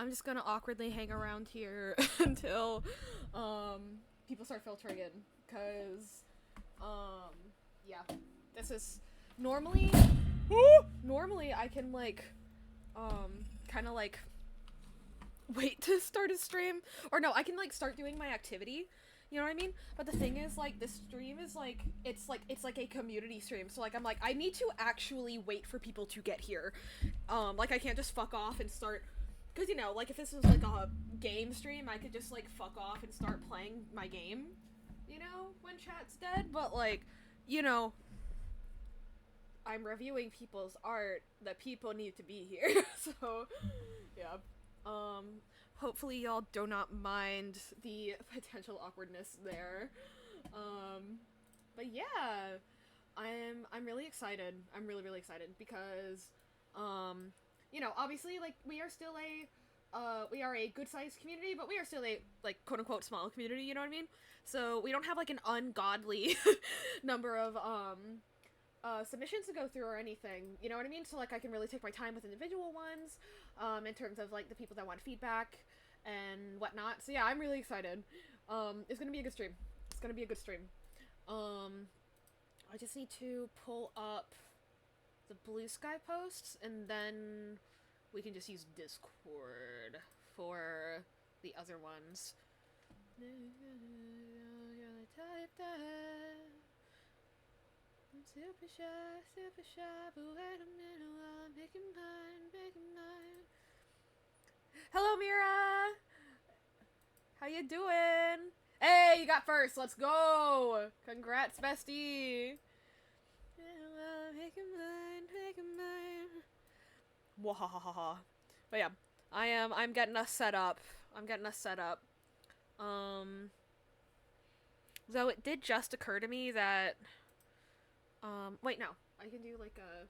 I'm just gonna awkwardly hang around here until people start filtering in, cause yeah, this is normally normally I can like kind of like wait to start a stream, or no, I can like start doing my activity. You know what I mean? But the thing is, like, this stream is like it's like a community stream. So like I'm like I need to actually wait for people to get here. Like I can't just fuck off and start, because you know, like if this was like a game stream, I could just like fuck off and start playing my game. You know, when chat's dead. But like, you know, I'm reviewing people's art. The people need to be here. So yeah. Hopefully y'all do not mind the potential awkwardness there. But yeah, I'm really excited. I'm really excited because, you know, obviously, like, we are still we are a good-sized community, but we are still a, like, quote-unquote small community, you know what I mean? So we don't have, like, an ungodly number of, submissions to go through or anything, you know what I mean? So, like, I can really take my time with individual ones, in terms of, like, the people that want feedback and whatnot. So, yeah, I'm really excited. It's gonna be a good stream. It's gonna be a good stream. I just need to pull up the Blue Sky posts, and then we can just use Discord for the other ones. I'm super shy, but wait a minute while I'm making mine. Hello, Mira! How you doing? Hey, you got first, let's go! Congrats, bestie! Making mine. Wahahaha. But yeah, I'm getting us set up. Though it did just occur to me that, wait, no. I can do, like, a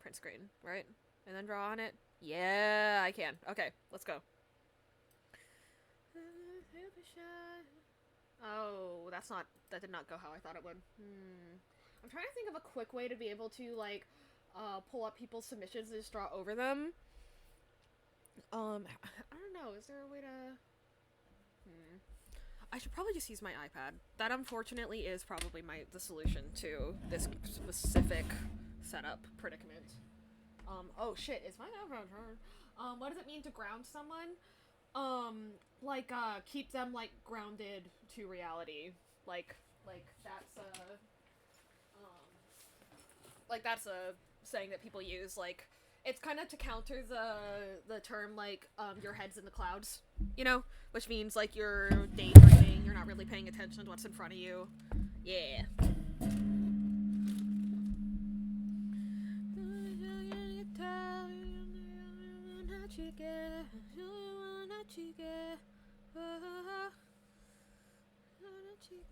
print screen, right? And then draw on it? Yeah, I can. Okay, let's go. Oh, that did not go how I thought it would. I'm trying to think of a quick way to be able to, like, pull up people's submissions and just draw over them. I don't know, is there a way to... I should probably just use my iPad. That, unfortunately, is probably the solution to this specific setup predicament. Oh shit, is my iPad turned? What does it mean to ground someone? Like, keep them, like, grounded to reality. Like, that's a saying that people use, like, it's kind of to counter the term, like, your head's in the clouds, you know? Which means, like, you're daydreaming, you're not really paying attention to what's in front of you. Yeah.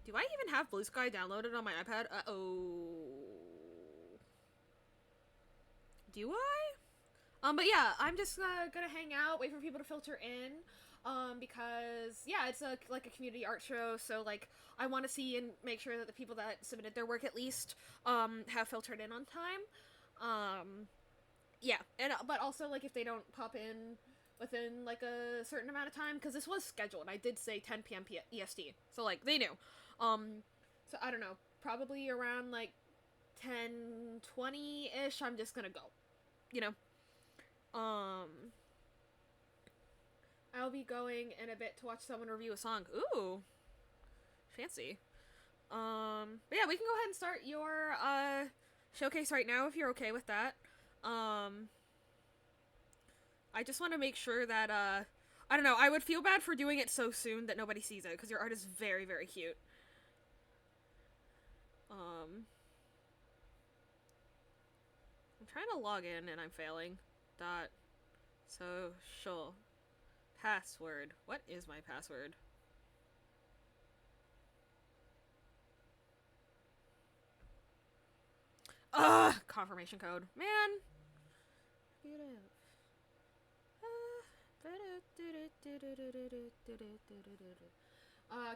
Do I even have Blue Sky downloaded on my iPad? Uh-oh. Do I? But yeah, I'm just gonna hang out, wait for people to filter in, because, yeah, it's like a community art show, so, like, I want to see and make sure that the people that submitted their work, at least, have filtered in on time. Yeah, and, but also, like, if they don't pop in within, like, a certain amount of time, because this was scheduled, I did say 10 p.m. EST, so, like, they knew. So, I don't know, probably around, like, 10:20-ish, I'm just gonna go. You know? I'll be going in a bit to watch someone review a song. Ooh. Fancy. But yeah, we can go ahead and start your, showcase right now if you're okay with that. I just want to make sure that, I don't know, I would feel bad for doing it so soon that nobody sees it, because your art is very, very cute. I'm trying to log in and I'm failing. Social password. What is my password? Ugh! Confirmation code. Man!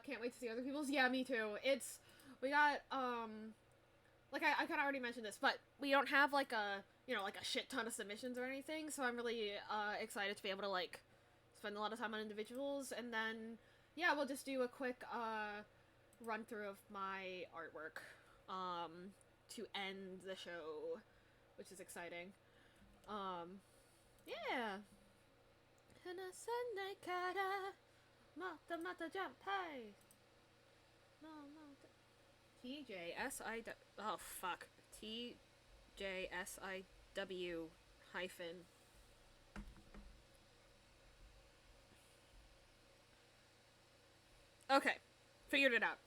Can't wait to see other people's. Yeah, me too. We got, like, I kind of already mentioned this, but we don't have, like, a, you know, like, a shit ton of submissions or anything, so I'm really, excited to be able to, like, spend a lot of time on individuals, and then, yeah, we'll just do a quick, run through of my artwork, to end the show, which is exciting. Yeah. TJSI. Oh, fuck. TJSIW hyphen. Okay. Figured it out.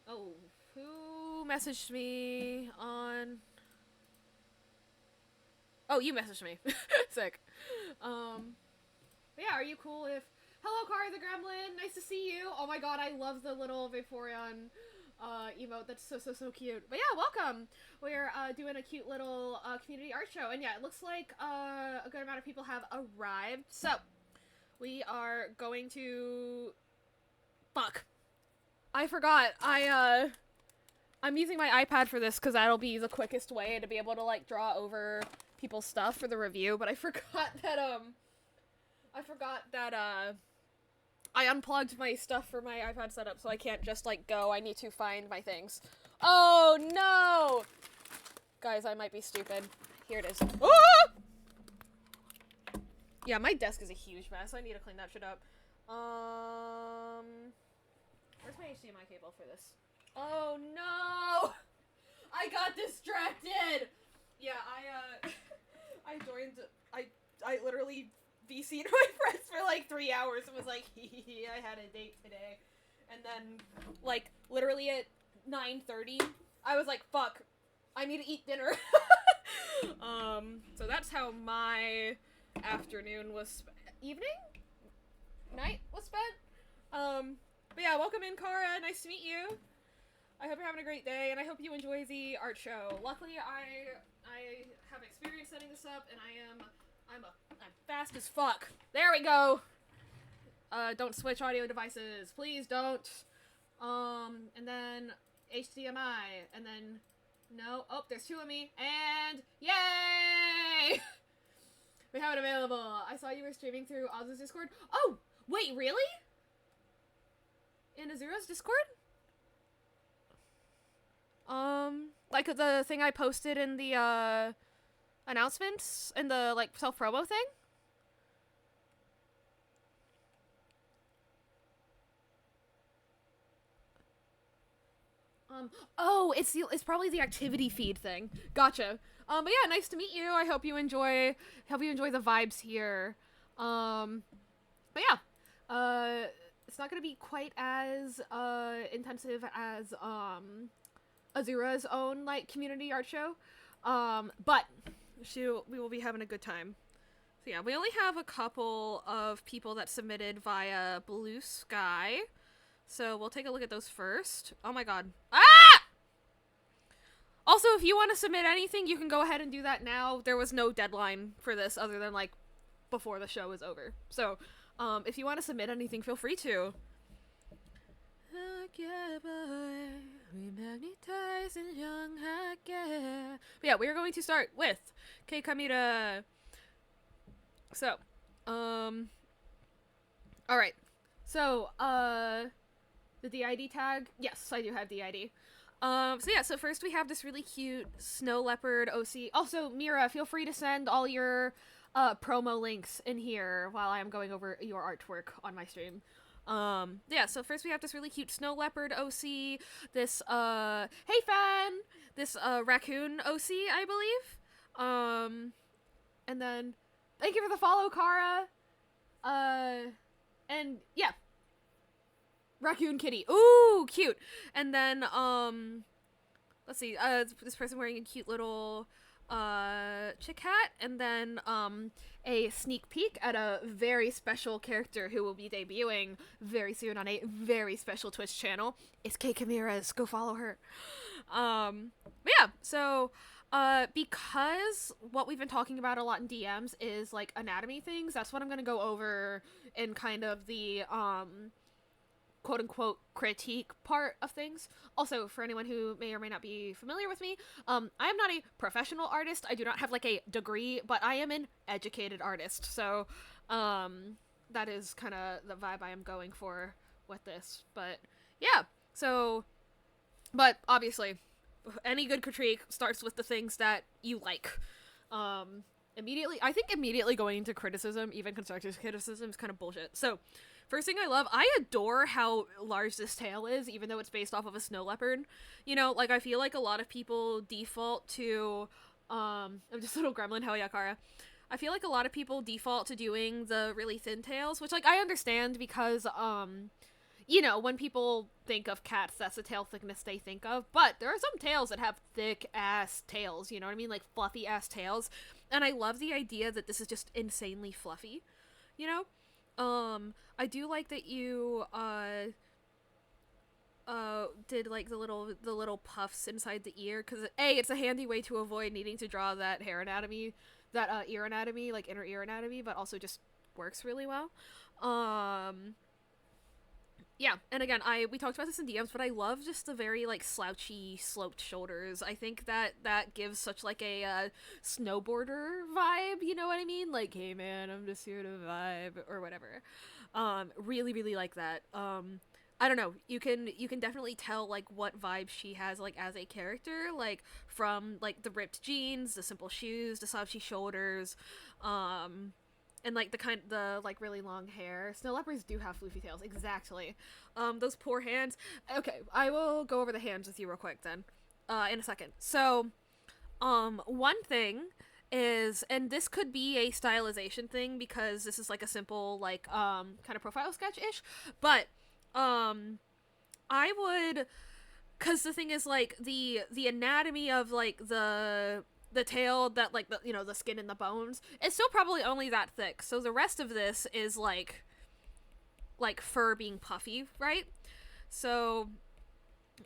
Oh, who messaged me on... Oh, you messaged me. Sick. But yeah, are you cool if... Hello, Kara the Gremlin! Nice to see you! Oh my god, I love the little Vaporeon emote. That's so cute. But yeah, welcome! We're doing a cute little community art show. And yeah, it looks like a good amount of people have arrived. So, we are going to... Fuck. I forgot. I'm using my iPad for this because that'll be the quickest way to be able to, like, draw over people's stuff for the review. But I forgot that, I unplugged my stuff for my iPad setup, so I can't just, like, go. I need to find my things. Oh, no! Guys, I might be stupid. Here it is. Ah! Yeah, my desk is a huge mess. I need to clean that shit up. Where's my HDMI cable for this? Oh, no! I got distracted! Yeah, I joined... I literally... VC'd my friends for like 3 hours and was like, I had a date today. And then, like, literally at 9:30, I was like, fuck, I need to eat dinner. So that's how my afternoon was evening? Night was spent? But yeah, welcome in, Kara. Nice to meet you. I hope you're having a great day, and I hope you enjoy the art show. Luckily, I have experience setting this up, and I'm fast as fuck. There we go. Don't switch audio devices. Please don't. And then HDMI. And then, no. Oh, there's two of me. And, yay! We have it available. I saw you were streaming through Oz's Discord. Oh, wait, really? In Azuro's Discord? Like the thing I posted in the, announcements and the, like, self-promo thing? Oh, it's probably the activity feed thing. Gotcha. But yeah, nice to meet you. I hope you enjoy the vibes here. But yeah, it's not gonna be quite as, intensive as, Azura's own, like, community art show. But we will be having a good time. So yeah, we only have a couple of people that submitted via Blue Sky. So we'll take a look at those first. Oh my god. Ah! Also, if you want to submit anything, you can go ahead and do that now. There was no deadline for this other than, like, before the show is over. So, if you want to submit anything, feel free to. But yeah, we are going to start with Kei Kamira. So, alright. So, the DID tag? Yes, I do have DID. So first we have this really cute snow leopard OC. Also, Mira, feel free to send all your, promo links in here while I am going over your artwork on my stream. So first we have this really cute snow leopard OC, this, hey fan! This, raccoon OC, I believe. And then, thank you for the follow, Kara! And, yeah. Raccoon kitty. Ooh, cute! And then, let's see, this person wearing a cute little, chick hat, and then, a sneak peek at a very special character who will be debuting very soon on a very special Twitch channel. It's Kei Kamira's. Go follow her. But yeah, so, because what we've been talking about a lot in DMs is, like, anatomy things, that's what I'm gonna go over in kind of the, quote unquote critique part of things. Also, for anyone who may or may not be familiar with me, I am not a professional artist. I do not have like a degree, but I am an educated artist. So, that is kind of the vibe I am going for with this. But yeah, so, but obviously, any good critique starts with the things that you like. Immediately going into criticism, even constructive criticism, is kind of bullshit. So, first thing I adore how large this tail is, even though it's based off of a snow leopard. You know, like, I feel like a lot of people default to, I'm just a little gremlin, hell yeah, Kara. I feel like a lot of people default to doing the really thin tails, which, like, I understand because, you know, when people think of cats, that's the tail thickness they think of, but there are some tails that have thick-ass tails, you know what I mean? Like, fluffy-ass tails, and I love the idea that this is just insanely fluffy, you know? I do like that you, did, like, the little puffs inside the ear, because, A, it's a handy way to avoid needing to draw that hair anatomy, that, ear anatomy, like, inner ear anatomy, but also just works really well. Yeah, and again, we talked about this in DMs, but I love just the very, like, slouchy, sloped shoulders. I think that gives such, like, a, snowboarder vibe, you know what I mean? Like, hey man, I'm just here to vibe, or whatever. Really, really like that. I don't know, you can definitely tell, like, what vibe she has, like, as a character, like, from, like, the ripped jeans, the simple shoes, the slouchy shoulders, and, like, the like, really long hair. Snow leopards do have floofy tails, exactly. Those poor hands. Okay, I will go over the hands with you real quick then, in a second. So, one thing is, and this could be a stylization thing, because this is, like, a simple, like, kind of profile sketch-ish, but, I would, because the thing is, like, the anatomy of, like, the tail, that, like, the, you know, the skin and the bones, is still probably only that thick, so the rest of this is, like, fur being puffy, right? So,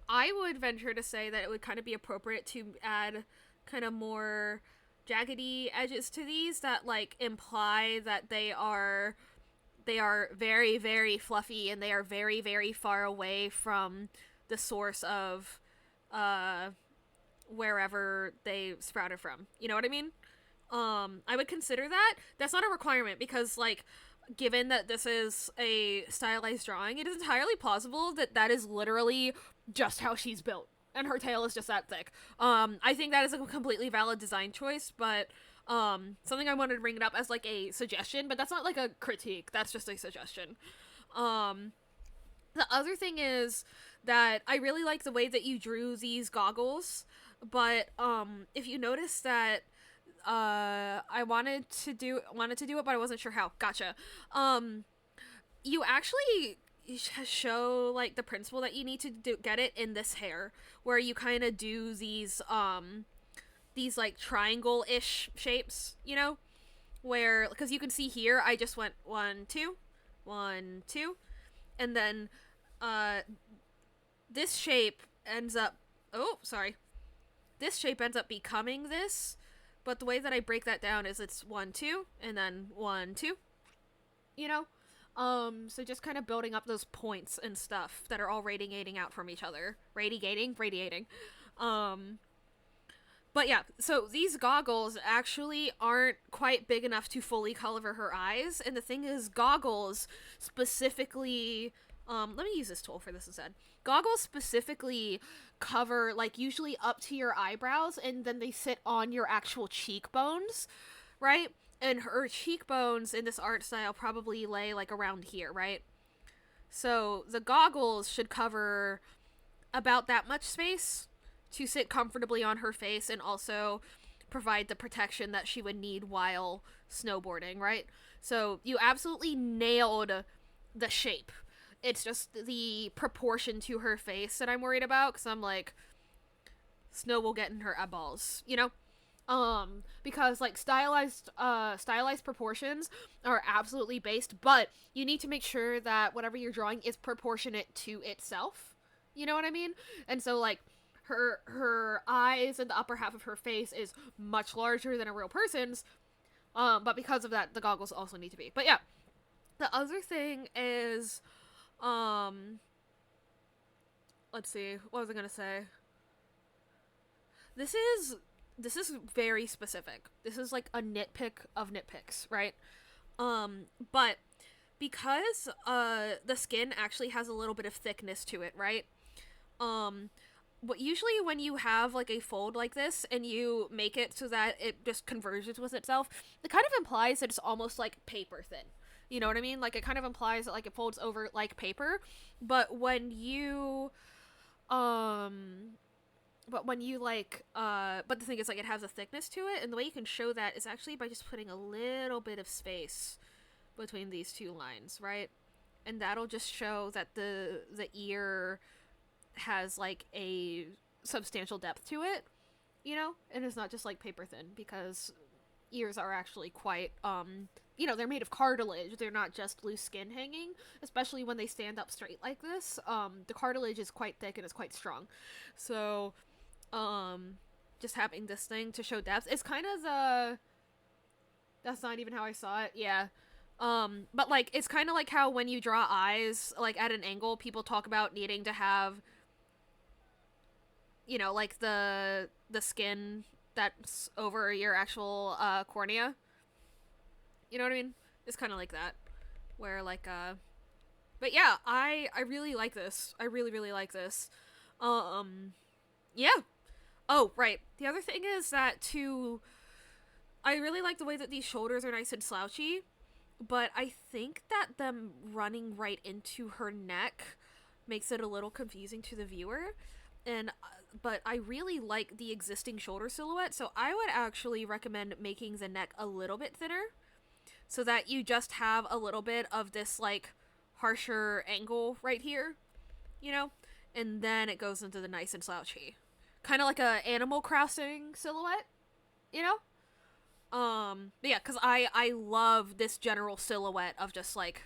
I would venture to say that it would kind of be appropriate to add kind of more jaggedy edges to these that, like, imply that they are very, very fluffy, and they are very, very far away from the source of, wherever they sprouted from. You know what I mean? I would consider that. That's not a requirement, because, like, given that this is a stylized drawing, it is entirely plausible that that is literally just how she's built, and her tail is just that thick. I think that is a completely valid design choice, but, something I wanted to bring it up as, like, a suggestion, but that's not, like, a critique, that's just a suggestion. The other thing is that I really like the way that you drew these goggles, but, if you notice that, I wanted to do it, but I wasn't sure how. Gotcha. You actually show, like, the principle that you need to get it in this hair, where you kind of do these, like, triangle-ish shapes, you know? Where, because you can see here, I just went 1, 2, 1, 2, and then, this shape ends up, this shape ends up becoming this, but the way that I break that down is it's 1, 2, and then 1, 2, you know? So just kind of building up those points and stuff that are all radiating out from each other. Radiating? But yeah, so these goggles actually aren't quite big enough to fully cover her eyes, and the thing is, goggles specifically, let me use this tool for this instead. Goggles specifically cover, like, usually up to your eyebrows, and then they sit on your actual cheekbones, right? And her cheekbones in this art style probably lay, like, around here, right? So the goggles should cover about that much space to sit comfortably on her face and also provide the protection that she would need while snowboarding, right? So you absolutely nailed the shape. It's just the proportion to her face that I'm worried about, because I'm like, snow will get in her eyeballs, you know? Because, like, stylized proportions are absolutely based, but you need to make sure that whatever you're drawing is proportionate to itself, you know what I mean? And so, like, her eyes and the upper half of her face is much larger than a real person's, but because of that, the goggles also need to be. But yeah, the other thing is, let's see, what was I gonna say? This is very specific. This is like a nitpick of nitpicks, right? But because the skin actually has a little bit of thickness to it, right? But usually when you have like a fold like this and you make it so that it just converges with itself, it kind of implies that it's almost like paper thin. You know what I mean? Like it kind of implies that like it folds over like paper, but when you but the thing is like it has a thickness to it, and the way you can show that is actually by just putting a little bit of space between these two lines, right? And that'll just show that the ear has like a substantial depth to it, you know, and it's not just like paper thin, because ears are actually quite they're made of cartilage. They're not just loose skin hanging, especially when they stand up straight like this. The cartilage is quite thick and it's quite strong, so just having this thing to show depth is kind of that's not even how I saw it. Yeah. But like it's kind of like how when you draw eyes like at an angle, people talk about needing to have, you know, like the skin that's over your actual cornea. You know what I mean? It's kind of like that, where like but yeah, I really like this. I really really like this. Yeah. Oh, right. The other thing is that I really like the way that these shoulders are nice and slouchy, but I think that them running right into her neck makes it a little confusing to the viewer. And but I really like the existing shoulder silhouette, so I would actually recommend making the neck a little bit thinner so that you just have a little bit of this like harsher angle right here, you know? And then it goes into the nice and slouchy. Kind of like a Animal Crossing silhouette, you know? But yeah, because I love this general silhouette of just like,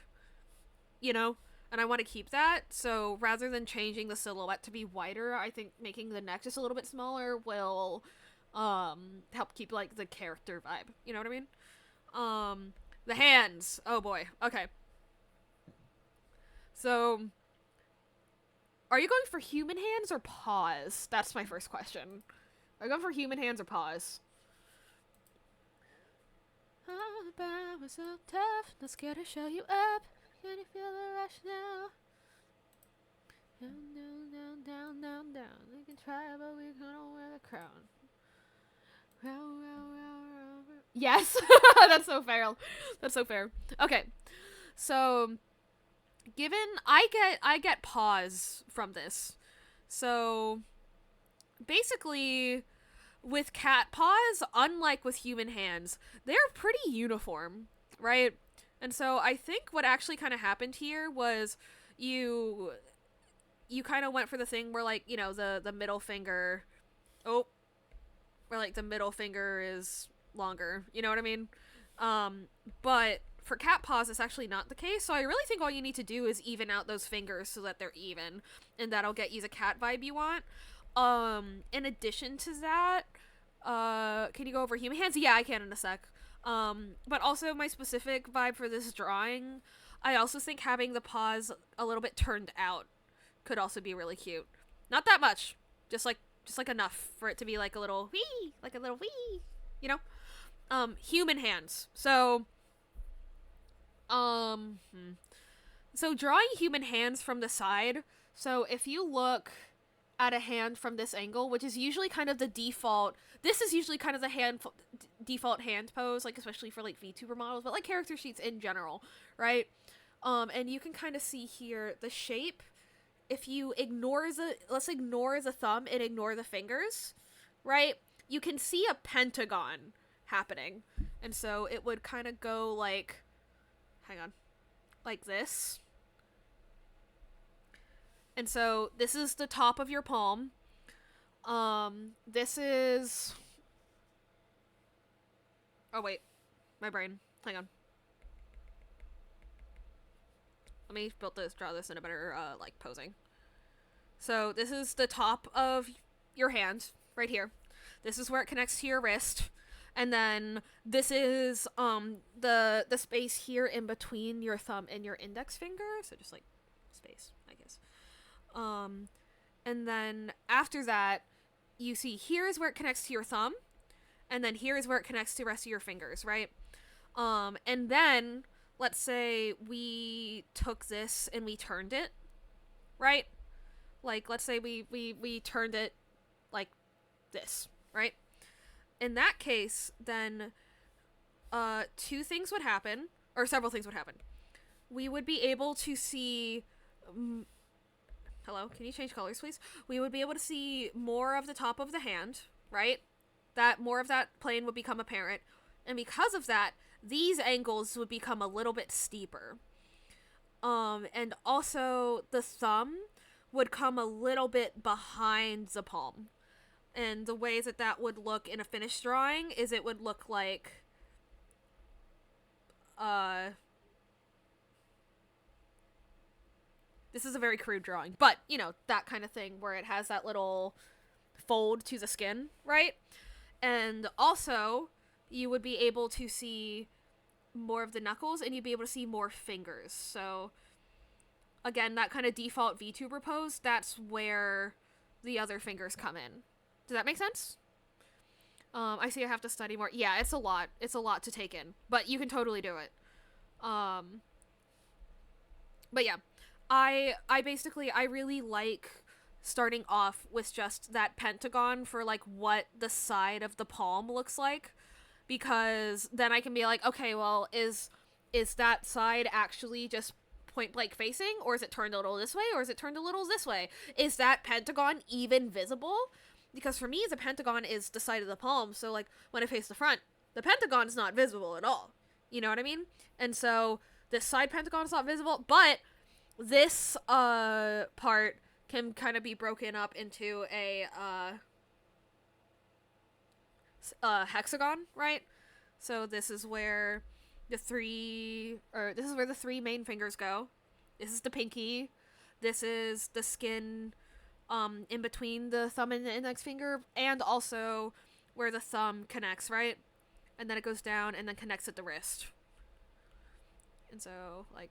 you know, and I want to keep that. So rather than changing the silhouette to be wider, I think making the neck just a little bit smaller will help keep like the character vibe. You know what I mean? The hands. Oh boy. Okay. So are you going for human hands or paws? That's my first question. Are you going for human hands or paws? All the power was so tough, not scared to show you up. Can you feel the rush now? Down, down, down, down, down, down. We can try, but we're gonna wear the crown. Row, row, row, row, row. Yes! That's so fair. That's so fair. Okay. So, given I get pause from this. So, basically, with cat paws, unlike with human hands, they're pretty uniform, right? And so I think what actually kind of happened here was you kind of went for the thing where, like, you know, the middle finger, where like the middle finger is longer, you know what I mean? But for cat paws, it's actually not the case. So I really think all you need to do is even out those fingers so that they're even, and that'll get you the cat vibe you want. In addition to that, can you go over human hands? Yeah, I can in a sec. But also my specific vibe for this drawing, I also think having the paws a little bit turned out could also be really cute. Not that much, just like enough for it to be like a little wee, you know? Human hands. So, so drawing human hands from the side. So if you look at a hand from this angle, which is usually kind of the default, this is usually kind of the default hand pose, like especially for like VTuber models, but like character sheets in general, right? And you can kind of see here the shape. If you let's ignore the thumb and ignore the fingers, right? You can see a pentagon happening. And so it would kind of go like, hang on, like this. And so this is the top of your palm. This is... Oh, wait. My brain. Hang on. Let me draw this in a better, like, posing. So this is the top of your hand, right here. This is where it connects to your wrist. And then this is, the space here in between your thumb and your index finger. So just, like, space, I guess. And then after that, you see here is where it connects to your thumb, and then here is where it connects to the rest of your fingers, right? And then let's say we took this and we turned it, right? Like, let's say we turned it like this, right? In that case, then two things would happen, or several things would happen. We would be able to see... hello, can you change colors, please? We would be able to see more of the top of the hand, right? That more of that plane would become apparent. And because of that, these angles would become a little bit steeper. And also the thumb would come a little bit behind the palm. And the ways that that would look in a finished drawing is it would look like... This is a very crude drawing, but, you know, that kind of thing where it has that little fold to the skin, right? And also, you would be able to see more of the knuckles, and you'd be able to see more fingers. So, again, that kind of default VTuber pose, that's where the other fingers come in. Does that make sense? I see I have to study more. Yeah, it's a lot. It's a lot to take in, but you can totally do it. But yeah. I really like starting off with just that pentagon for, like, what the side of the palm looks like, because then I can be like, okay, well, is that side actually just point blank facing, or is it turned a little this way, or is it turned a little this way? Is that pentagon even visible? Because for me, the pentagon is the side of the palm, so, like, when I face the front, the pentagon is not visible at all. You know what I mean? And so, this side pentagon is not visible, but this part can kind of be broken up into a hexagon, right? So this is where the three main fingers go. This is the pinky. This is the skin in between the thumb and the index finger, and also where the thumb connects, right? And then it goes down and then connects at the wrist. And so, like,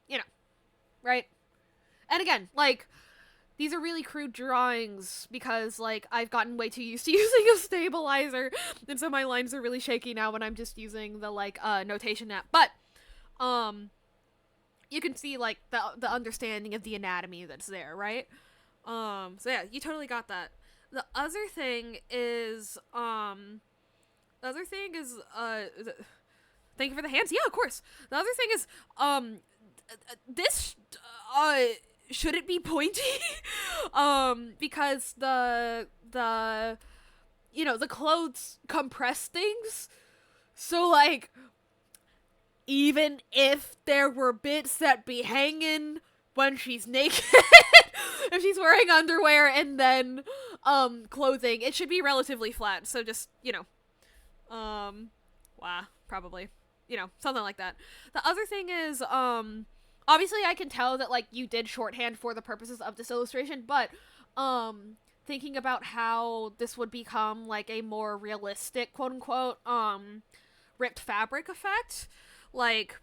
you know, right? And again, like, these are really crude drawings because, like, I've gotten way too used to using a stabilizer, and so my lines are really shaky now when I'm just using the, like, notation app. But, you can see, like, the understanding of the anatomy that's there, right? So yeah, you totally got that. The other thing is, thank you for the hands. Yeah, of course. The other thing is, this, should it be pointy? Because the you know, the clothes compress things. So, like, even if there were bits that be hanging when she's naked, if she's wearing underwear and then, clothing, it should be relatively flat. So just, you know, probably, you know, something like that. The other thing is, obviously I can tell that, like, you did shorthand for the purposes of this illustration, but, thinking about how this would become, like, a more realistic, quote-unquote, ripped fabric effect, like,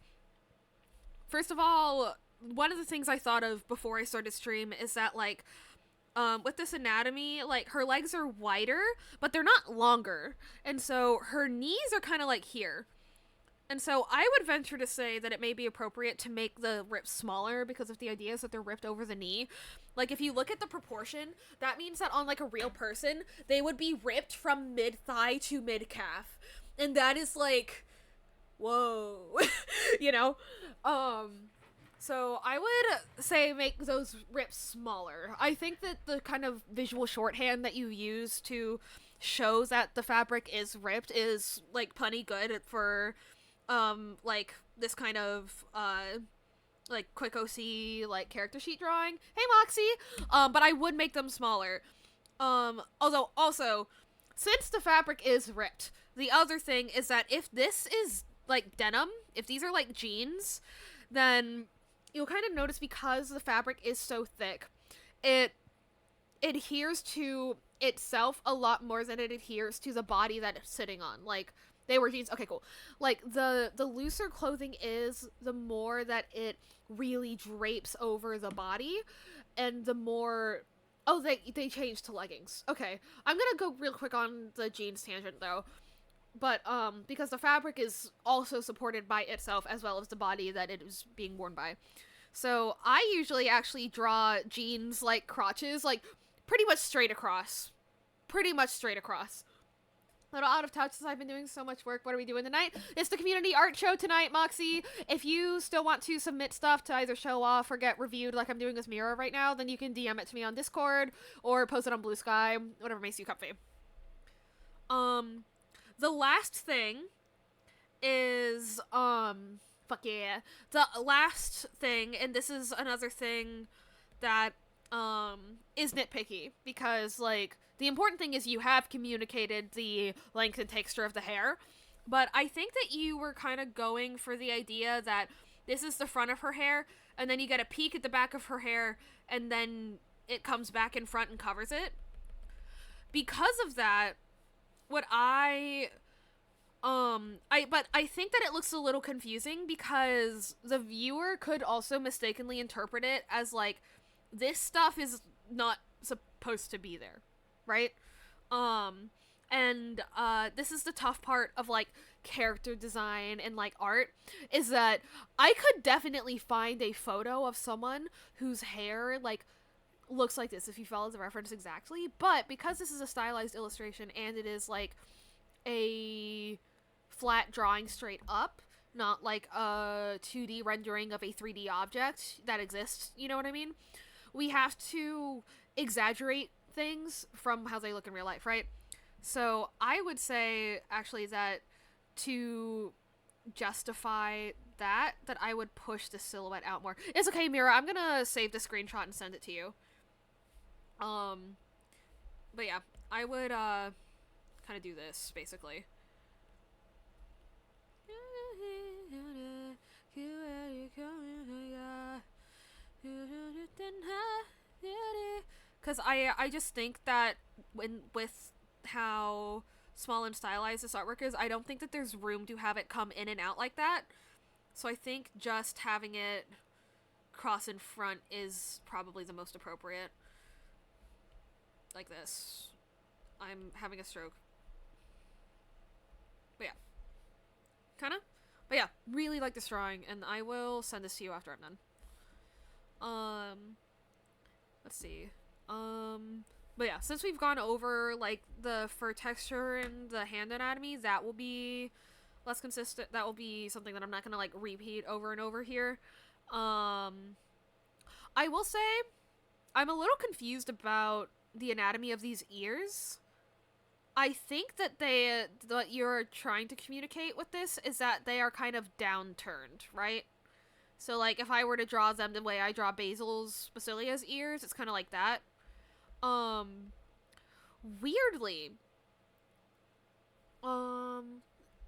first of all, one of the things I thought of before I started stream is that, like, with this anatomy, like, her legs are wider, but they're not longer, and so her knees are kind of, like, here. And so I would venture to say that it may be appropriate to make the rips smaller because of the idea is that they're ripped over the knee. Like, if you look at the proportion, that means that on, like, a real person, they would be ripped from mid-thigh to mid-calf. And that is, like, whoa. You know? So I would say make those rips smaller. I think that the kind of visual shorthand that you use to show that the fabric is ripped is, like, plenty good for... like, this kind of, like, quick OC, like, character sheet drawing. Hey, Moxie! But I would make them smaller. Although, also, since the fabric is ripped, the other thing is that if this is, like, denim, if these are, like, jeans, then you'll kind of notice because the fabric is so thick, it adheres to itself a lot more than it adheres to the body that it's sitting on. Like, they were jeans. Okay, cool. Like, the looser clothing is, the more that it really drapes over the body, and the more... Oh, they changed to leggings. Okay. I'm gonna go real quick on the jeans tangent, though. But, because the fabric is also supported by itself, as well as the body that it is being worn by. So, I usually actually draw jeans, like, crotches, like, pretty much straight across. Pretty much straight across. A little out of touch since I've been doing so much work. What are we doing tonight? It's the community art show tonight, Moxie. If you still want to submit stuff to either show off or get reviewed like I'm doing with Mira right now, then you can DM it to me on Discord or post it on Blue Sky, whatever makes you comfy. The last thing is, fuck yeah. The last thing, and this is another thing that, is nitpicky, because, like, the important thing is you have communicated the length and texture of the hair, but I think that you were kind of going for the idea that this is the front of her hair, and then you get a peek at the back of her hair, and then it comes back in front and covers it. Because of that, what but I think that it looks a little confusing, because the viewer could also mistakenly interpret it as, like, this stuff is not supposed to be there, right? This is the tough part of, like, character design and, like, art, is that I could definitely find a photo of someone whose hair, like, looks like this if you follow the reference exactly, but because this is a stylized illustration and it is, like, a flat drawing straight up, not like a 2D rendering of a 3D object that exists, you know what I mean? We have to exaggerate things from how they look in real life, right? So I would say, actually, that to justify that I would push the silhouette out more. It's okay, Mira, I'm gonna save the screenshot and send it to you. But yeah, I would, kind of do this, basically. Because I just think that with how small and stylized this artwork is, I don't think that there's room to have it come in and out like that. So I think just having it cross in front is probably the most appropriate. Like this. I'm having a stroke. But yeah. Kinda? But yeah, really like this drawing, and I will send this to you after I'm done. Let's see. But yeah, since we've gone over, like, the fur texture and the hand anatomy, that will be less consistent. That will be something that I'm not gonna, like, repeat over and over here. I will say, I'm a little confused about the anatomy of these ears. I think that what you're trying to communicate with this is that they are kind of downturned, right? So, like, if I were to draw them the way I draw Basil's Basilia's ears, it's kind of like that. Weirdly.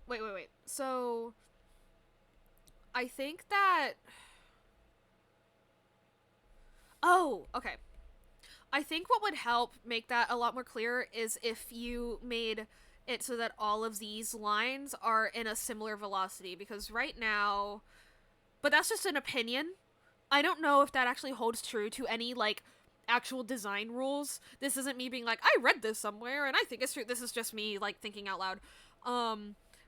Wait. So, I think that... Oh, okay. I think what would help make that a lot more clear is if you made it so that all of these lines are in a similar velocity, because right now... But that's just an opinion. I don't know if that actually holds true to any, like, actual design rules. This isn't me being like, I read this somewhere and I think it's true. This is just me, like, thinking out loud.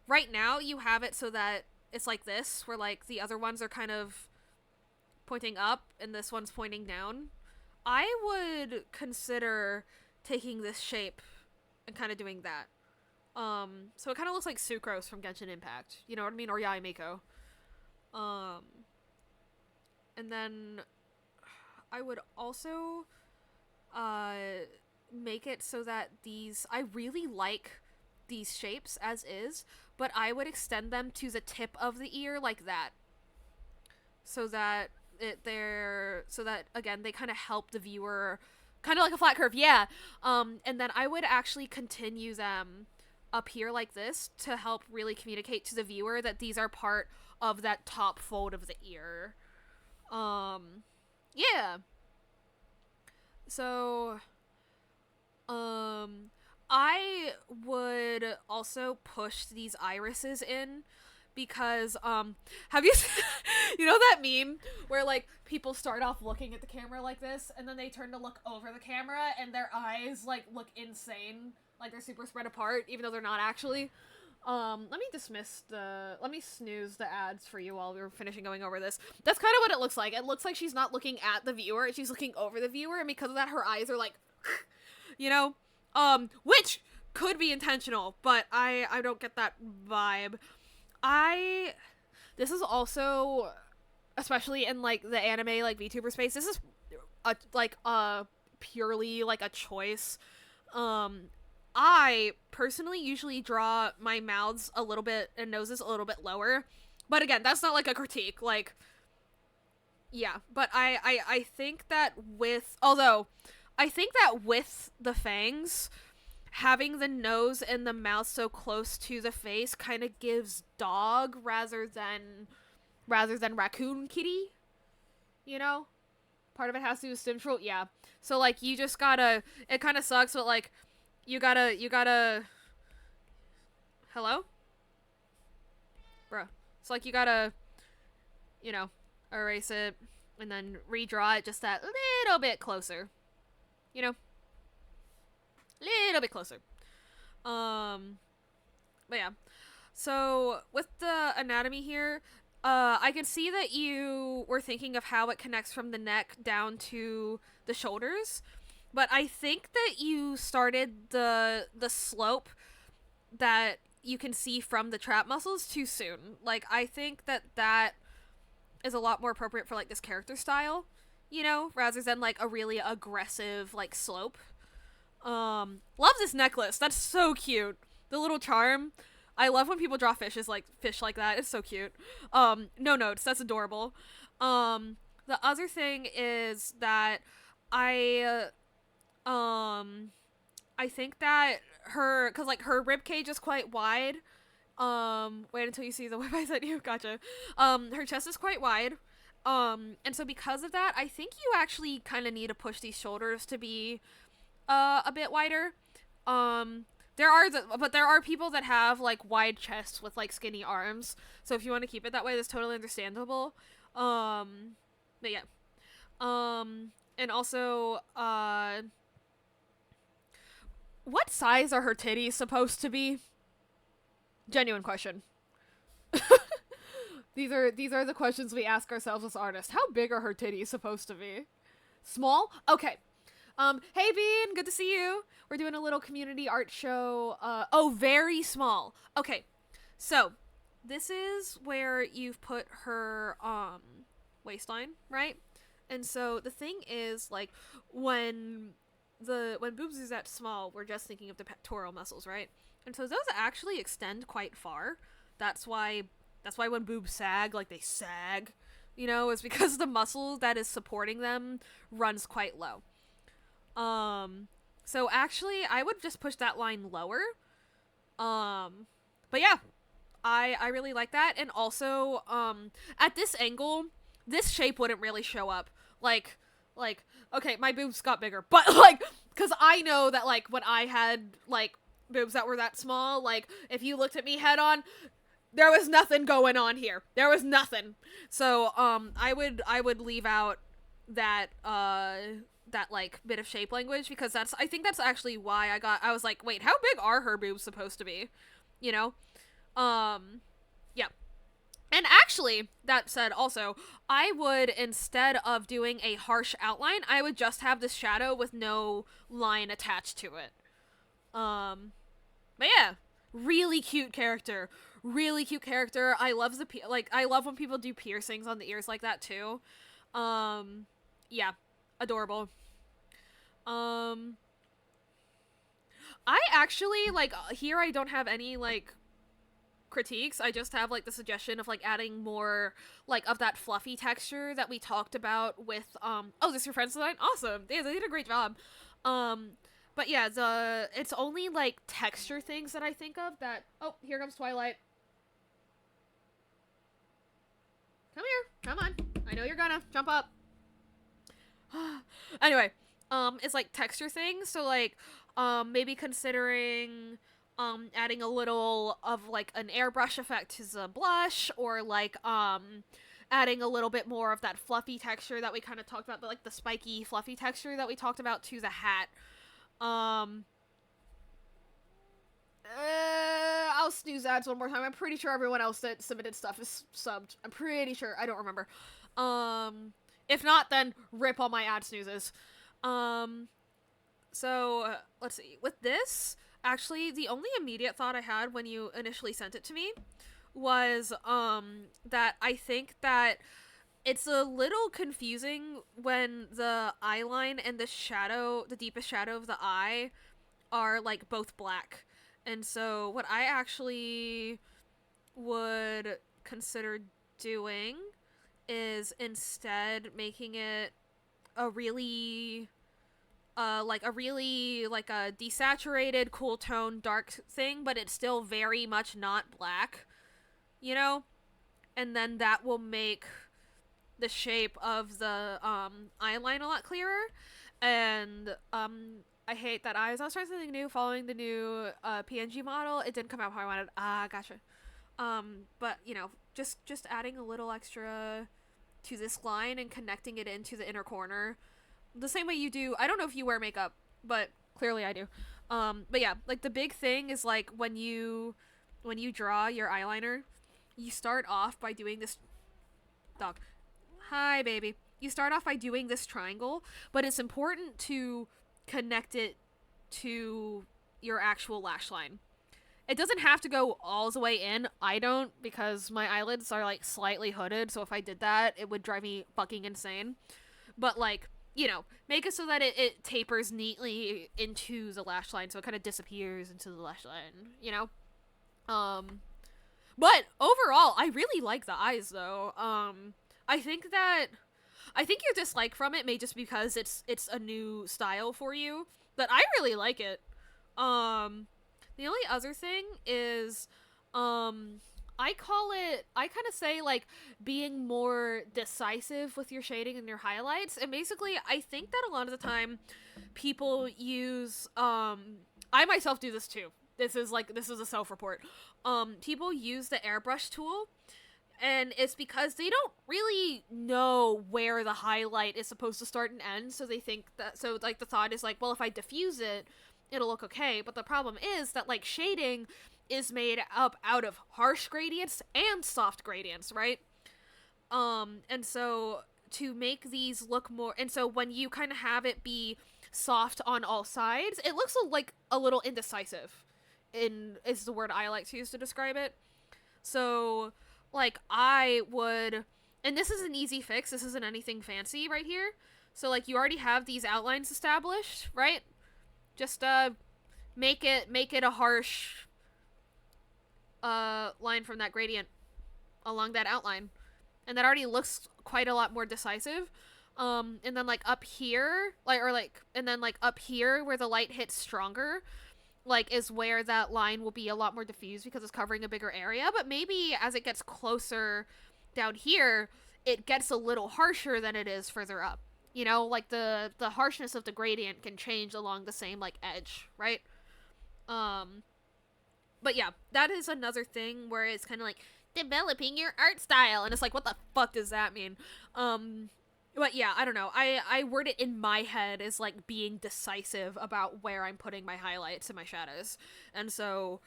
Right now you have it so that it's like this, where, like, the other ones are kind of pointing up and this one's pointing down. I would consider taking this shape and kind of doing that. So it kind of looks like Sucrose from Genshin Impact. You know what I mean? Or Yae Miko. And then I would also make it so that I really like these shapes as is, but I would extend them to the tip of the ear like that. So that again, they kind of help the viewer, kind of like a flat curve, yeah. And then I would actually continue them up here like this to help really communicate to the viewer that these are part of that top fold of the ear. Yeah. So Um, I would also push these irises in because have you you know that meme where like people start off looking at the camera like this and then they turn to look over the camera and their eyes like look insane, like they're super spread apart even though they're not actually. Let me snooze the ads for you while we're finishing going over this. That's kind of what it looks like. It looks like she's not looking at the viewer, she's looking over the viewer, and because of that her eyes are like you know? Which could be intentional, but I don't get that vibe. This is also, especially in, like, the anime, like, VTuber space, this is, purely, like, a choice. I personally usually draw my mouths a little bit and noses a little bit lower, but again, that's not, like, a critique, like, yeah, but I think that I think that with the fangs, having the nose and the mouth so close to the face kind of gives dog rather than raccoon kitty, you know? Part of it has to do with Stimtrol, yeah. So, like, you just gotta, it kind of sucks, but, like, you gotta, hello? Bruh. It's like you gotta, you know, erase it and then redraw it just that little bit closer. You know? Little bit closer. But yeah. So, with the anatomy here, I can see that you were thinking of how it connects from the neck down to the shoulders, but I think that you started the slope that you can see from the trap muscles too soon. Like, I think that is a lot more appropriate for, like, this character style, you know, rather than, like, a really aggressive, like, slope. Love this necklace. That's so cute. The little charm. I love when people draw fish like that. It's so cute. No notes. That's adorable. The other thing is that I think that cause like her rib cage is quite wide. Wait until you see the whip I sent you. Gotcha. Her chest is quite wide. And so because of that, I think you actually kind of need to push these shoulders to be a bit wider. There are people that have like wide chests with like skinny arms. So if you want to keep it that way, that's totally understandable. But yeah. And also, what size are her titties supposed to be? Genuine question. These are the questions we ask ourselves as artists. How big are her titties supposed to be? Small? Okay. Hey Bean, good to see you. We're doing a little community art show. Oh, very small. Okay. So, this is where you've put her waistline, right? And so the thing is, like, when boobs is that small, we're just thinking of the pectoral muscles, right? And so those actually extend quite far. That's why when boobs sag, like they sag, you know, is because the muscle that is supporting them runs quite low. So actually I would just push that line lower. But yeah, I really like that. And also, at this angle, this shape wouldn't really show up. Like, okay, my boobs got bigger, but like, cause I know that like when I had like boobs that were that small, like if you looked at me head on, there was nothing going on here. There was nothing. So, I would leave out that, that like bit of shape language because I think that's actually why I was like, wait, how big are her boobs supposed to be? You know? Yeah. And actually, that said, also, I would, instead of doing a harsh outline, I would just have this shadow with no line attached to it. But yeah, really cute character. Really cute character. I love I love when people do piercings on the ears like that, too. Yeah, adorable. I actually, like, here I don't have any, like, critiques. I just have like the suggestion of like adding more like of that fluffy texture that we talked about with oh, this your friend's design? Awesome. Yeah, they did a great job. But yeah, it's only like texture things that I think of that. Oh, here comes Twilight. Come here. Come on. I know you're gonna jump up. Anyway, it's like texture things. So like Maybe considering adding a little of like an airbrush effect to the blush, or like adding a little bit more of that fluffy texture that we kind of talked about, like the spiky fluffy texture that we talked about to the hat. Um I'll snooze ads one more time. I'm pretty sure everyone else that submitted stuff is subbed. I'm pretty sure. I don't remember. If not, then rip all my ad snoozes. Let's see. With this, actually, the only immediate thought I had when you initially sent it to me was, that I think that it's a little confusing when the eye line and the shadow, the deepest shadow of the eye, are, like, both black. And so, what I actually would consider doing is instead making it a really like a desaturated, cool tone, dark thing, but it's still very much not black, you know? And then that will make the shape of the eye line a lot clearer. And I hate that I was trying something new following the new PNG model. It didn't come out how I wanted. Gotcha. But you know, just adding a little extra to this line and connecting it into the inner corner, the same way you do. I don't know if you wear makeup, but clearly I do. But yeah, like the big thing is like when you draw your eyeliner, you start off by doing this. Dog. Hi, baby. You start off by doing this triangle, but it's important to connect it to your actual lash line. It doesn't have to go all the way in. I don't, because my eyelids are like slightly hooded, so if I did that, it would drive me fucking insane. But like, you know, make it so that it tapers neatly into the lash line, so it kind of disappears into the lash line, you know? But overall, I really like the eyes, though. I think your dislike from it may just be because it's a new style for you, but I really like it. The only other thing is, I kind of say, like, being more decisive with your shading and your highlights, and basically, I think that a lot of the time, people use, I myself do this too. This is a self-report. People use the airbrush tool, and it's because they don't really know where the highlight is supposed to start and end, so they think that, so, like, the thought is, like, well, if I diffuse it, it'll look okay, but the problem is that, like, shading is made up out of harsh gradients and soft gradients, right? And so, to make these look more, and so when you kind of have it be soft on all sides, it looks like a little indecisive, is the word I like to use to describe it. So, like, I would, and this is an easy fix, this isn't anything fancy right here, so, like, you already have these outlines established, right? Just, make it a harsh, line from that gradient along that outline. And that already looks quite a lot more decisive. And then, like, up here, and then, like, up here where the light hits stronger, like, is where that line will be a lot more diffused because it's covering a bigger area. But maybe as it gets closer down here, it gets a little harsher than it is further up. You know, like, the harshness of the gradient can change along the same, like, edge, right? But yeah, that is another thing where it's kind of like, developing your art style, and it's like, what the fuck does that mean? But yeah, I don't know. I word it in my head as, like, being decisive about where I'm putting my highlights and my shadows. And so,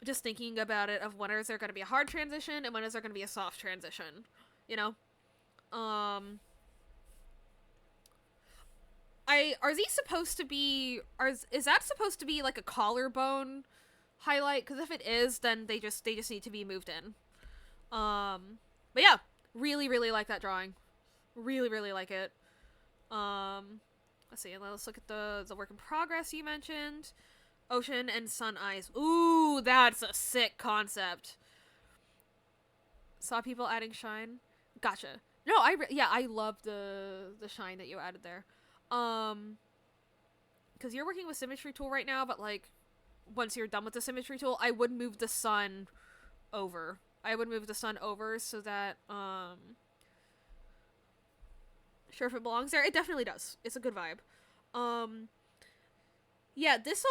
just thinking about it of when is there going to be a hard transition and when is there going to be a soft transition, you know? Are these supposed to be, is that supposed to be, like, a collarbone highlight? Because if it is, then they just need to be moved in. But yeah, really, really like that drawing. Really, really like it. Let's see, let's look at the work in progress you mentioned. Ocean and sun eyes. Ooh, that's a sick concept. Saw people adding shine. Gotcha. No, I love the shine that you added there. Because you're working with symmetry tool right now, but, like, once you're done with the symmetry tool, I would move the sun over. So that, sure, if it belongs there, it definitely does. It's a good vibe. Yeah, this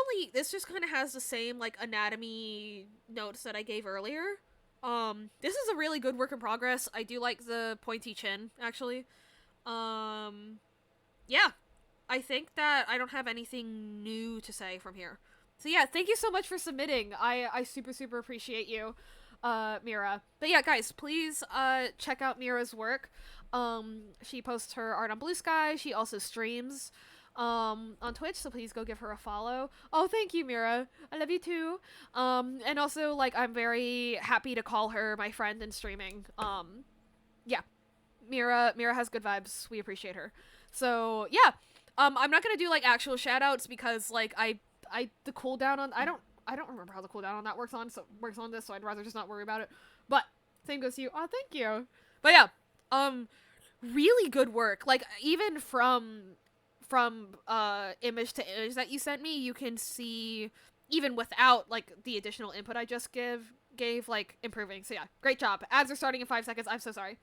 just kind of has the same, like, anatomy notes that I gave earlier. This is a really good work in progress. I do like the pointy chin, actually. Yeah, I think that I don't have anything new to say from here. So yeah, thank you so much for submitting. I super, super appreciate you, Mira. But yeah, guys, please, check out Mira's work. She posts her art on Blue Sky. She also streams, on Twitch, so please go give her a follow. Oh, thank you, Mira. I love you too. And also, like, I'm very happy to call her my friend in streaming. Yeah. Mira has good vibes. We appreciate her. So, yeah. I'm not gonna do, like, actual shoutouts because, like, the cooldown on, I don't remember how the cooldown on that works on this, so I'd rather just not worry about it. But, same goes to you. Oh, thank you. But yeah, really good work. Like, even from image to image that you sent me, you can see, even without, like, the additional input I just gave, like, improving. So yeah, great job. Ads are starting in 5 seconds. I'm so sorry.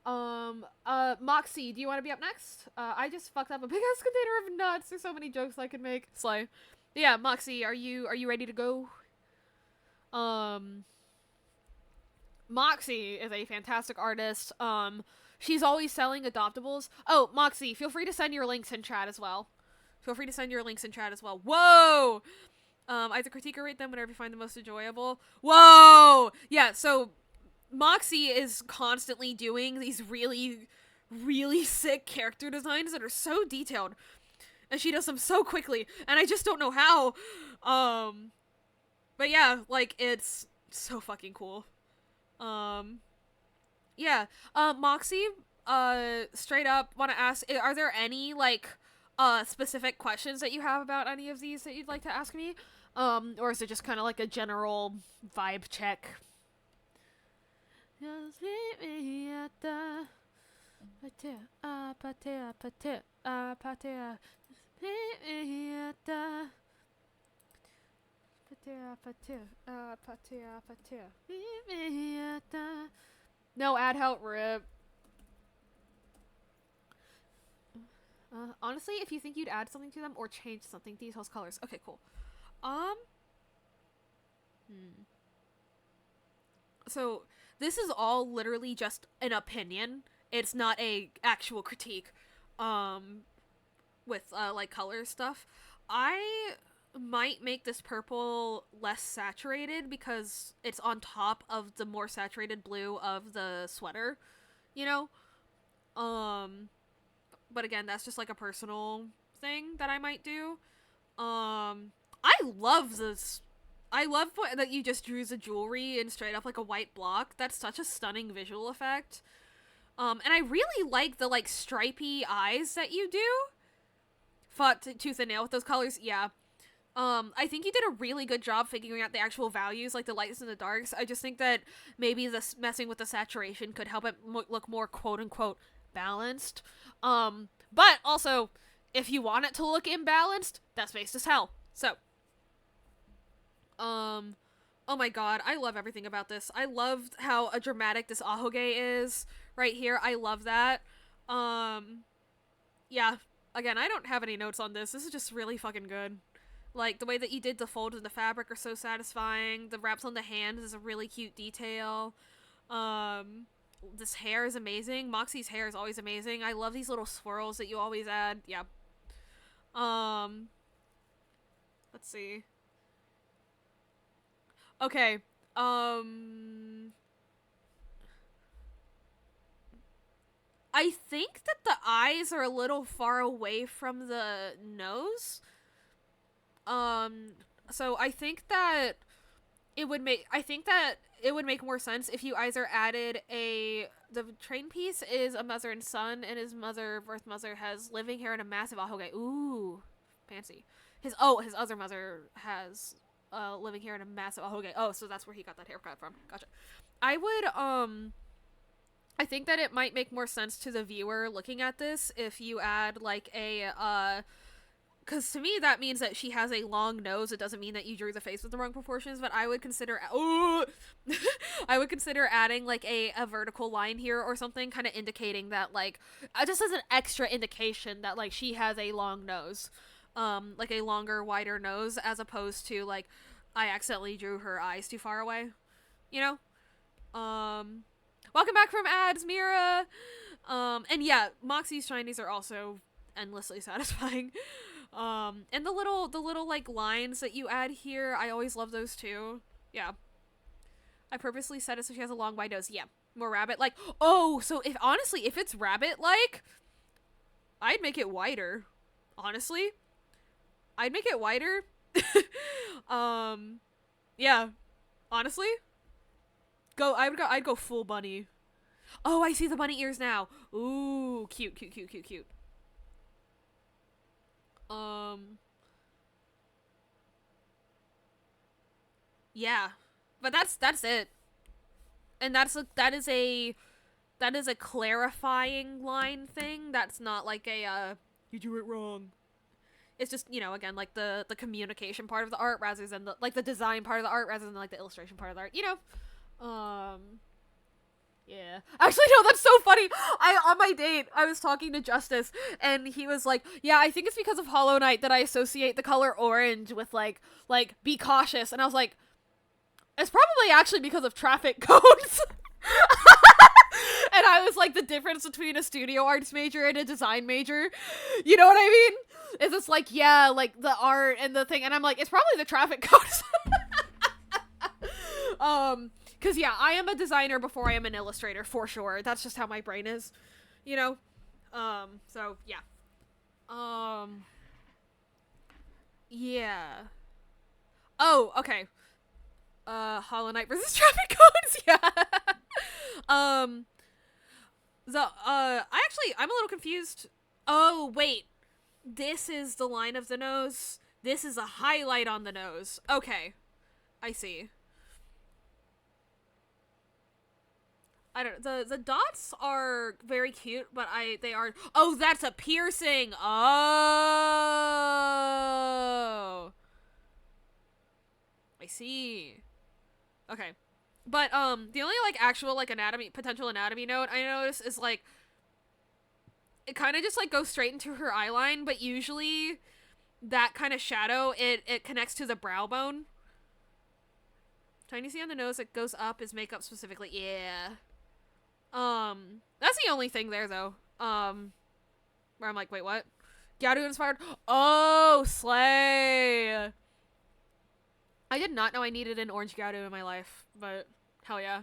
Moxie, do you want to be up next? I just fucked up a big ass container of nuts. There's so many jokes I could make. Slay. Yeah, Moxie, are you ready to go? Moxie is a fantastic artist. She's always selling adoptables. Oh, Moxie, feel free to send your links in chat as well. Whoa! Either critique or rate them, whatever you find the most enjoyable. Whoa! Yeah, so Moxie is constantly doing these really, really sick character designs that are so detailed. And she does them so quickly, and I just don't know how. But yeah, like, it's so fucking cool. Yeah. Moxie, straight up want to ask, are there any, like, specific questions that you have about any of these that you'd like to ask me? Or is it just kind of like a general vibe check? Just meet me at the no ad help rip. Honestly, if you think you'd add something to them or change something, details, colors. Okay, cool. So this is all literally just an opinion. It's not a actual critique. With like color stuff. I might make this purple less saturated because it's on top of the more saturated blue of the sweater, you know? But again, that's just like a personal thing that I might do. I love this. I love that you just drew the jewelry in straight up like a white block. That's such a stunning visual effect. And I really like the, like, stripy eyes that you do. Fought tooth and nail with those colors, yeah. I think you did a really good job figuring out the actual values, like the lights and the darks. I just think that maybe this messing with the saturation could help it look more quote-unquote balanced. But also, if you want it to look imbalanced, that's based as hell. So, oh my god, I love everything about this. I loved how dramatic this ahoge is right here. I love that. Yeah. Again, I don't have any notes on this. This is just really fucking good. Like, the way that you did the folds in the fabric are so satisfying. The wraps on the hands is a really cute detail. This hair is amazing. Moxie's hair is always amazing. I love these little swirls that you always add. Yeah. Let's see. Okay. I think that the eyes are a little far away from the nose. So I think that it would make more sense if you either added the train piece is a mother and son, and his birth mother has living hair and a massive ahoge. Ooh, fancy. His other mother has living hair and a massive ahoge. Oh, so that's where he got that haircut from. Gotcha. I think that it might make more sense to the viewer looking at this if you add, like, because to me that means that she has a long nose. It doesn't mean that you drew the face with the wrong proportions, but I would consider adding, like, a vertical line here or something, kind of indicating that, like, just as an extra indication that, like, she has a long nose. like a longer, wider nose, as opposed to like I accidentally drew her eyes too far away. You know? Welcome back from ads, Mira. And yeah, Moxie's shinies are also endlessly satisfying. And the little like lines that you add here, I always love those too. Yeah. I purposely set it so she has a long wide nose. Yeah. More rabbit like. Oh, so if it's rabbit like, I'd make it wider. Honestly. I'd make it wider. Yeah. Honestly. I'd go full bunny. Oh, I see the bunny ears now. Ooh, cute, cute, cute, cute, cute. Yeah. But that's it. And that is a clarifying line thing. That's not like a you do it wrong. It's just, again, like the communication part of the art rather than the design part of the art rather than like the illustration part of the art, Yeah. Actually, no, that's so funny. On my date, I was talking to Justice, and he was like, yeah, I think it's because of Hollow Knight that I associate the color orange with, like, be cautious. And I was like, it's probably actually because of traffic cones. And I was like, the difference between a studio arts major and a design major, you know what I mean? Is it's like, yeah, like, the art and the thing, and I'm like, it's probably the traffic cones. Because, yeah, I am a designer before I am an illustrator, for sure. That's just how my brain is, So, yeah. Yeah. Oh, okay. Hollow Knight versus traffic cones, yeah. I'm a little confused. Oh, wait. This is the line of the nose. This is a highlight on the nose. Okay. I see. I don't know. The dots are very cute, but they are. Oh, that's a piercing. Oh, I see. Okay, but the only like actual like potential anatomy note I notice is like it kind of just like goes straight into her eye line, but usually that kind of shadow it connects to the brow bone. Tiny C on the nose that goes up is makeup specifically. Yeah. That's the only thing there, though. Where I'm like, wait, what? Gyaru inspired? Oh, slay! I did not know I needed an orange Gyaru in my life, but hell yeah.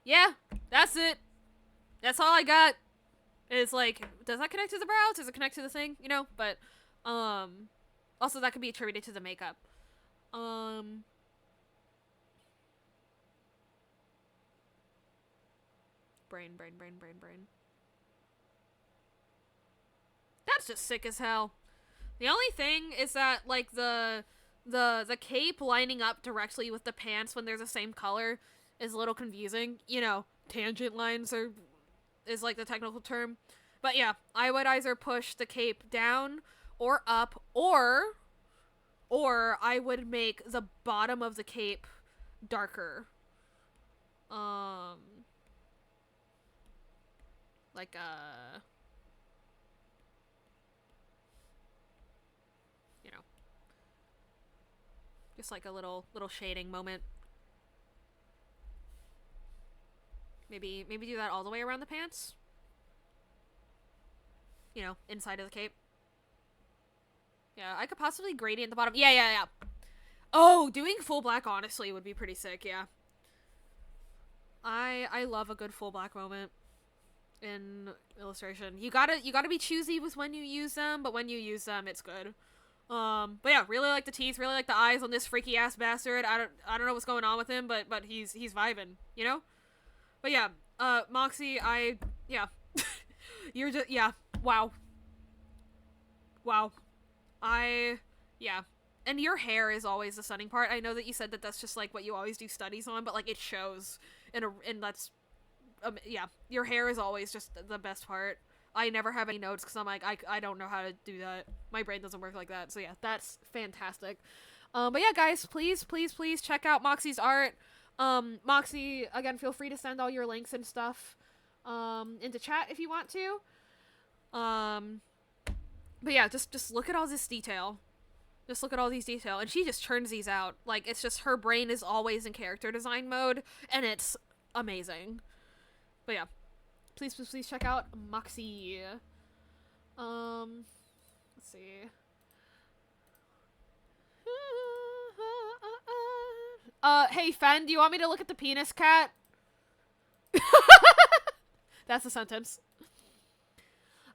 Yeah, that's it. That's all I got. It's like, does that connect to the brows? Does it connect to the thing? But, also that could be attributed to the makeup. Brain. That's just sick as hell. The only thing is that, like, the cape lining up directly with the pants when they're the same color is a little confusing. Tangent lines is like the technical term. But yeah, I would either push the cape down or up, or I would make the bottom of the cape darker. Like, just like a little shading moment. Maybe do that all the way around the pants. Inside of the cape. Yeah, I could possibly gradient the bottom. Yeah. Oh, doing full black honestly would be pretty sick, yeah. I love a good full black moment in illustration. You gotta be choosy with when you use them, but when you use them, it's good. But yeah, really like the teeth, really like the eyes on this freaky ass bastard. I don't know what's going on with him, but he's vibing, But yeah, Moxie, yeah. You're just, yeah, wow. Yeah. And your hair is always the stunning part. I know that you said that that's just like what you always do studies on, but like it shows, and that's, yeah, your hair is always just the best part. I never have any notes because I'm like, I don't know how to do that. My brain doesn't work like that. So yeah, that's fantastic. But yeah, guys, please check out Moxie's art. Moxie, again, feel free to send all your links and stuff into chat if you want to. But yeah, just look at all this detail. Just look at all these detail, and she just churns these out. Like, it's just her brain is always in character design mode, and it's amazing. But yeah, please check out Moxie. Let's see. Hey Fen, do you want me to look at the penis cat? That's a sentence.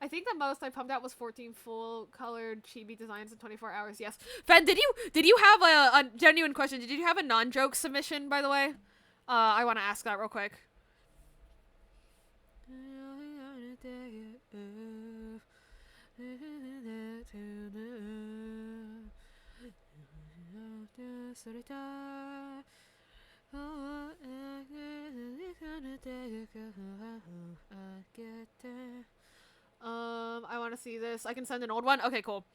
I think the most I pumped out was 14 full-colored chibi designs in 24 hours. Yes. Fen, did you have a genuine question? Did you have a non-joke submission, by the way? I want to ask that real quick. I want to see this. I can send an old one. Okay, cool.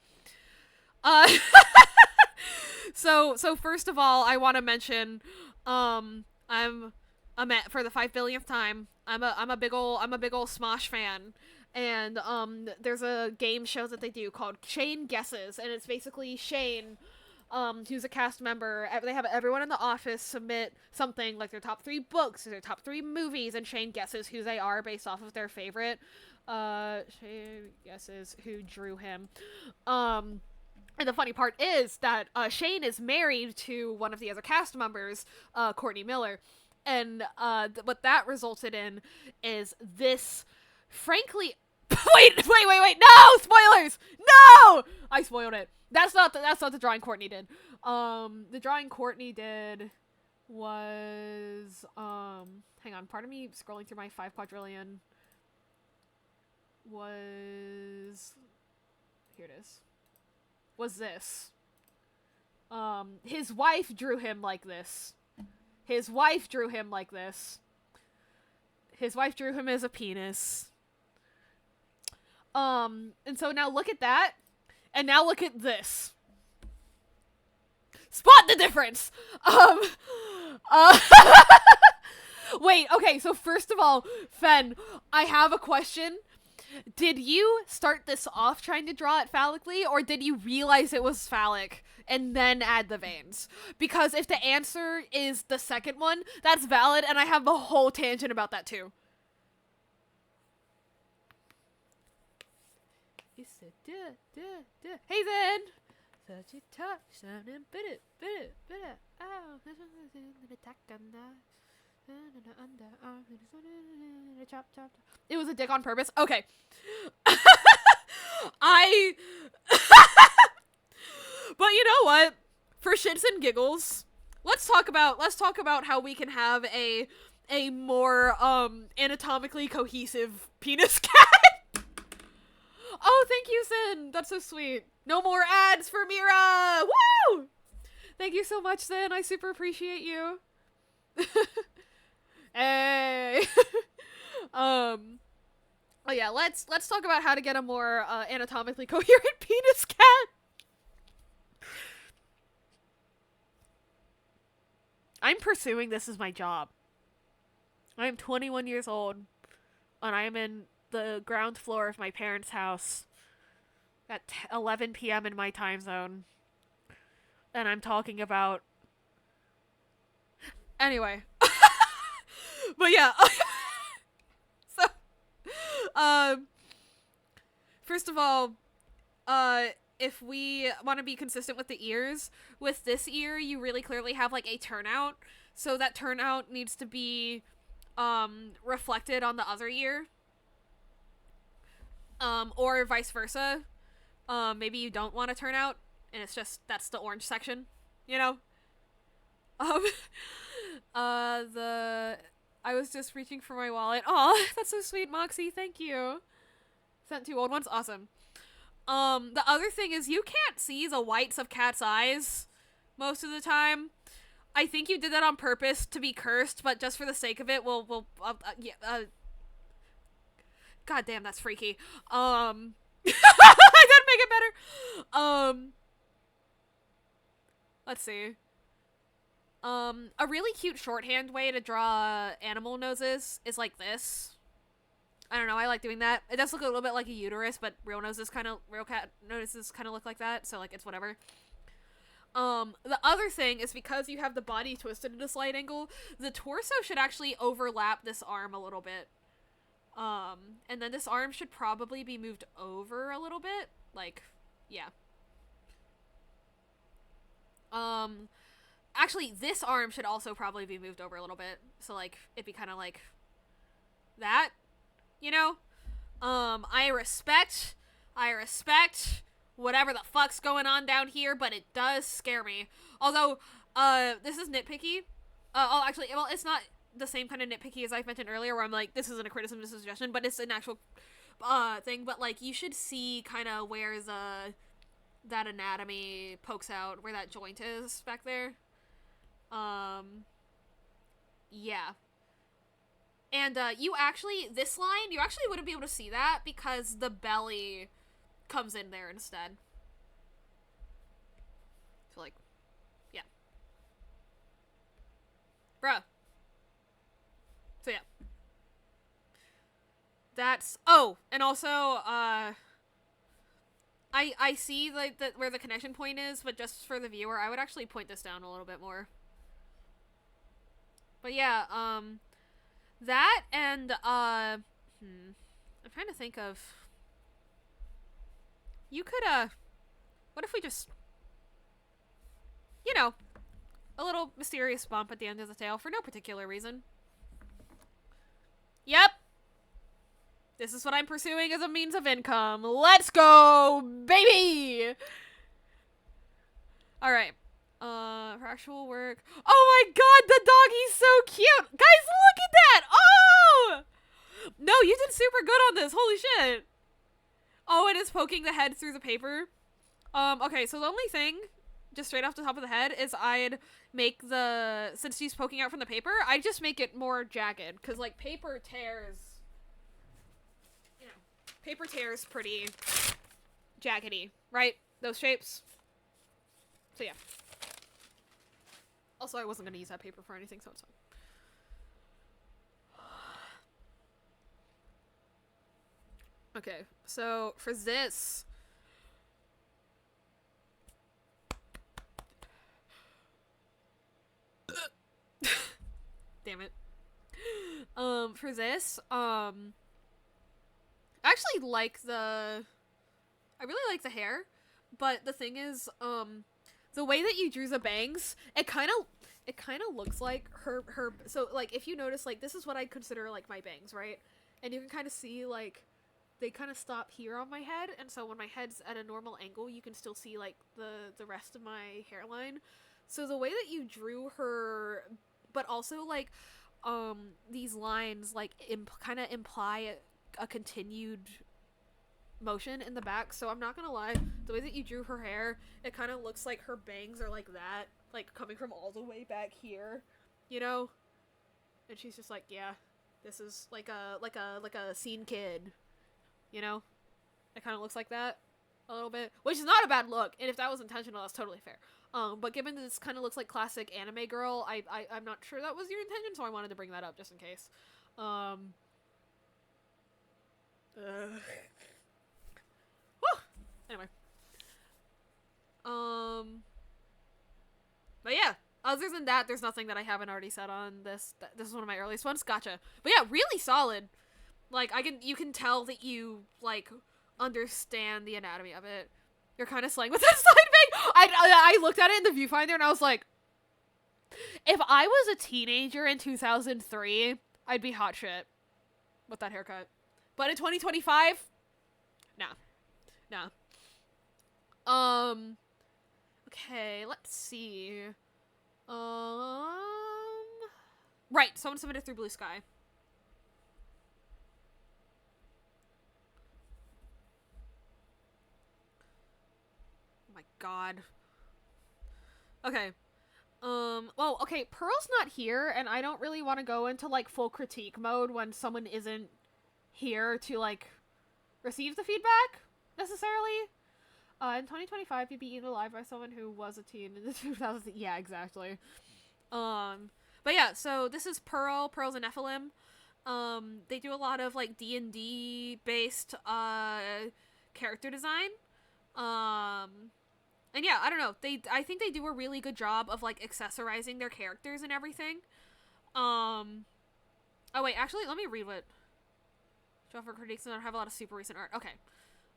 So first of all, I want to mention, I'm for the 5 billionth time. I'm a big ol' Smosh fan, and there's a game show that they do called Shane Guesses, and it's basically Shane, who's a cast member. They have everyone in the office submit something like their top 3 books, or their top 3 movies, and Shane guesses who they are based off of their favorite. Shane guesses who drew him. And the funny part is that Shane is married to one of the other cast members, Courtney Miller. And what that resulted in is this, frankly... Wait! No! Spoilers! No! I spoiled it. That's not the drawing Courtney did. The drawing Courtney did was... hang on, pardon me scrolling through my 5 quadrillion... was... Here it is. Was this. His wife drew him like this. His wife drew him like this. His wife drew him as a penis. And so now look at that. And now look at this. Spot the difference! Wait, okay, so first of all, Fen, I have a question. Did you start this off trying to draw it phallically, or did you realize it was phallic and then add the veins? Because if the answer is the second one, that's valid, and I have a whole tangent about that too. Hey then! Such a touch, and bit it. Oh, it was a dick on purpose. Okay. But you know what? For shits and giggles, let's talk about how we can have a more anatomically cohesive penis cat. Oh, thank you, Sin. That's so sweet. No more ads for Mira. Woo! Thank you so much, Sin. I super appreciate you. Hey. Oh yeah, let's talk about how to get a more anatomically coherent penis cat. I'm pursuing this as my job. I am 21 years old, and I am in the ground floor of my parents' house at 11 p.m. in my time zone. And I'm talking about... Anyway. But yeah. So, first of all, if we want to be consistent with the ears, with this ear, you really clearly have, like, a turnout. So that turnout needs to be, reflected on the other ear. Or vice versa. Maybe you don't want a turnout, and it's just, that's the orange section, you know? I was just reaching for my wallet. Aw, that's so sweet, Moxie, thank you. Sent 2 old ones? Awesome. The other thing is you can't see the whites of cats' eyes most of the time. I think you did that on purpose to be cursed, but just for the sake of it, God damn, that's freaky. I gotta make it better. Let's see. A really cute shorthand way to draw animal noses is like this. I don't know, I like doing that. It does look a little bit like a uterus, but real cat noses kind of look like that, so, like, it's whatever. The other thing is because you have the body twisted at a slight angle, the torso should actually overlap this arm a little bit. And then this arm should probably be moved over a little bit. Like, yeah. Actually, this arm should also probably be moved over a little bit. So, like, it'd be kind of like that, you know? I respect whatever the fuck's going on down here, but it does scare me. Although, this is nitpicky. Actually, well, it's not the same kind of nitpicky as I've mentioned earlier, where I'm like, this isn't a criticism, this is a suggestion, but it's an actual, thing. But, like, you should see kind of where that anatomy pokes out, where that joint is back there. Yeah. And, this line, you actually wouldn't be able to see that because the belly comes in there instead. So, like, yeah. Bruh. So, yeah. That's, oh, and also, I see, like, where the connection point is, but just for the viewer, I would actually point this down a little bit more. But yeah, that and, I'm trying to think of, you could, what if we just, you know, a little mysterious bump at the end of the tail for no particular reason. Yep. This is what I'm pursuing as a means of income. Let's go, baby! Alright. For actual work. Oh my god, the doggy's so cute! Guys, look at that! Oh! No, you did super good on this. Holy shit. Oh, and it's poking the head through the paper. Okay, so the only thing, just straight off the top of the head, is I'd make since she's poking out from the paper, I'd just make it more jagged. Because, like, paper tears, you know, paper tears pretty jaggedy, right? Those shapes. So, yeah. Also, I wasn't going to use that paper for anything, so it's fine. Okay, so for this, damn it. For this, I actually like I really like the hair, but the thing is, the way that you drew the bangs, it kind of looks like her, so, like, if you notice, like, this is what I'd consider, like, my bangs, right? And you can kind of see, like, they kind of stop here on my head, and so when my head's at a normal angle, you can still see, like, the rest of my hairline. So the way that you drew her, but also, like, these lines, like, kind of imply a continued motion in the back, so I'm not gonna lie, the way that you drew her hair, it kind of looks like her bangs are like that, like, coming from all the way back here, you know? And she's just like, yeah, this is like a scene kid. You know? It kind of looks like that a little bit, which is not a bad look, and if that was intentional, that's totally fair. But given this kind of looks like classic anime girl, I'm not sure that was your intention, so I wanted to bring that up just in case. Whew! Anyway. But yeah, other than that, there's nothing that I haven't already said on this. This is one of my earliest ones. Gotcha. But yeah, really solid. Like, you can tell that you, like, understand the anatomy of it. You're kind of slaying with that side bang. I looked at it in the viewfinder and I was like, if I was a teenager in 2003, I'd be hot shit with that haircut. But in 2025, nah. Okay, let's see. Right, someone submitted through Blue Sky. My god. Okay. Well, okay, Pearl's not here, and I don't really want to go into, like, full critique mode when someone isn't here to, like, receive the feedback, necessarily. In 2025, you'd be eaten alive by someone who was a teen in the 2000s. Yeah, exactly. But yeah, so this is Pearl. Pearl's a Nephilim. They do a lot of like D&D based character design. And yeah, I don't know. I think they do a really good job of like accessorizing their characters and everything. Oh wait, actually, let me read what Joffre critiques and have a lot of super recent art. Okay.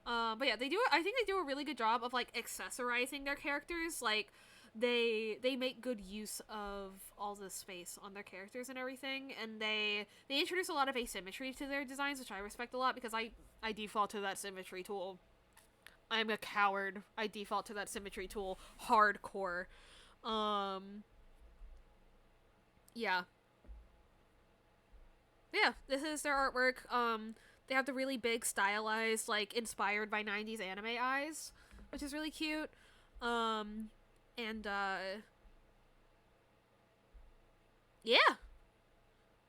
But yeah, I think they do a really good job of like accessorizing their characters. Like they make good use of all the space on their characters and everything, and they introduce a lot of asymmetry to their designs, which I respect a lot because I default to that symmetry tool. I'm a coward. I default to that symmetry tool hardcore. Yeah. Yeah, this is their artwork. They have the really big stylized, like, inspired by 90s anime eyes, which is really cute. And, yeah.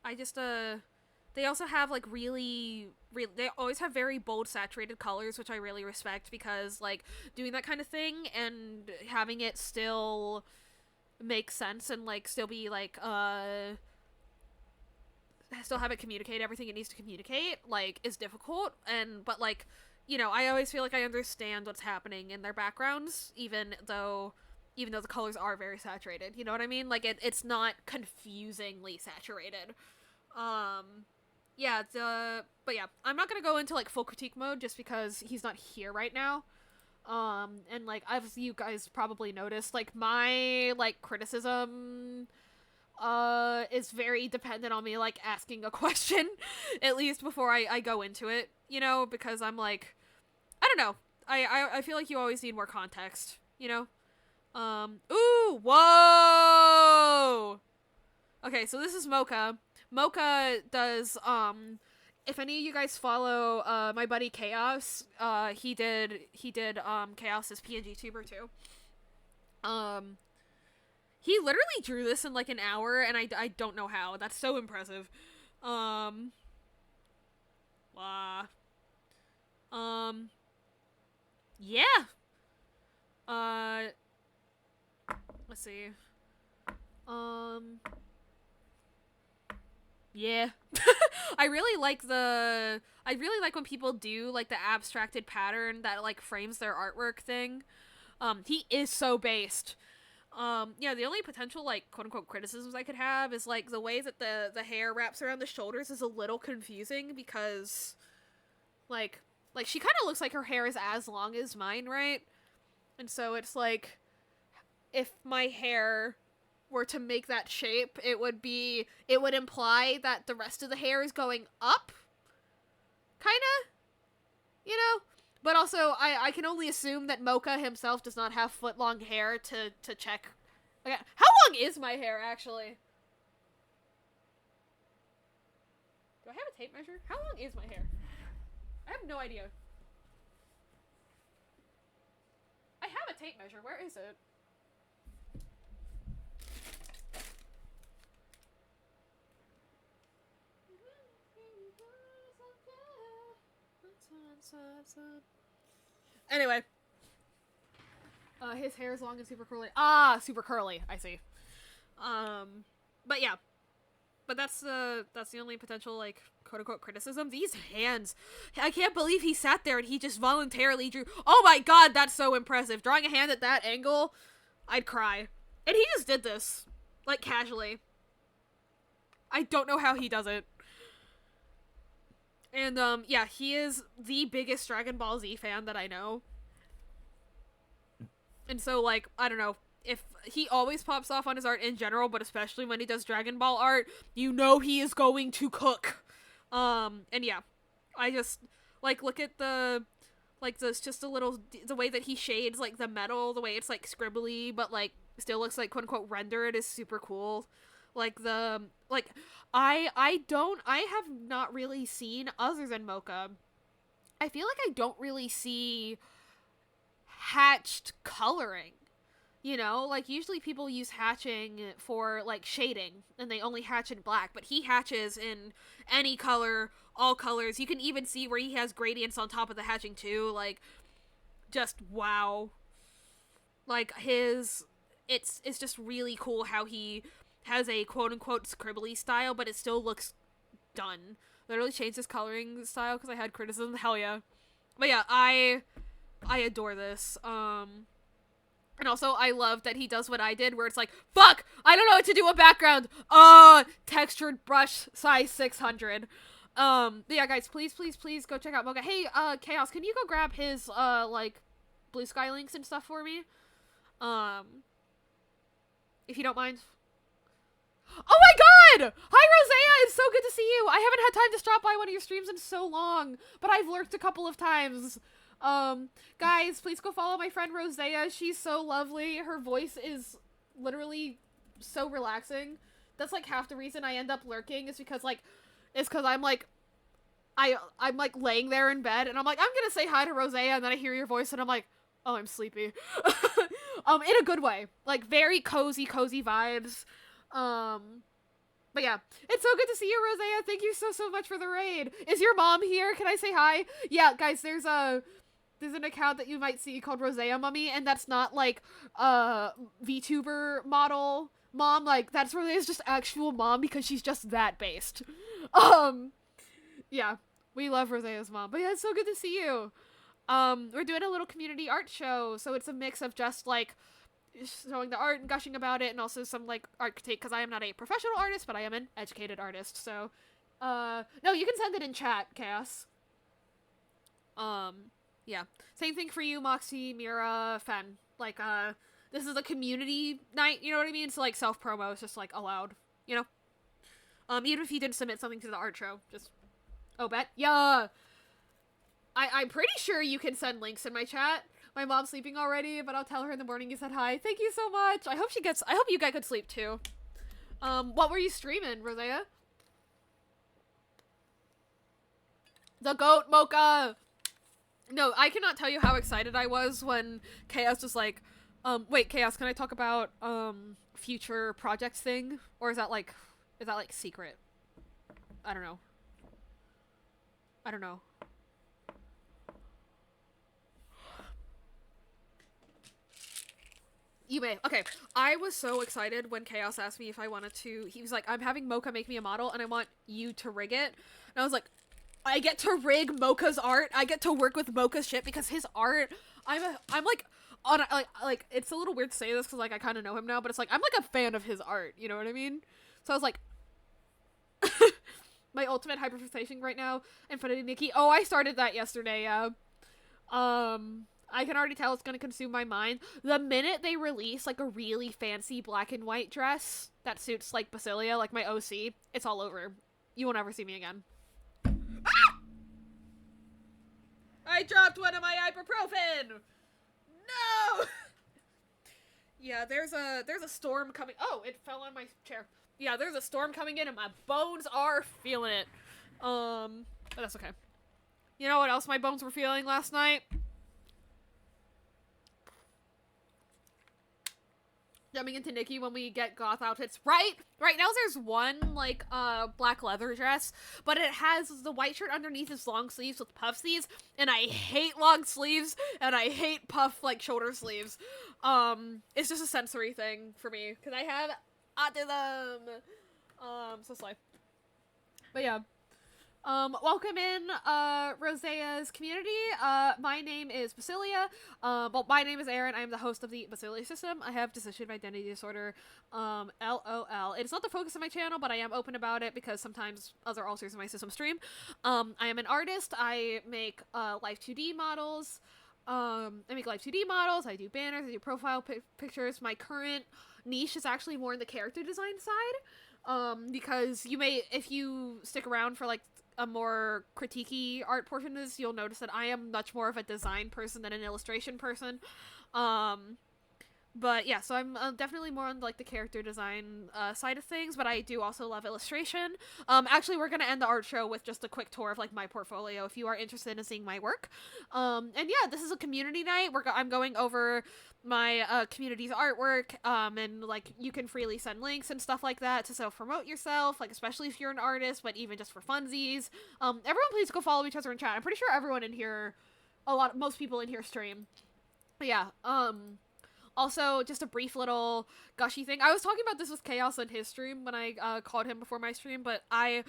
I just, they also have, like, they always have very bold, saturated colors, which I really respect, because, like, doing that kind of thing and having it still make sense and, like, still be, like, still have it communicate everything it needs to communicate, like, is difficult, but, like, you know, I always feel like I understand what's happening in their backgrounds, even though the colors are very saturated, you know what I mean? Like, it's not confusingly saturated. Yeah, but yeah, I'm not gonna go into, like, full critique mode just because he's not here right now. And, like, as you guys probably noticed, like, my, like, criticism is very dependent on me, like, asking a question, at least before I go into it, you know, because I'm like, I don't know, I feel like you always need more context, you know? Ooh, whoa! Okay, so this is Mocha. Mocha does, if any of you guys follow, my buddy Chaos, he did, Chaos's PNG tuber too. He literally drew this in, like, an hour, and I don't know how. That's so impressive. Blah. Yeah. Let's see. Yeah. I really like when people do, like, the abstracted pattern that, like, frames their artwork thing. He is so based. Yeah, the only potential, like, quote-unquote criticisms I could have is, like, the way that the hair wraps around the shoulders is a little confusing because, like she kind of looks like her hair is as long as mine, right? And so it's, like, if my hair were to make that shape, it would imply that the rest of the hair is going up, kinda, you know? But also, I can only assume that Mocha himself does not have foot-long hair to check. Okay, how long is my hair, actually? Do I have a tape measure? How long is my hair? I have no idea. I have a tape measure. Where is it? Anyway. His hair is long and super curly. Ah, super curly. I see. But yeah. But that's the only potential, like, quote-unquote criticism. These hands. I can't believe he sat there and he just voluntarily drew. Oh my god, that's so impressive. Drawing a hand at that angle, I'd cry. And he just did this. Like, casually. I don't know how he does it. And, yeah, he is the biggest Dragon Ball Z fan that I know. And so, like, I don't know, if he always pops off on his art in general, but especially when he does Dragon Ball art, you know he is going to cook. And yeah, I just, like, look at the, like, there's just a little, the way that he shades, like, the metal, the way it's, like, scribbly, but, like, still looks, like, quote-unquote rendered is super cool. Like, I have not really seen, other than Mocha, I feel like I don't really see hatched coloring, you know? Like, usually people use hatching for, like, shading, and they only hatch in black, but he hatches in any color, all colors. You can even see where he has gradients on top of the hatching, too. Like, just wow. Like, it's just really cool how he has a quote-unquote scribbly style, but it still looks done. Literally changed his coloring style because I had criticism. Hell yeah. But yeah, I adore this. And also, I love that he does what I did, where it's like, fuck, I don't know what to do with background. Textured brush size 600. But yeah, guys, please go check out Mocha. Hey, Chaos, can you go grab his, like, Blue Sky links and stuff for me? If you don't mind. Oh my god! Hi, Rosea! It's so good to see you! I haven't had time to stop by one of your streams in so long, but I've lurked a couple of times. Guys, please go follow my friend Rosea. She's so lovely. Her voice is literally so relaxing. That's, like, half the reason I end up lurking is because, like, I'm, like, I'm, like, laying there in bed, and I'm like, I'm gonna say hi to Rosea, and then I hear your voice, and I'm like, oh, I'm sleepy. In a good way. Like, very cozy vibes. But yeah, it's so good to see you, Rosea. Thank you so much for the raid. Is your mom here? Can I say hi? Yeah, guys, there's an account that you might see called Rosea Mummy, and that's not, like, VTuber model mom. Like, that's Rosea's just actual mom because she's just that based. Yeah, we love Rosea's mom. But yeah, it's so good to see you. We're doing a little community art show, so it's a mix of just, like, showing the art and gushing about it, and also some, like, art critique, because I am not a professional artist, but I am an educated artist, so, no, you can send it in chat, Chaos. Yeah. Same thing for you, Moxie, Mira, Fen. Like, this is a community night, you know what I mean? So, like, self-promo is just, like, allowed, you know? Even if you didn't submit something to the art show, just, oh, bet? Yeah! I'm pretty sure you can send links in my chat. My mom's sleeping already, but I'll tell her in the morning you said hi. Thank you so much. I hope you get good sleep too. What were you streaming, Rosea? The goat mocha. No, I cannot tell you how excited I was when Chaos was like, wait, Chaos, can I talk about, future projects thing? Or is that like secret? I don't know. You may. Okay, I was so excited when Chaos asked me if I wanted to. He was like, I'm having Mocha make me a model, and I want you to rig it. And I was like, I get to rig Mocha's art. I get to work with Mocha's shit, because his art, I'm like, on, like, it's a little weird to say this, because, like, I kind of know him now, but it's like, I'm, like, a fan of his art, you know what I mean? So I was like, my ultimate hyperfixation right now, Infinity Nikki. Oh, I started that yesterday, yeah. I can already tell it's gonna consume my mind. The minute they release, like, a really fancy black and white dress that suits, like, Basilia, like my OC, it's all over. You won't ever see me again. Ah! I dropped one of my ibuprofen! No! Yeah, there's a storm coming. Oh, it fell on my chair. Yeah, there's a storm coming in and my bones are feeling it. But that's okay. You know what else my bones were feeling last night? Jumping into Nikki when we get goth outfits. Right now there's one, like, black leather dress, but it has the white shirt underneath its long sleeves with puff sleeves, and I hate long sleeves, and I hate puff, like, shoulder sleeves. It's just a sensory thing for me, because I have autism. So slay. But yeah. Welcome in, Rosea's community. My name is Basilia. Well, my name is Aaron. I am the host of the Basilia system. I have dissociative identity disorder, LOL. It's not the focus of my channel, but I am open about it because sometimes other ulcers in my system stream. I am an artist. I make, live 2D models. I do banners, I do profile pictures. My current niche is actually more in the character design side. Because if you stick around for, like, a more critiquey art portion of this, you'll notice that I am much more of a design person than an illustration person. But yeah, so I'm definitely more on, like, the character design side of things, but I do also love illustration. Actually, we're gonna end the art show with just a quick tour of, like, my portfolio if you are interested in seeing my work. And yeah, this is a community night. I'm going over my community's artwork, and, like, you can freely send links and stuff like that to self-promote yourself, like, especially if you're an artist, but even just for funsies. Everyone please go follow each other in chat. I'm pretty sure everyone in here, most people in here stream. But yeah, also, just a brief little gushy thing. I was talking about this with Chaos on his stream when I called him before my stream, but I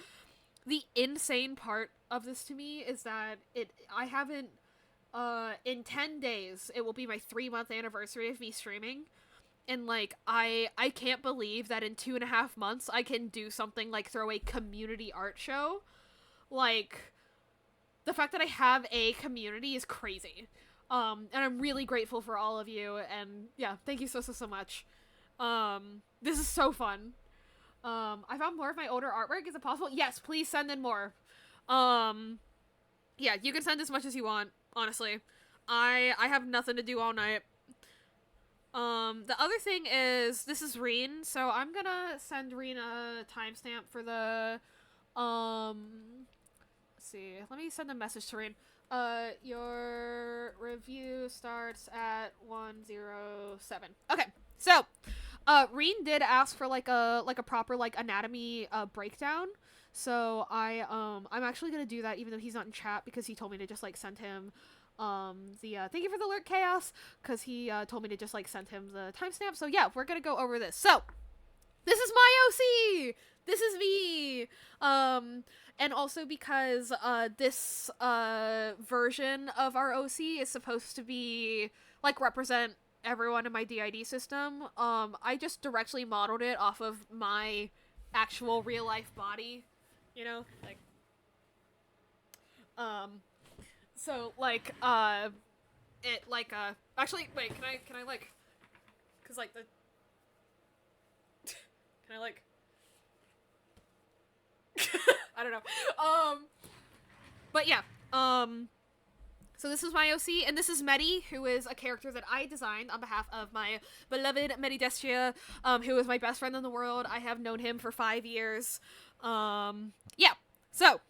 the insane part of this to me is that I haven't, in 10 days, it will be my 3-month anniversary of me streaming. And, like, I can't believe that in 2.5 months I can do something like throw a community art show. Like, the fact that I have a community is crazy. And I'm really grateful for all of you, and yeah, thank you so much. This is so fun. I found more of my older artwork. Is it possible? Yes, please send in more. Yeah, you can send as much as you want, honestly. I have nothing to do all night. The other thing is, this is Reen, so I'm gonna send Reen a timestamp for the, let's see, let me send a message to Reen. Your review starts at 107. Okay, so, Reen did ask for, like a proper, like, anatomy, breakdown, so I'm actually gonna do that even though he's not in chat, because he told me to just, like, send him, thank you for the alert, Chaos, because he, told me to just, like, send him the timestamp, so yeah, we're gonna go over this. So, this is my OC! This is me! And also because, this, version of our OC is supposed to be, like, represent everyone in my DID system, I just directly modeled it off of my actual real-life body, you know? Like, so, like, it, like, actually, wait, can I, like, cause, like, the, can I, like, I don't know, but yeah, so this is my OC, and this is Medi, who is a character that I designed on behalf of my beloved Medi Destria, who is my best friend in the world. I have known him for 5 years, yeah, so,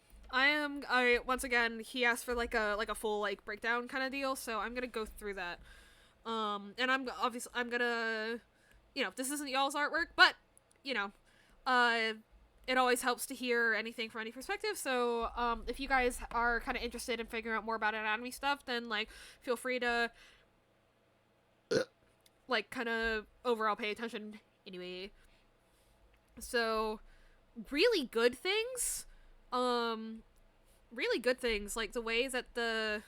once again, he asked for, like a full, like, breakdown kind of deal, so I'm gonna go through that. And I'm gonna, you know, this isn't y'all's artwork, but, you know, it always helps to hear anything from any perspective, so, if you guys are kind of interested in figuring out more about anatomy stuff, then, like, feel free to, like, kind of overall pay attention anyway. So, really good things, like the way that the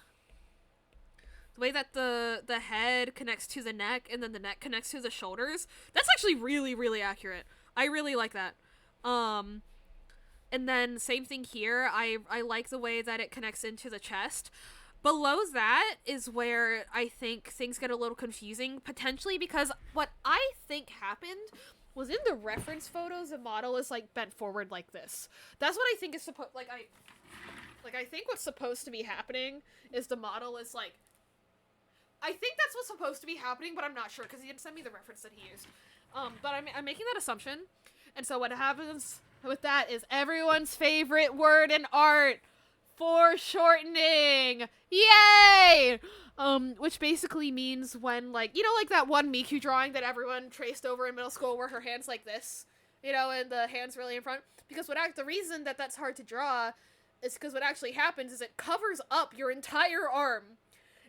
head connects to the neck and then the neck connects to the shoulders, that's actually really accurate. I really like that. And then same thing here, I like the way that it connects into the chest. Below that is where I think things get a little confusing, potentially because what I think happened was in the reference photos, the model is, like, bent forward like this. That's what I think is supposed, I think what's supposed to be happening is the model is, like, I think that's what's supposed to be happening, but I'm not sure, because he didn't send me the reference that he used. But I'm making that assumption, and so what happens with that is everyone's favorite word in art, foreshortening! Yay! Which basically means when, like, you know, like that one Miku drawing that everyone traced over in middle school where her hand's like this, you know, and the hand's really in front? Because the reason that that's hard to draw is because what actually happens is it covers up your entire arm.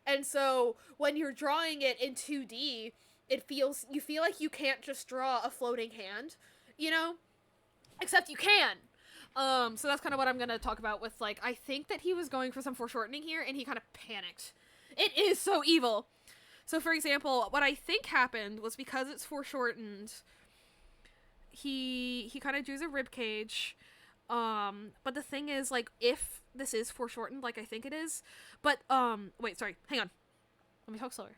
And so, when you're drawing it in 2D, you feel like you can't just draw a floating hand, you know? Except you can! So that's kind of what I'm gonna talk about with, like, I think that he was going for some foreshortening here, and he kind of panicked. It is so evil! So, for example, what I think happened was because it's foreshortened, he kind of drew a rib cage, but the thing is, like, if this is foreshortened, like I think it is, but, wait, sorry, hang on. Let me talk slower.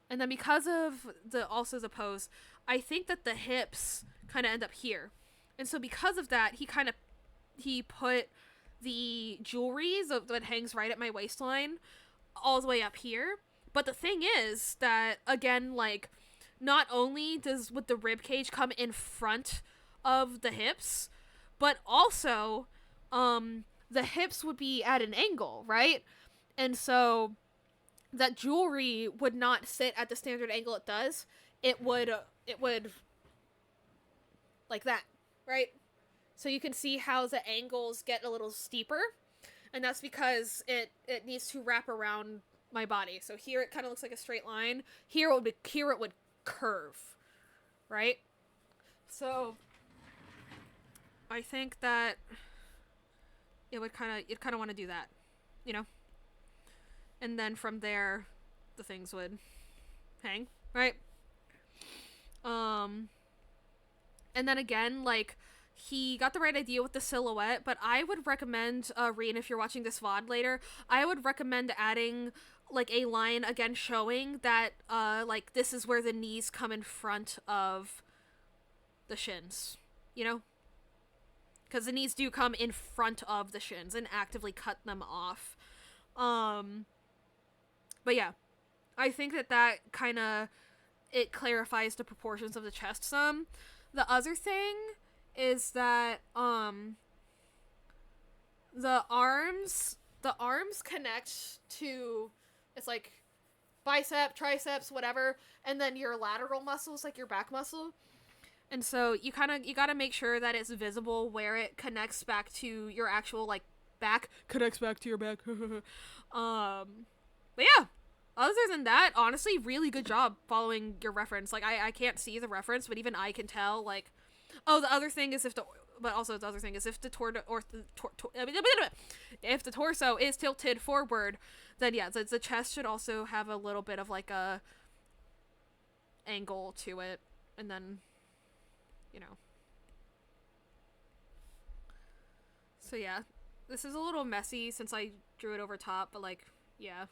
And then because of also the pose, I think that the hips kind of end up here. And so because of that, he put the jewelry that hangs right at my waistline all the way up here. But the thing is that, again, like, not only would the rib cage come in front of the hips, but also, the hips would be at an angle, right? And so that jewelry would not sit at the standard angle it does. It would like that, right? So you can see how the angles get a little steeper, and that's because it needs to wrap around my body. So here it kind of looks like a straight line. Here it would curve, right? So I think that you'd kind of want to do that, you know? And then from there, the things would hang, right? Um, and then again, like, he got the right idea with the silhouette, but I would recommend, Reen, if you're watching this VOD later, I would recommend adding, like, a line, again, showing that, like, this is where the knees come in front of the shins, you know? Because the knees do come in front of the shins and actively cut them off. But yeah, I think that kind of, it clarifies the proportions of the chest some. The other thing is that, the arms connect to, it's like, bicep, triceps, whatever, and then your lateral muscles, like your back muscle. And so you gotta make sure that it's visible where it connects back to your actual, like, back. Connects back to your back. But yeah, other than that, honestly, really good job following your reference. Like, I can't see the reference, but even I can tell, like, oh, the other thing is if the torso is tilted forward, then yeah, the chest should also have a little bit of, like, a angle to it, and then, you know. So yeah, this is a little messy since I drew it over top, but, like, yeah.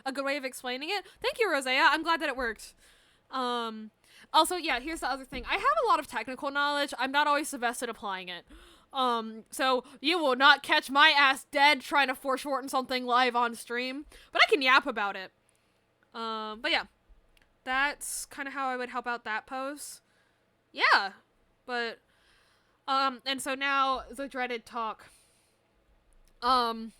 A good way of explaining it. Thank you, Rosea. I'm glad that it worked. Also, yeah, here's the other thing. I have a lot of technical knowledge. I'm not always the best at applying it. So you will not catch my ass dead trying to foreshorten something live on stream, but I can yap about it. But yeah, that's kind of how I would help out that pose. Yeah, but, and so now the dreaded talk. Reen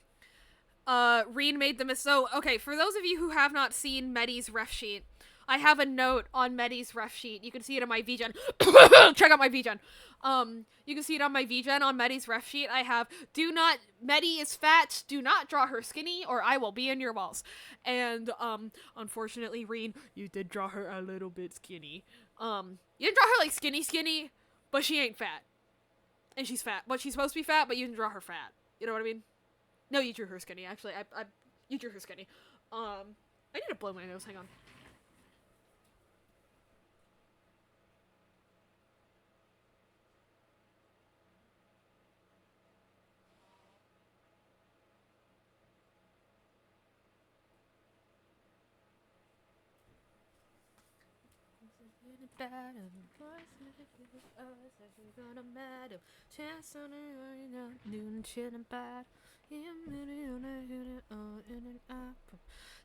made the so, okay, for those of you who have not seen Medi's ref sheet, I have a note on Medi's ref sheet. You can see it on my VGen. Check out my VGen. You can see it on my VGen on Medi's ref sheet. I have, Medi is fat, do not draw her skinny, or I will be in your walls. And, unfortunately, Reen, you did draw her a little bit skinny. You didn't draw her, like, skinny, but she ain't fat. And she's fat. But she's supposed to be fat, but you didn't draw her fat. You know what I mean? No, you drew her skinny, actually. You drew her skinny. I need to blow my nose, hang on.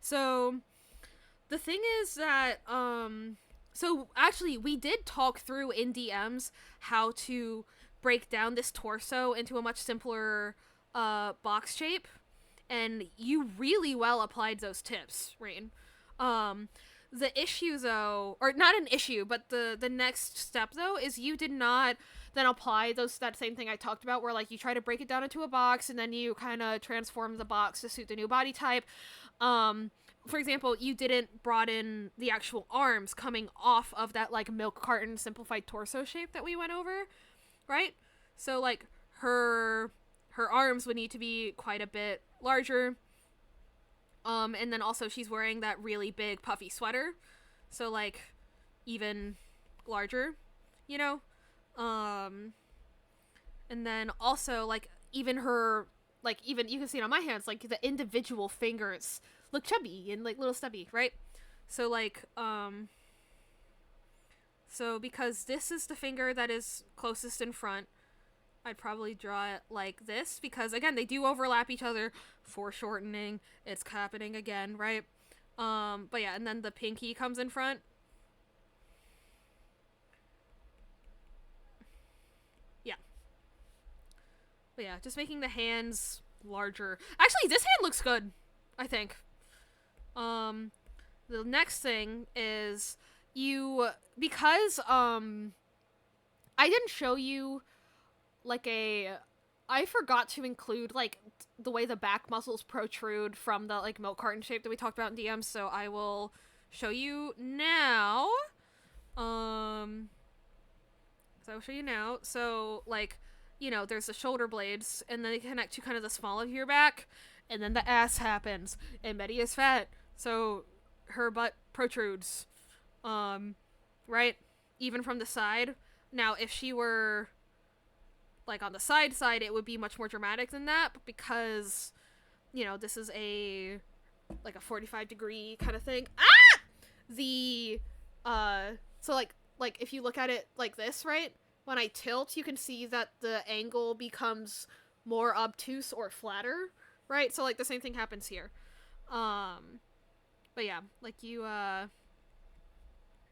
So the thing is that so actually we did talk through in DMs how to break down this torso into a much simpler box shape, and you really well applied those tips, Rain. The issue, though, or not an issue, but the next step, though, is you did not then apply that same thing I talked about, where, like, you try to break it down into a box, and then you kind of transform the box to suit the new body type. For example, you didn't brought in the actual arms coming off of that, like, milk carton simplified torso shape that we went over, right? So, like, her arms would need to be quite a bit larger. And then also she's wearing that really big puffy sweater. So, like, even larger, you know? And then also, like, even her, like, even, you can see it on my hands, like, the individual fingers look chubby and, like, little stubby, right? So, like, so because this is the finger that is closest in front, I'd probably draw it like this, because, again, they do overlap each other. Foreshortening, it's happening again, right? But yeah, and then the pinky comes in front. Yeah. But yeah, just making the hands larger. Actually, this hand looks good, I think. The next thing is because, I didn't show you, like, I forgot to include, like, the way the back muscles protrude from the, like, milk carton shape that we talked about in DMs, so I will show you now. So I'll show you now. So, like, you know, there's the shoulder blades, and then they connect to kind of the small of your back, and then the ass happens, and Betty is fat, so her butt protrudes. Right? Even from the side. Now, if she were, like, on the side, it would be much more dramatic than that, but because, you know, this is a, like, a 45-degree kind of thing. Ah! So, like, if you look at it like this, right? When I tilt, you can see that the angle becomes more obtuse or flatter, right? So, like, the same thing happens here. But yeah, like, you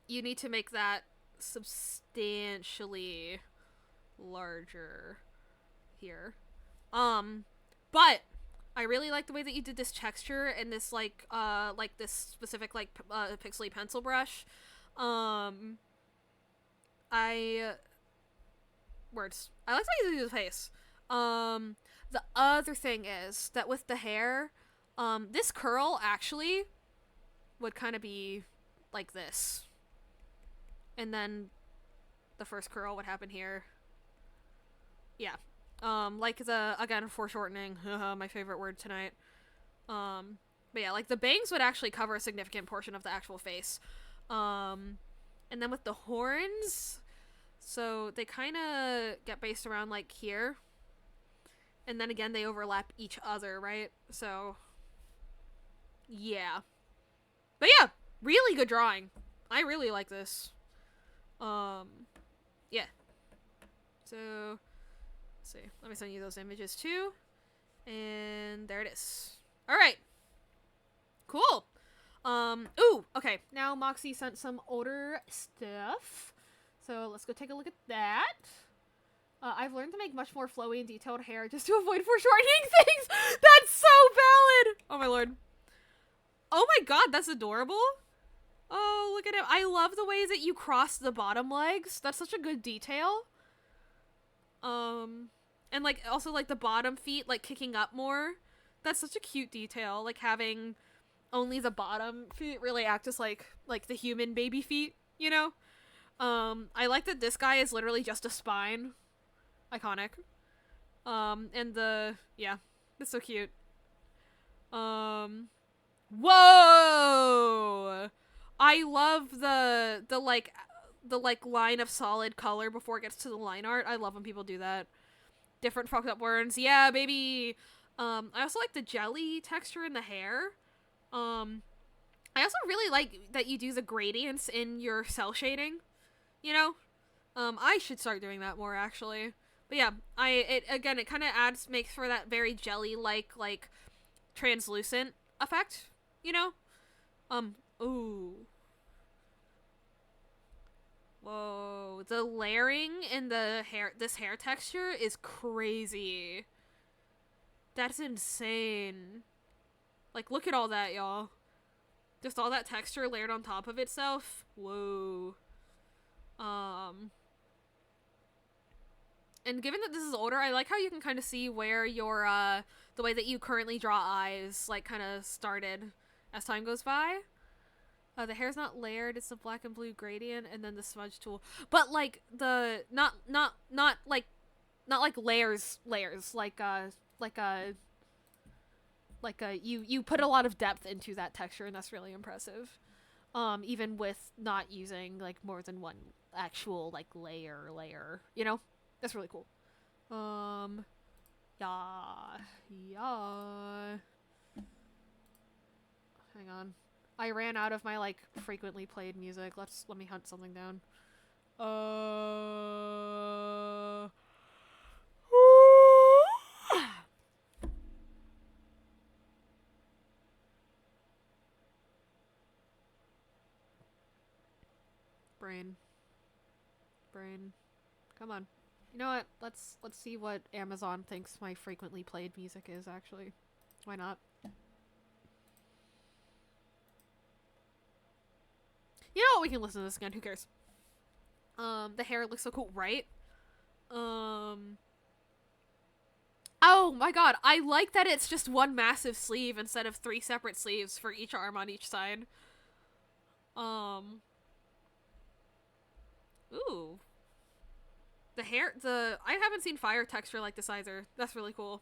need to make that substantially larger here. But I really like the way that you did this texture and this, like this specific, like, pixely pencil brush. Words. I like the way you do the face. The other thing is that with the hair, this curl actually would kind of be like this. And then the first curl would happen here. Yeah. Like again, foreshortening, my favorite word tonight. But yeah, like the bangs would actually cover a significant portion of the actual face. And then with the horns, so they kind of get based around like here. And then again, they overlap each other, right? So, yeah. But yeah, really good drawing. I really like this. Yeah. So, let's see. Let me send you those images too. And there it is. Alright. Cool. Ooh, okay. Now Moxie sent some older stuff. So let's go take a look at that. I've learned to make much more flowy and detailed hair just to avoid foreshortening things. That's so valid. Oh my lord. Oh my god, that's adorable. Oh, look at him. I love the way that you cross the bottom legs. That's such a good detail. And like also like the bottom feet like kicking up more. That's such a cute detail. Like having only the bottom feet really act as like the human baby feet, you know? I like that this guy is literally just a spine. Iconic. And yeah, it's so cute. Whoa! I love the line of solid color before it gets to the line art. I love when people do that. Different fucked up words. Yeah, baby. I also like the jelly texture in the hair. I also really like that you do the gradients in your cell shading. You know? I should start doing that more, actually. But yeah, it kind of makes for that very jelly-like, like, translucent effect, you know? Ooh. Whoa, the layering in this hair texture is crazy. That's insane. Like, look at all that, y'all. Just all that texture layered on top of itself. Whoa. And given that this is older, I like how you can kind of see where your, the way that you currently draw eyes, like, kind of started as time goes by. The hair's not layered, it's the black and blue gradient, and then the smudge tool. But, like, the, not like layers, you put a lot of depth into that texture, and that's really impressive. Even with not using, like, more than one actual, like, layer, you know? That's really cool. Yeah. Hang on. I ran out of my, like, frequently played music. Let me hunt something down. Brain. Come on. You know what? Let's see what Amazon thinks my frequently played music is, actually. Why not? You know what? We can listen to this again. Who cares? The hair looks so cool, right? Oh my god, I like that it's just one massive sleeve instead of 3 separate sleeves for each arm on each side. Ooh. I haven't seen fire texture like this either. That's really cool.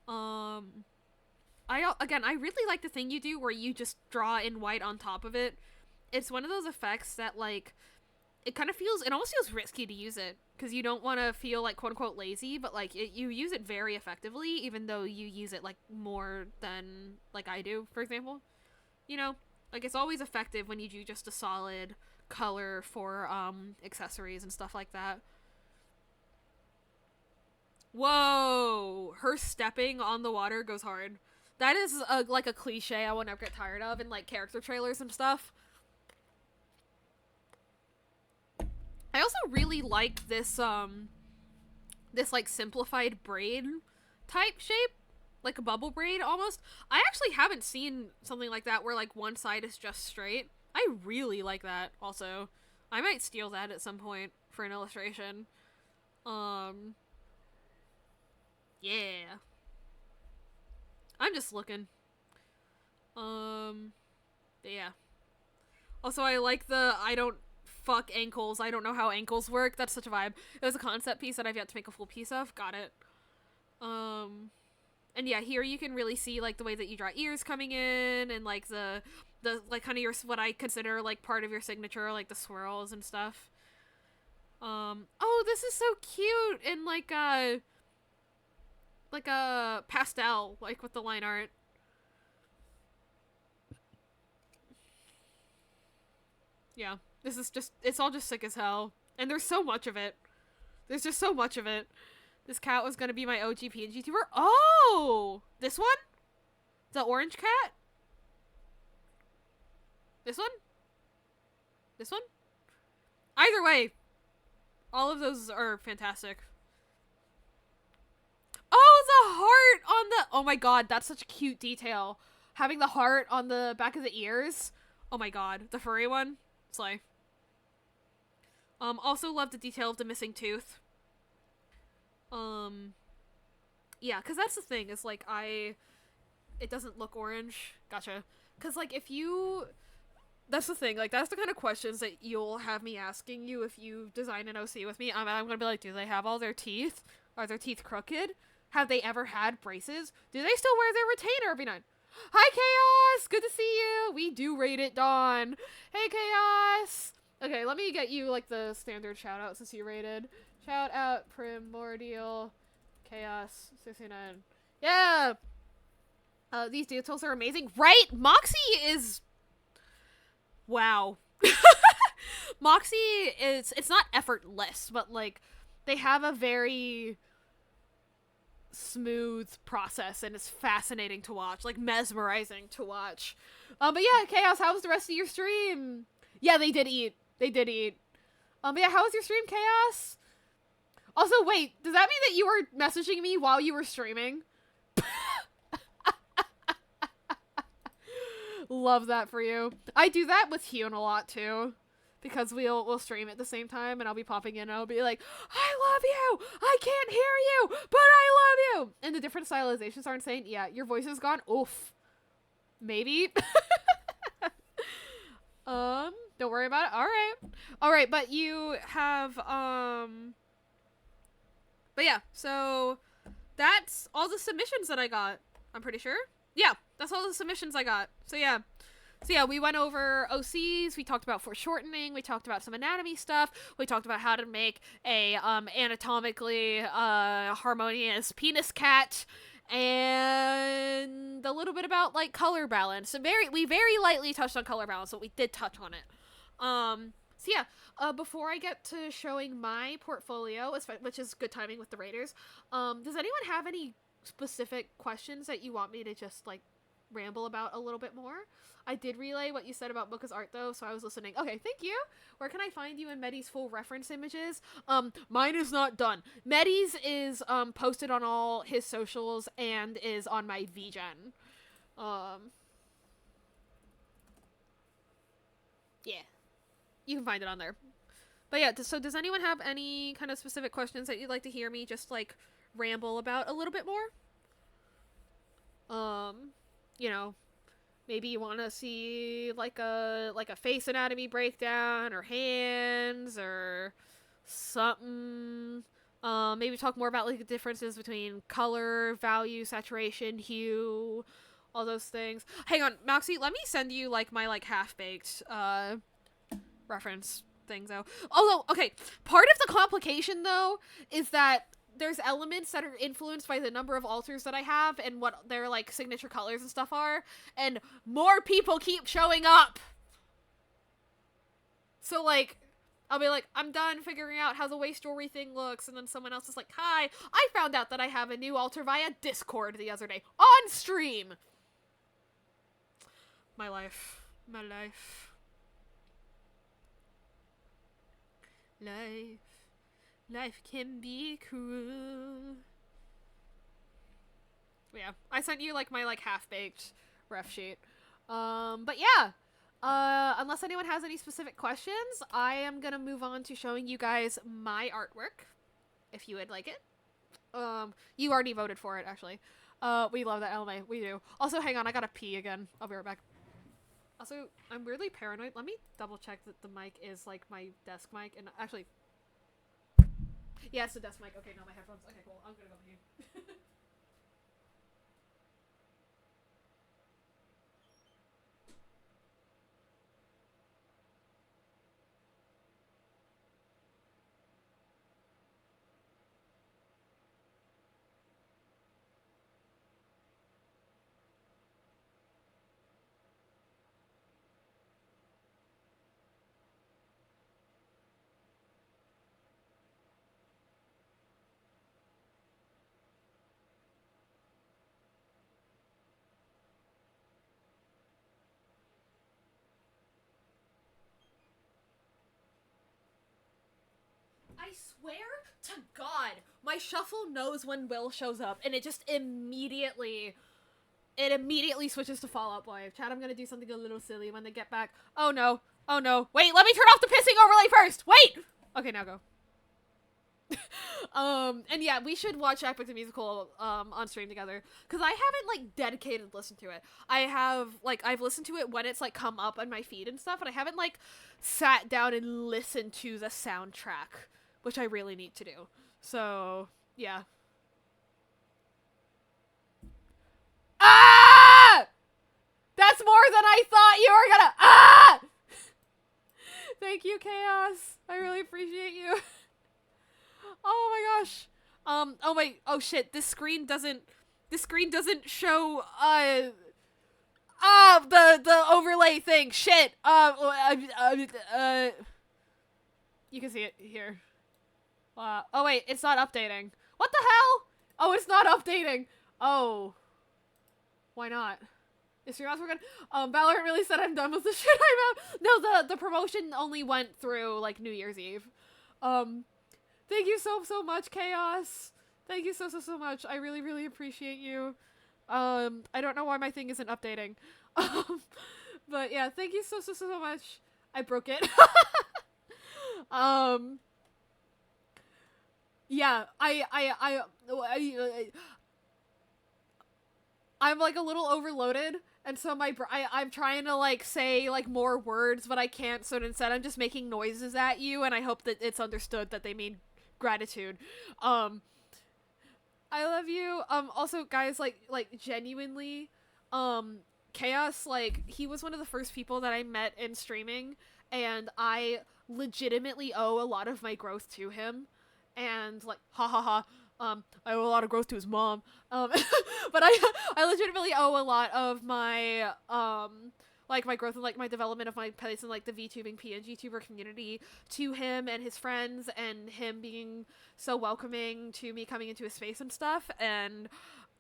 I really like the thing you do where you just draw in white on top of it. It's one of those effects that, like, it almost feels risky to use it, because you don't want to feel, like, quote-unquote lazy, but, like, you use it very effectively, even though you use it, like, more than, like, I do, for example. You know? Like, it's always effective when you do just a solid color for, accessories and stuff like that. Whoa! Her stepping on the water goes hard. That is, like, a cliche I will never get tired of in, like, character trailers and stuff. I also really like this, like, simplified braid type shape. Like a bubble braid, almost. I actually haven't seen something like that where, like, one side is just straight. I really like that, also. I might steal that at some point for an illustration. Yeah. I'm just looking. Yeah. Also, I like the I don't fuck ankles. I don't know how ankles work. That's such a vibe. It was a concept piece that I've yet to make a full piece of. Got it. And yeah, here you can really see, like, the way that you draw ears coming in, and, like, the like, kind of what I consider, like, part of your signature, like, the swirls and stuff. Oh, this is so cute! In, like a pastel, like, with the line art. Yeah. This is just, it's all just sick as hell. And there's so much of it. There's just so much of it. This cat was gonna be my OG PNG tuber. Oh! This one? The orange cat? This one? This one? Either way, all of those are fantastic. Oh, the heart on the... Oh my god, that's such a cute detail. Having the heart on the back of the ears. Oh my god, the furry one. Slay. Also love the detail of the missing tooth. Yeah, because that's the thing, is, like, it doesn't look orange. Gotcha. Because, like, if you... That's the thing, like, that's the kind of questions that you'll have me asking you if you design an OC with me. I'm gonna be like, do they have all their teeth? Are their teeth crooked? Have they ever had braces? Do they still wear their retainer every night? Hi, Chaos! Good to see you! We do rate it, Dawn. Hey, Chaos! Okay, let me get you, like, the standard shout-out since you rated. Shout out, Primordial Chaos 69. Yeah! These details are amazing. Right? Moxie is... Wow. Moxie is... It's not effortless, but, like, they have a very smooth process, and it's fascinating to watch. Like, mesmerizing to watch. But yeah, Chaos, how was the rest of your stream? Yeah, they did eat. They did eat. But yeah, how was your stream, Chaos? Also, wait, does that mean that you were messaging me while you were streaming? Love that for you. I do that with Hyun a lot, too. Because we'll stream at the same time, and I'll be popping in, and I'll be like, I love you! I can't hear you, but I love you! And the different stylizations aren't saying, yeah, your voice is gone. Oof. Maybe. Don't worry about it. Alright. Alright, but you have, But yeah, so that's all the submissions that I got, I'm pretty sure. Yeah, that's all the submissions I got. So yeah. So yeah, we went over OCs, we talked about foreshortening, we talked about some anatomy stuff, we talked about how to make a anatomically harmonious penis cat, and a little bit about, like, color balance. So we very lightly touched on color balance, but we did touch on it. So yeah, before I get to showing my portfolio, which is good timing with the Raiders, does anyone have any specific questions that you want me to just, like, ramble about a little bit more? I did relay what you said about Book as art, though, so I was listening. Okay, thank you. Where can I find you in Medi's full reference images? Mine is not done. Medi's is, posted on all his socials and is on my VGen. Yeah. You can find it on there. But yeah, so does anyone have any kind of specific questions that you'd like to hear me just, like, ramble about a little bit more. You know, maybe you want to see like a face anatomy breakdown or hands or something. Maybe talk more about like the differences between color, value, saturation, hue, all those things. Hang on, Moxie, let me send you like my like half-baked reference things though. Although, okay, part of the complication though is that there's elements that are influenced by the number of alters that I have and what their like signature colors and stuff are, and more people keep showing up. So like I'll be like, I'm done figuring out how the waist jewelry thing looks, and then someone else is like, hi, I found out that I have a new altar via Discord the other day on stream. My life. Life can be cruel. Yeah, I sent you like my like half-baked ref sheet. But yeah, unless anyone has any specific questions, I am gonna move on to showing you guys my artwork, if you would like it. You already voted for it, actually. We love that anime. We do. Also, hang on, I gotta pee again. I'll be right back. Also, I'm weirdly paranoid. Let me double check that the mic is like my desk mic, and actually, yeah, it's the desk mic. Okay, no, my headphones. Okay, cool. I'm gonna go pee. I swear to God, my shuffle knows when Will shows up, and it just immediately switches to Fall Out Boy. Chat, I'm gonna do something a little silly when they get back. Oh no. Oh no. Wait, let me turn off the pissing overlay first! Wait! Okay, now go. And yeah, we should watch Epic the Musical, on stream together. Because I haven't, like, dedicated listened to it. I have, like, I've listened to it when it's, like, come up on my feed and stuff, and I haven't, like, sat down and listened to the soundtrack, which I really need to do. So, yeah. Ah! That's more than I thought you were gonna— Ah! Thank you, Chaos. I really appreciate you. Oh my gosh. Oh wait, oh shit, this screen doesn't show, the overlay thing. Shit. You can see it here. Oh wait, it's not updating. What the hell? Oh, it's not updating. Oh. Why not? Is your ass working? Valorant really said I'm done with the shit I'm out. No, the promotion only went through, like, New Year's Eve. Thank you so much, Chaos. Thank you so much. I really appreciate you. I don't know why my thing isn't updating. But yeah, thank you so much. I broke it. Yeah, I'm like a little overloaded, and so I'm trying to like say like more words, but I can't. So instead, I'm just making noises at you, and I hope that it's understood that they mean gratitude. I love you. Also, guys, like genuinely, Chaos, like, he was one of the first people that I met in streaming, and I legitimately owe a lot of my growth to him. And like, I owe a lot of growth to his mom. But I legitimately owe a lot of my, like, my growth and, like, my development of my place in, like, the VTubing PNG tuber community to him and his friends, and him being so welcoming to me coming into his space and stuff. And,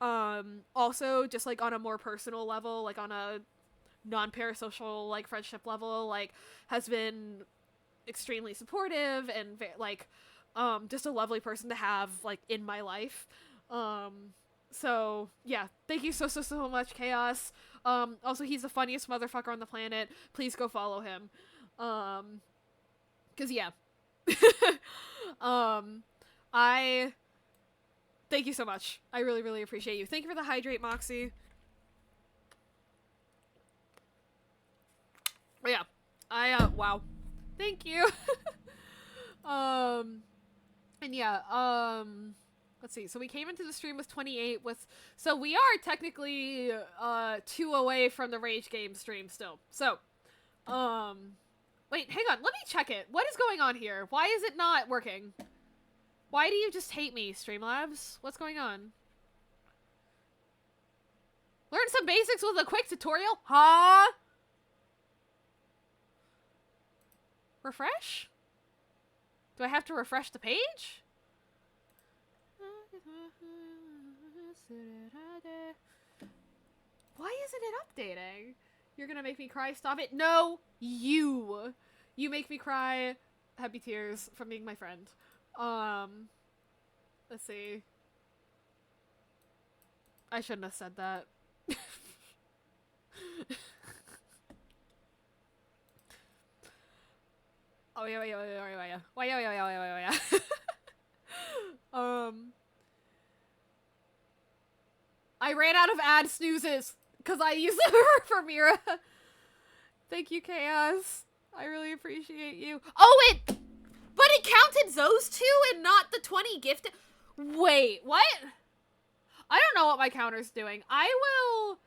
also just, like, on a more personal level, like, on a non-parasocial, like, friendship level, like, has been extremely supportive and, like, just a lovely person to have, like, in my life. So, yeah, thank you so much, Chaos. Also, he's the funniest motherfucker on the planet. Please go follow him. 'Cause, yeah. Thank you so much. I really, really appreciate you. Thank you for the hydrate, Moxie. But yeah. Wow. Thank you. And yeah, let's see. So we came into the stream with 28 so we are technically, 2 away from the Rage Game stream still. So, wait, hang on. Let me check it. What is going on here? Why is it not working? Why do you just hate me, Streamlabs? What's going on? Learn some basics with a quick tutorial? Huh? Refresh? Do I have to refresh the page? Why isn't it updating? You're gonna make me cry. Stop it. No, you. You make me cry. Happy tears from being my friend. Let's see. I shouldn't have said that. Oh yeah. I ran out of ad snoozes because I used them for Mira. Thank you, Chaos. I really appreciate you. Oh, but it counted those 2 and not the 20 gifted. Wait, what? I don't know what my counter's doing. I will.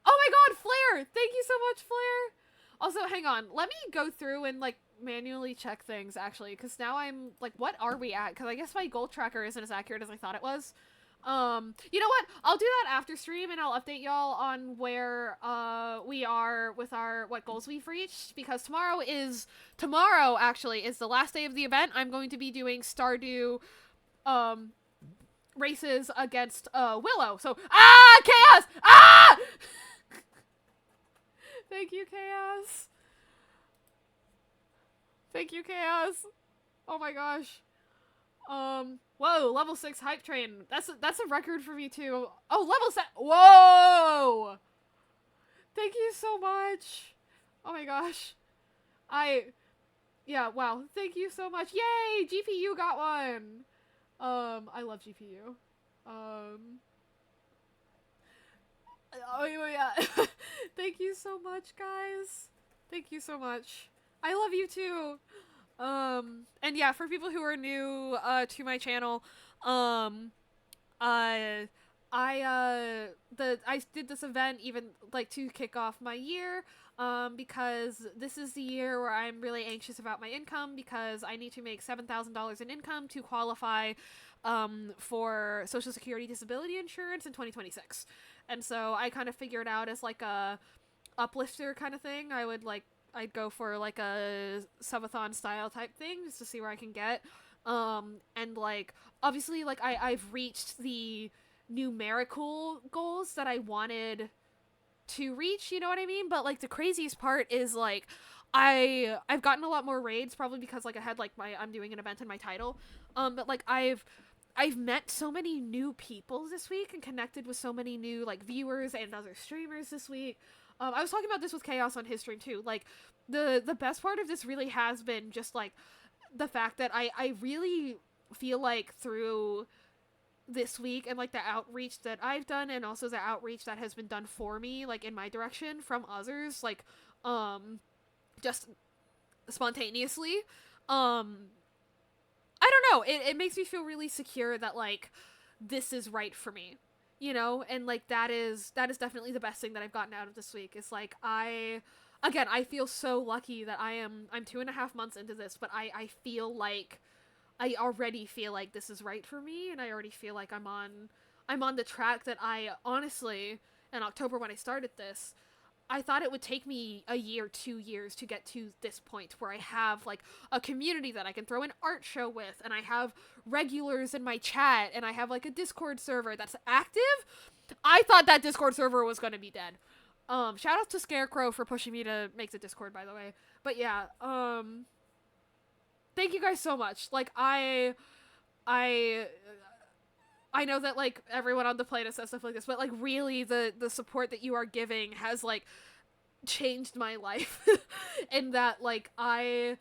Oh my God, Flare! Thank you so much, Flare. Also, hang on. Let me go through and like manually check things actually, because now I'm like, what are we at? Because I guess my goal tracker isn't as accurate as I thought it was. You know what? I'll do that after stream and I'll update y'all on where we are with what goals we've reached, because tomorrow actually is the last day of the event. I'm going to be doing Stardew races against Willow. So Chaos! Thank you, Chaos. Thank you, Chaos. Oh my gosh. Whoa, level 6 hype train. That's a record for me too. Oh, level 7. Whoa! Thank you so much. Oh my gosh. Yeah, wow. Thank you so much. Yay! GPU got one. I love GPU. Oh yeah. Thank you so much, guys. Thank you so much. I love you too. And yeah, for people who are new to my channel, I did this event even like to kick off my year, because this is the year where I'm really anxious about my income, because I need to make $7,000 in income to qualify for Social Security disability insurance in 2026. And so I kind of figured out as like a uplifter kind of thing. I'd go for like a subathon style type thing just to see where I can get. And like, obviously, like I've reached the numerical goals that I wanted to reach, you know what I mean? But like the craziest part is like, I've gotten a lot more raids, probably because like I had like I'm doing an event in my title. But like I've met so many new people this week and connected with so many new like viewers and other streamers this week. I was talking about this with Chaos on his stream too. Like the best part of this really has been just like the fact that I really feel like through this week and like the outreach that I've done, and also the outreach that has been done for me like in my direction from others, like just spontaneously, I don't know, it makes me feel really secure that like this is right for me, you know? And like that is definitely the best thing that I've gotten out of this week. Is like I feel so lucky that I'm 2.5 months into this, but I feel like I already feel like this is right for me, and I already feel like I'm on the track that I honestly, in October when I started this, I thought it would take me a year, 2 years to get to this point where I have like a community that I can throw an art show with, and I have regulars in my chat, and I have like a Discord server that's active. I thought that Discord server was gonna be dead. Shout out to Scarecrow for pushing me to make the Discord, by the way. But yeah, thank you guys so much. Like I know that like everyone on the planet says stuff like this, but like really the support that you are giving has like changed my life. And that like I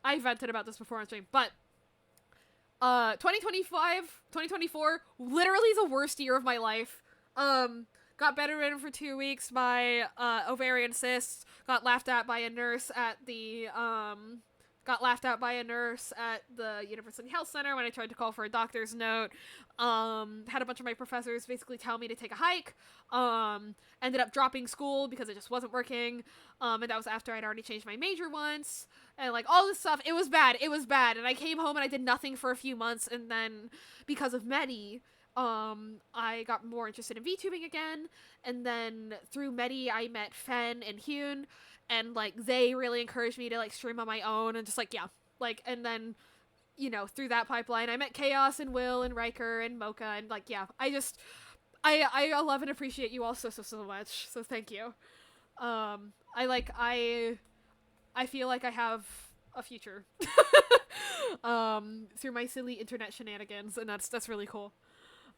vented about this before on stream, but 2025, 2024, literally the worst year of my life. Got bedridden for 2 weeks by, ovarian cysts, got laughed at by a nurse at the, University Health Center when I tried to call for a doctor's note. Had a bunch of my professors basically tell me to take a hike. Ended up dropping school because it just wasn't working. And that was after I'd already changed my major once. And, like, all this stuff. It was bad. And I came home and I did nothing for a few months. And then, because of Medi, I got more interested in VTubing again. And then, through Medi, I met Fen and Hyun. And, like, they really encouraged me to, like, stream on my own. And just, like, yeah. Like, and then, you know, through that pipeline, I met Chaos and Will and Riker and Mocha. And, like, yeah. I love and appreciate you all so much. So thank you. I feel like I have a future. Through my silly internet shenanigans, and that's really cool.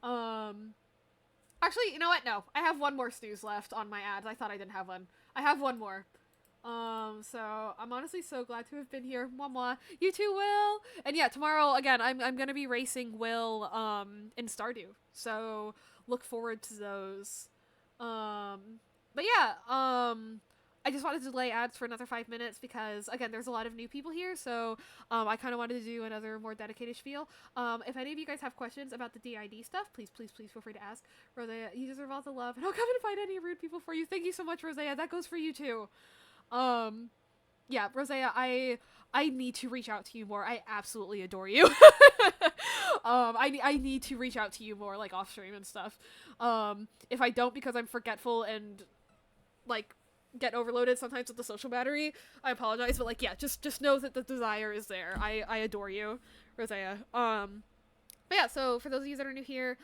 Actually, you know what? No. I have one more snooze left on my ads. I thought I didn't have one. I have one more. So I'm honestly so glad to have been here. Mwah mwah. You too, Will. And yeah, tomorrow again, I'm gonna be racing Will in Stardew. So look forward to those. But yeah, I just wanted to delay ads for another 5 minutes because, again, there's a lot of new people here, so I kind of wanted to do another more dedicated spiel. If any of you guys have questions about the DID stuff, please feel free to ask. Rosea, you deserve all the love, and I'll come and find any rude people for you. Thank you so much, Rosea. That goes for you, too. Yeah, Rosea, I need to reach out to you more. I absolutely adore you. I need to reach out to you more, like, off stream and stuff. If I don't because I'm forgetful and, like, get overloaded sometimes with the social battery, I apologize, but, like, yeah, just know that the desire is there. I adore you, Rosea. But yeah, so for those of you that are new here,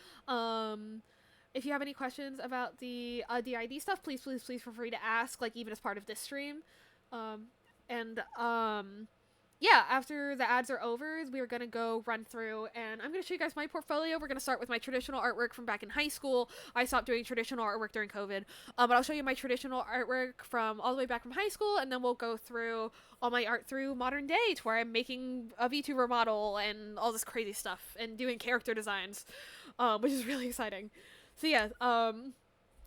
if you have any questions about the DID stuff, please feel free to ask, like, even as part of this stream. Yeah, after the ads are over, we're gonna go run through, and I'm gonna show you guys my portfolio. We're gonna start with my traditional artwork from back in high school. I stopped doing traditional artwork during COVID, but I'll show you my traditional artwork from all the way back from high school, and then we'll go through all my art through modern day, to where I'm making a VTuber model and all this crazy stuff, and doing character designs, which is really exciting. So yeah,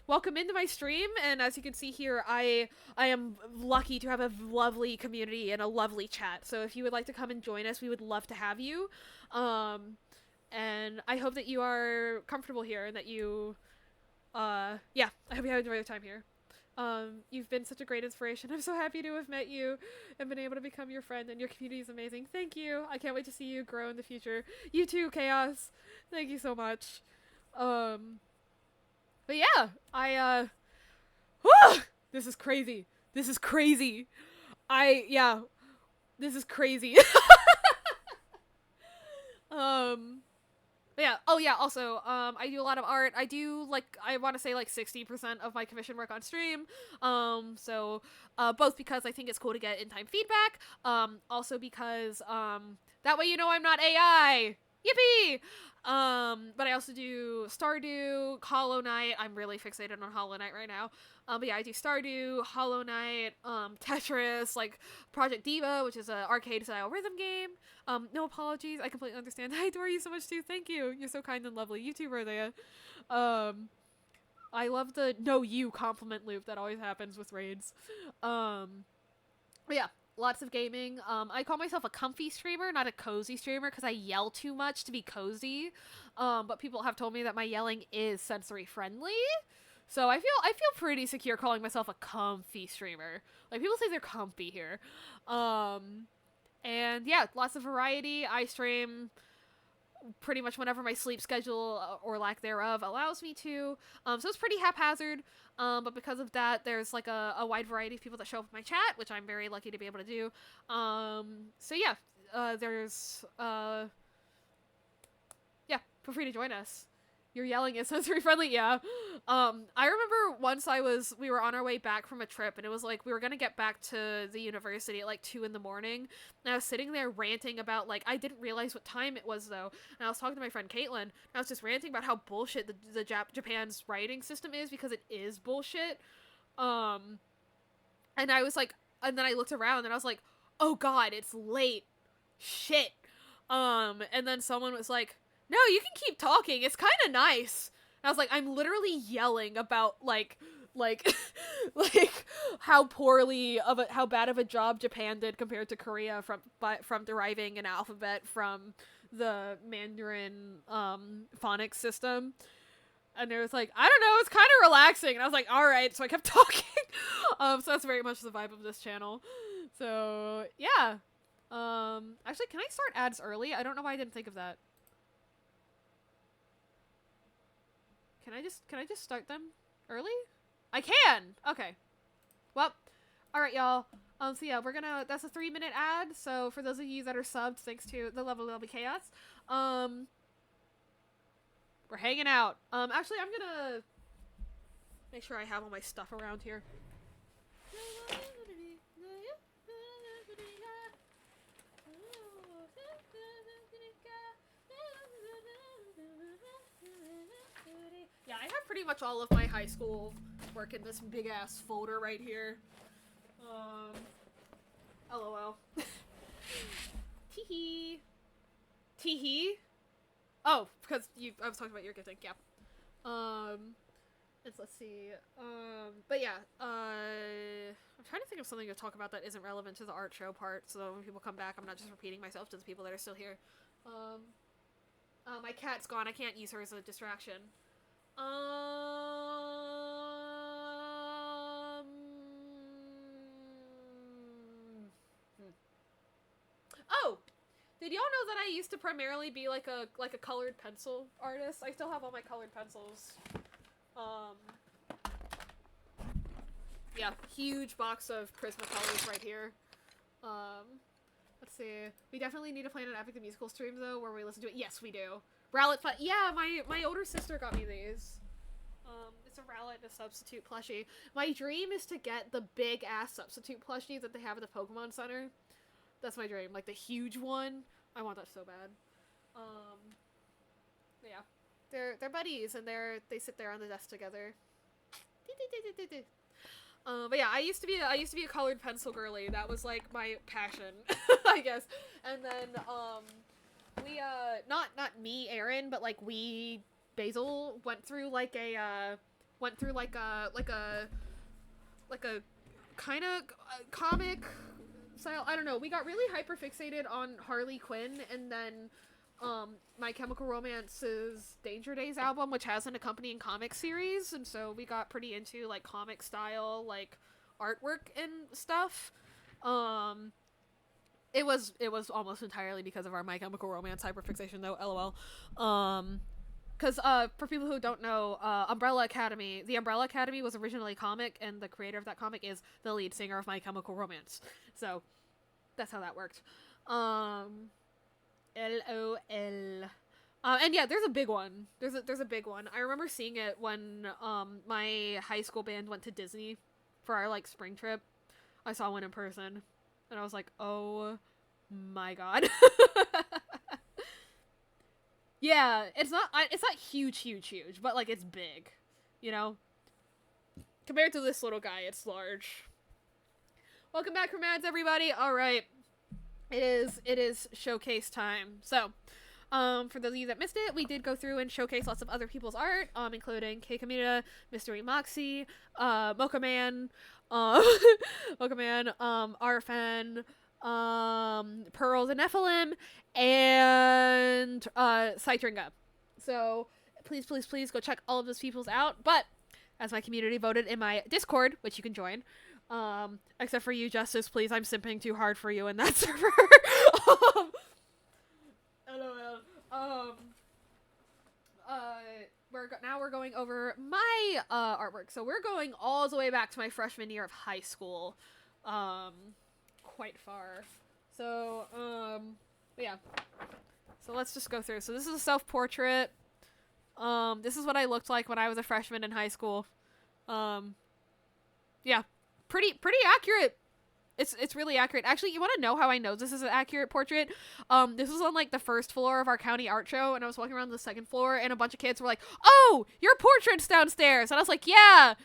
welcome into my stream, and as you can see here, I am lucky to have a lovely community and a lovely chat, so if you would like to come and join us, we would love to have you, and I hope that you are comfortable here, and that you, yeah, I hope you have enjoyed your time here. You've been such a great inspiration. I'm so happy to have met you and been able to become your friend, and your community is amazing. Thank you. I can't wait to see you grow in the future. You too, Chaos. Thank you so much. But yeah, this is crazy. This is crazy. This is crazy. Yeah. Oh yeah, also, I do a lot of art. I do, like, I want to say, like, 60% of my commission work on stream. So, both because I think it's cool to get in-time feedback, also because, that way you know I'm not AI! Yippee! But I also do Stardew, Hollow Knight. I'm really fixated on Hollow Knight right now. But yeah, I do Stardew, Hollow Knight, Tetris, like Project Diva, which is an arcade-style rhythm game. No apologies. I completely understand. I adore you so much too. Thank you. You're so kind and lovely. You too, Rosea. I love the no you compliment loop that always happens with raids. But yeah. Lots of gaming. I call myself a comfy streamer, not a cozy streamer, because I yell too much to be cozy. But people have told me that my yelling is sensory friendly. So I feel pretty secure calling myself a comfy streamer. Like, people say they're comfy here. And yeah, lots of variety. I stream pretty much whenever my sleep schedule or lack thereof allows me to. So it's pretty haphazard. But because of that, there's like a wide variety of people that show up in my chat, which I'm very lucky to be able to do. So yeah, there's, yeah, feel free to join us. Your yelling is sensory friendly, yeah. I remember once we were on our way back from a trip, and it was like, we were gonna get back to the university at like 2 in the morning, and I was sitting there ranting about, like, I didn't realize what time it was though, and I was talking to my friend Caitlin, and I was just ranting about how bullshit Japan's writing system is, because it is bullshit, and I was like, and then I looked around, and I was like, oh god, it's late, shit. And then someone was like, no, you can keep talking. It's kind of nice. And I was like, I'm literally yelling about, like, like how how bad of a job Japan did compared to Korea from deriving an alphabet from the Mandarin, phonics system. And it was like, I don't know, it's kind of relaxing. And I was like, alright, so I kept talking. So that's very much the vibe of this channel. So, yeah. Actually, can I start ads early? I don't know why I didn't think of that. Can I just start them early? I can! Okay. Well, alright, y'all. So yeah, that's a 3-minute ad. So for those of you that are subbed, thanks to the level of chaos, we're hanging out. Actually, I'm gonna make sure I have all my stuff around here. Yeah, I have pretty much all of my high school work in this big ass folder right here. LOL. Teehee. Teehee? Oh, because I was talking about your gifting, yeah. Let's see. But yeah, I'm trying to think of something to talk about that isn't relevant to the art show part, so when people come back, I'm not just repeating myself to the people that are still here. My cat's gone, I can't use her as a distraction. Oh! Did y'all know that I used to primarily be like a colored pencil artist? I still have all my colored pencils. Yeah, huge box of Prismacolors right here. Let's see. We definitely need to plan an Epic the Musical stream though, where we listen to it. Yes, we do. Rowlet, yeah, my older sister got me these. It's a Rowlet and a substitute plushie. My dream is to get the big ass substitute plushie that they have at the Pokemon Center. That's my dream, like the huge one. I want that so bad. Yeah, they're buddies, and they sit there on the desk together. But yeah, I used to be a colored pencil girly. That was like my passion, I guess. And then we not me, Aaron, but like Basil went through like a kind of comic style. I don't know. We got really hyper fixated on Harley Quinn, and then My Chemical Romance's Danger Days album, which has an accompanying comic series, and so we got pretty into like comic style like artwork and stuff. It was almost entirely because of our My Chemical Romance hyperfixation though, lol. Because for people who don't know, Umbrella Academy, the Umbrella Academy was originally a comic, and the creator of that comic is the lead singer of My Chemical Romance. So that's how that worked. LOL. And yeah, there's a big one. There's a big one. I remember seeing it when my high school band went to Disney for our like spring trip. I saw one in person, and I was like, oh my god. Yeah, it's not huge, but like it's big, you know? Compared to this little guy, it's large. Welcome back from ads, everybody. All right. It is showcase time. So, for those of you that missed it, we did go through and showcase lots of other people's art, including K Kamita, Mystery Moxie, Mocha Man, Arfan, Pearl the Nephilim, and Citringa. So please go check all of those people's out. But as my community voted in my Discord, which you can join, except for you, Justice, please, I'm simping too hard for you in that server. LOL. We're going over my artwork. So we're going all the way back to my freshman year of high school. Quite far. So, yeah. So let's just go through. So this is a self-portrait. This is what I looked like when I was a freshman in high school. Yeah. Pretty accurate. It's really accurate. Actually, you want to know how I know this is an accurate portrait? This was on, like, the first floor of our county art show, and I was walking around the second floor, and a bunch of kids were like, oh, your portrait's downstairs! And I was like, yeah!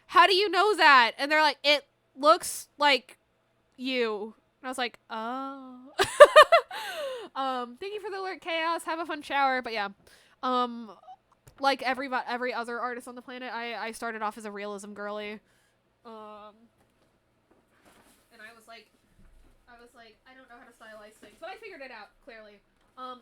How do you know that? And they're like, it looks like you. And I was like, oh. Thank you for the alert, Chaos. Have a fun shower. But yeah, um, like every other artist on the planet, I started off as a realism girly. And I don't know how to stylize things, but I figured it out clearly.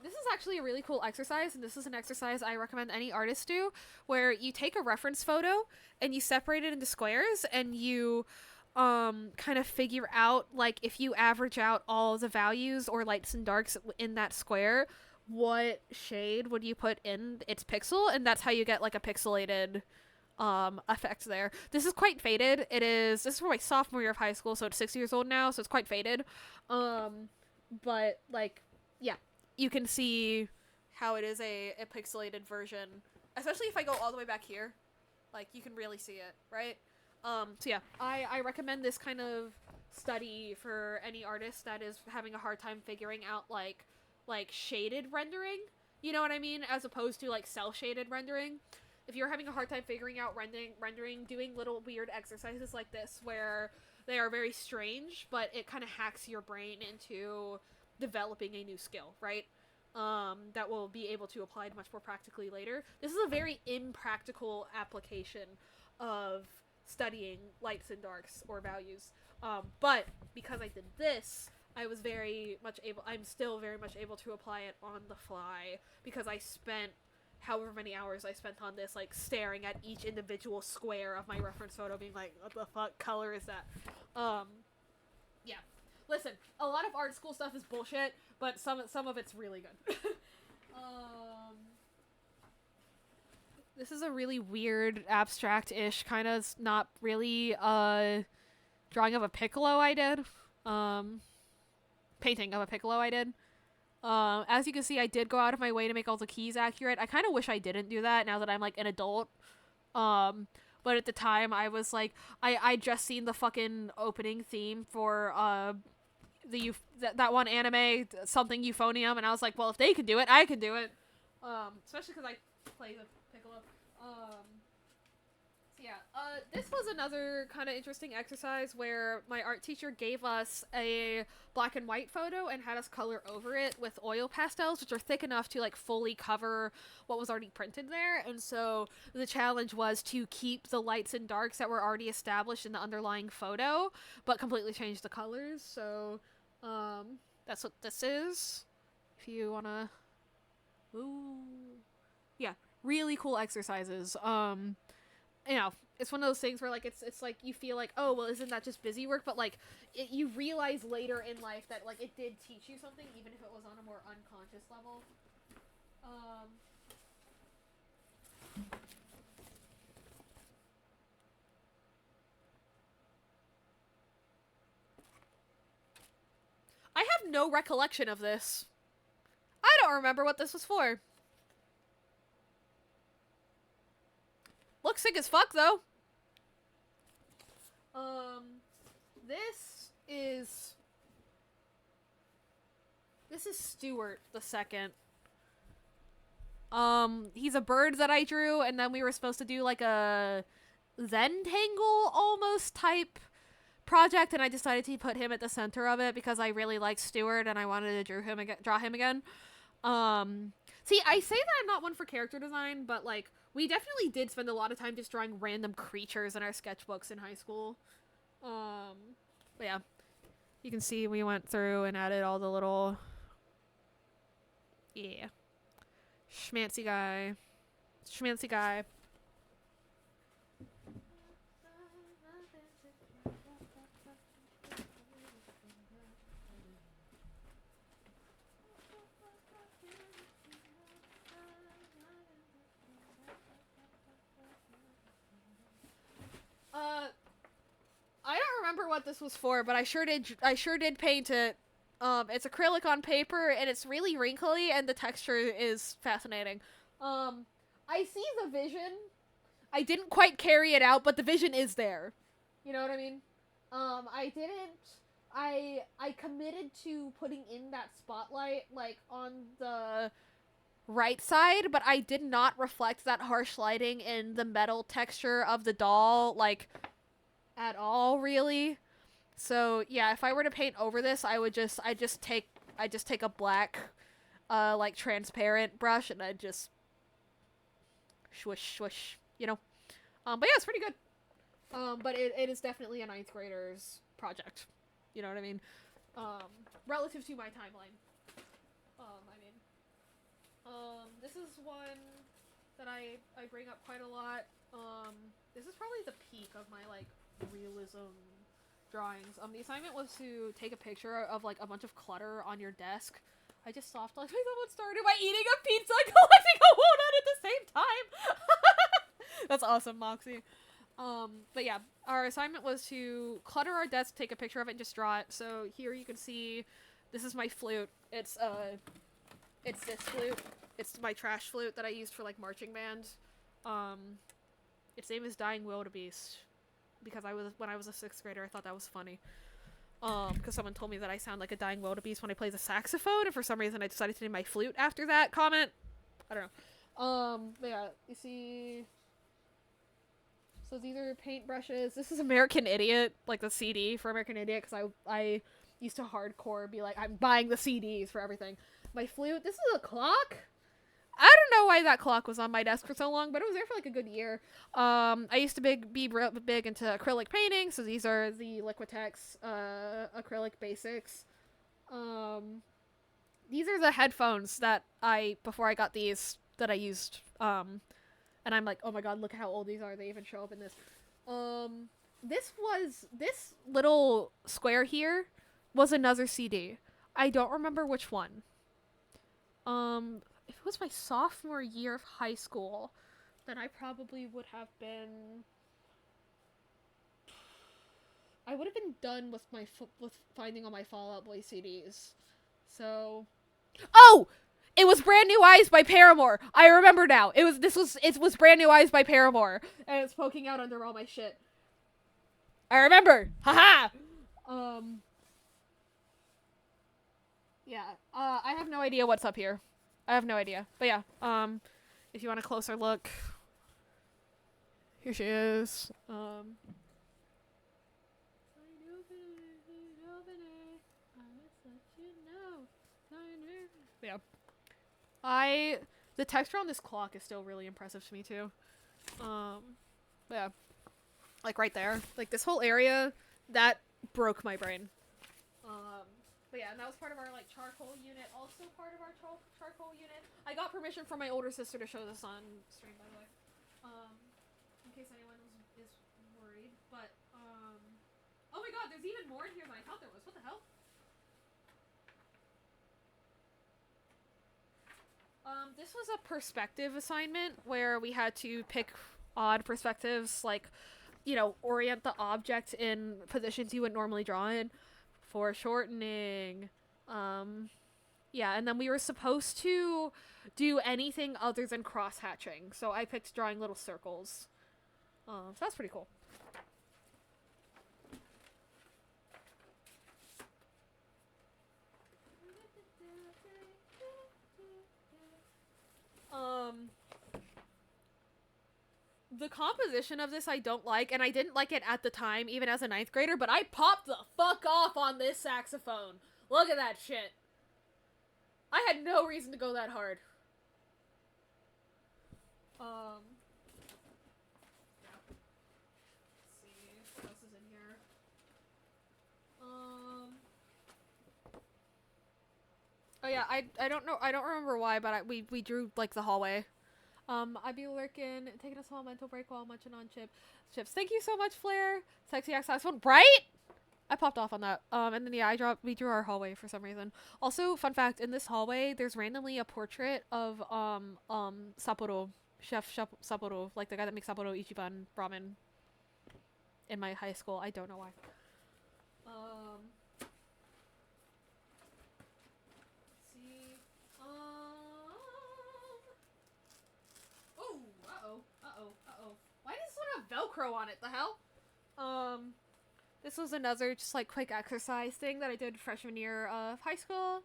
This is actually a really cool exercise, and this is an exercise I recommend any artist do, where you take a reference photo and you separate it into squares, and you kind of figure out, like, if you average out all the values or lights and darks in that square, what shade would you put in its pixel, and that's how you get like a pixelated effect there. This is quite faded. This is for my sophomore year of high school, so it's 6 years old now, so it's quite faded. But like, yeah, you can see how it is a pixelated version, especially if I go all the way back here. Like, you can really see it, right? So yeah, I recommend this kind of study for any artist that is having a hard time figuring out like shaded rendering, you know what I mean, as opposed to like cell shaded rendering. If you're having a hard time figuring out rendering, doing little weird exercises like this where they are very strange, but it kind of hacks your brain into developing a new skill, right? That will be able to apply much more practically later. This is a very impractical application of studying lights and darks or values. But because I did this, I'm still very much able to apply it on the fly, because I spent however many hours I spent on this, like, staring at each individual square of my reference photo, being like, what the fuck color is that? Yeah. Listen, a lot of art school stuff is bullshit, but some of it's really good. This is a really weird, abstract-ish, kind of not really, drawing of a piccolo I did. Painting of a piccolo I did. As you can see, I did go out of my way to make all the keys accurate. I kind of wish I didn't do that now that I'm, like, an adult. But at the time, I was, like, I just seen the fucking opening theme for, that one anime, something Euphonium, and I was like, well, if they can do it, I can do it. Especially because I play the piccolo. So yeah, this was another kind of interesting exercise where my art teacher gave us a black and white photo and had us color over it with oil pastels, which are thick enough to, like, fully cover what was already printed there. And so the challenge was to keep the lights and darks that were already established in the underlying photo, but completely change the colors. So, that's what this is. If you wanna... Ooh. Yeah, really cool exercises. You know, it's one of those things where, like, it's like you feel like, oh, well, isn't that just busy work? But, like, you realize later in life that, like, it did teach you something, even if it was on a more unconscious level. I have no recollection of this. I don't remember what this was for. Looks sick as fuck, though. This is Stuart the Second. He's a bird that I drew, and then we were supposed to do, like, a Zentangle almost type project, and I decided to put him at the center of it because I really liked Stuart and I wanted to draw him again. See, I say that I'm not one for character design, but, like, we definitely did spend a lot of time just drawing random creatures in our sketchbooks in high school. But yeah. You can see we went through and added all the little... Yeah. Schmancy guy. Schmancy guy. I don't remember what this was for, but I sure did paint it. It's acrylic on paper, and it's really wrinkly, and the texture is fascinating. I see the vision. I didn't quite carry it out, but the vision is there. You know what I mean? I committed to putting in that spotlight, like, on the right side, but I did not reflect that harsh lighting in the metal texture of the doll, like, at all, really. So, yeah, if I were to paint over this, I'd just take I just take a black, like transparent brush and I just swish, swish, you know. But yeah, it's pretty good. But it is definitely a ninth grader's project. You know what I mean? Relative to my timeline. This is one that I bring up quite a lot. This is probably the peak of my, like, realism drawings. The assignment was to take a picture of, like, a bunch of clutter on your desk. I just soft launched myself and started by eating a pizza and collecting a donut at the same time. That's awesome, Moxie. But yeah, our assignment was to clutter our desk, take a picture of it, and just draw it. So here you can see, this is my flute. It's this flute. It's my trash flute that I used for, like, marching band. Its name is Dying Wildebeest. Because when I was a 6th grader, I thought that was funny. Because someone told me that I sound like a dying wildebeest when I play the saxophone, and for some reason I decided to name my flute after that comment. I don't know. But yeah, you see... So these are paint brushes. This is American Idiot, like the CD for American Idiot, because I used to hardcore be like, I'm buying the CDs for everything. My flute, this is a clock? I don't know why that clock was on my desk for so long, but it was there for like a good year. I used to be big into acrylic painting, so these are the Liquitex acrylic basics. These are the headphones that before I got these, that I used. And I'm like, oh my god, look how old these are. They even show up in this. This little square here was another CD. I don't remember which one. If it was my sophomore year of high school, then I probably would have been... I would have been done with with finding all my Fall Out Boy CDs. So... Oh! It was Brand New Eyes by Paramore. I remember now. It was Brand New Eyes by Paramore. And it's poking out under all my shit. I remember. Haha. Yeah. I have no idea what's up here. I have no idea. But yeah. If you want a closer look, here she is. Yeah. The texture on this clock is still really impressive to me too. Yeah. Like right there. Like this whole area, that broke my brain. But yeah, and that was part of our, like, charcoal unit. Also part of our charcoal unit. I got permission from my older sister to show this on stream, by the way. In case anyone is worried. But, oh my god, there's even more in here than I thought there was. What the hell? This was a perspective assignment where we had to pick odd perspectives, like, you know, orient the object in positions you would normally draw in. Foreshortening. Yeah, and then we were supposed to do anything other than cross-hatching. So I picked drawing little circles. So that's pretty cool. The composition of this I don't like, and I didn't like it at the time, even as a 9th grader, but I popped the fuck off on this saxophone. Look at that shit. I had no reason to go that hard. Yeah. Let's see, what else is in here? Oh yeah, I don't know, I don't remember why, but we drew, like, the hallway. I'd be lurking, taking a small mental break while munching on chips. Thank you so much, Flair. Sexy X saxophone, right? I popped off on that. And then yeah, we drew our hallway for some reason. Also, fun fact, in this hallway, there's randomly a portrait of, Sapporo. Chef Sapporo, like the guy that makes Sapporo Ichiban ramen in my high school. I don't know why. Why does this one have Velcro on it? The hell? This was another just like quick exercise thing that I did freshman year of high school.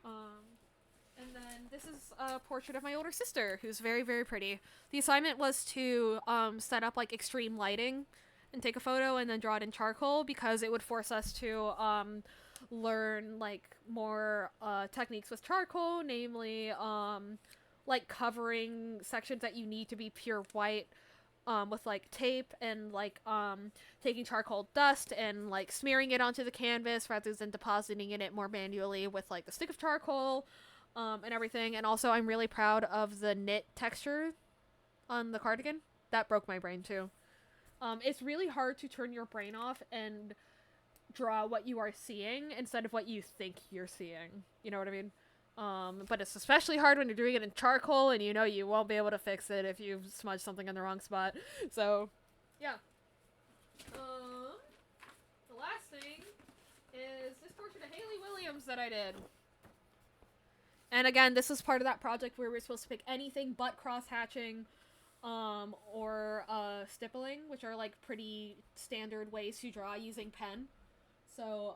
And then this is a portrait of my older sister, who's very, very pretty. The assignment was to set up like extreme lighting and take a photo and then draw it in charcoal because it would force us to learn like more techniques with charcoal, namely like covering sections that you need to be pure white with like tape, and like taking charcoal dust and like smearing it onto the canvas rather than depositing in it more manually with like the stick of charcoal and everything. And also I'm really proud of the knit texture on the cardigan. That broke my brain too. It's really hard to turn your brain off and draw what you are seeing instead of what you think you're seeing. You know what I mean? But it's especially hard when you're doing it in charcoal and you know you won't be able to fix it if you smudge something in the wrong spot. So, yeah. The last thing is this portrait of Haley Williams that I did. And again, this is part of that project where we're supposed to pick anything but cross-hatching, or stippling, which are like pretty standard ways to draw using pen. So,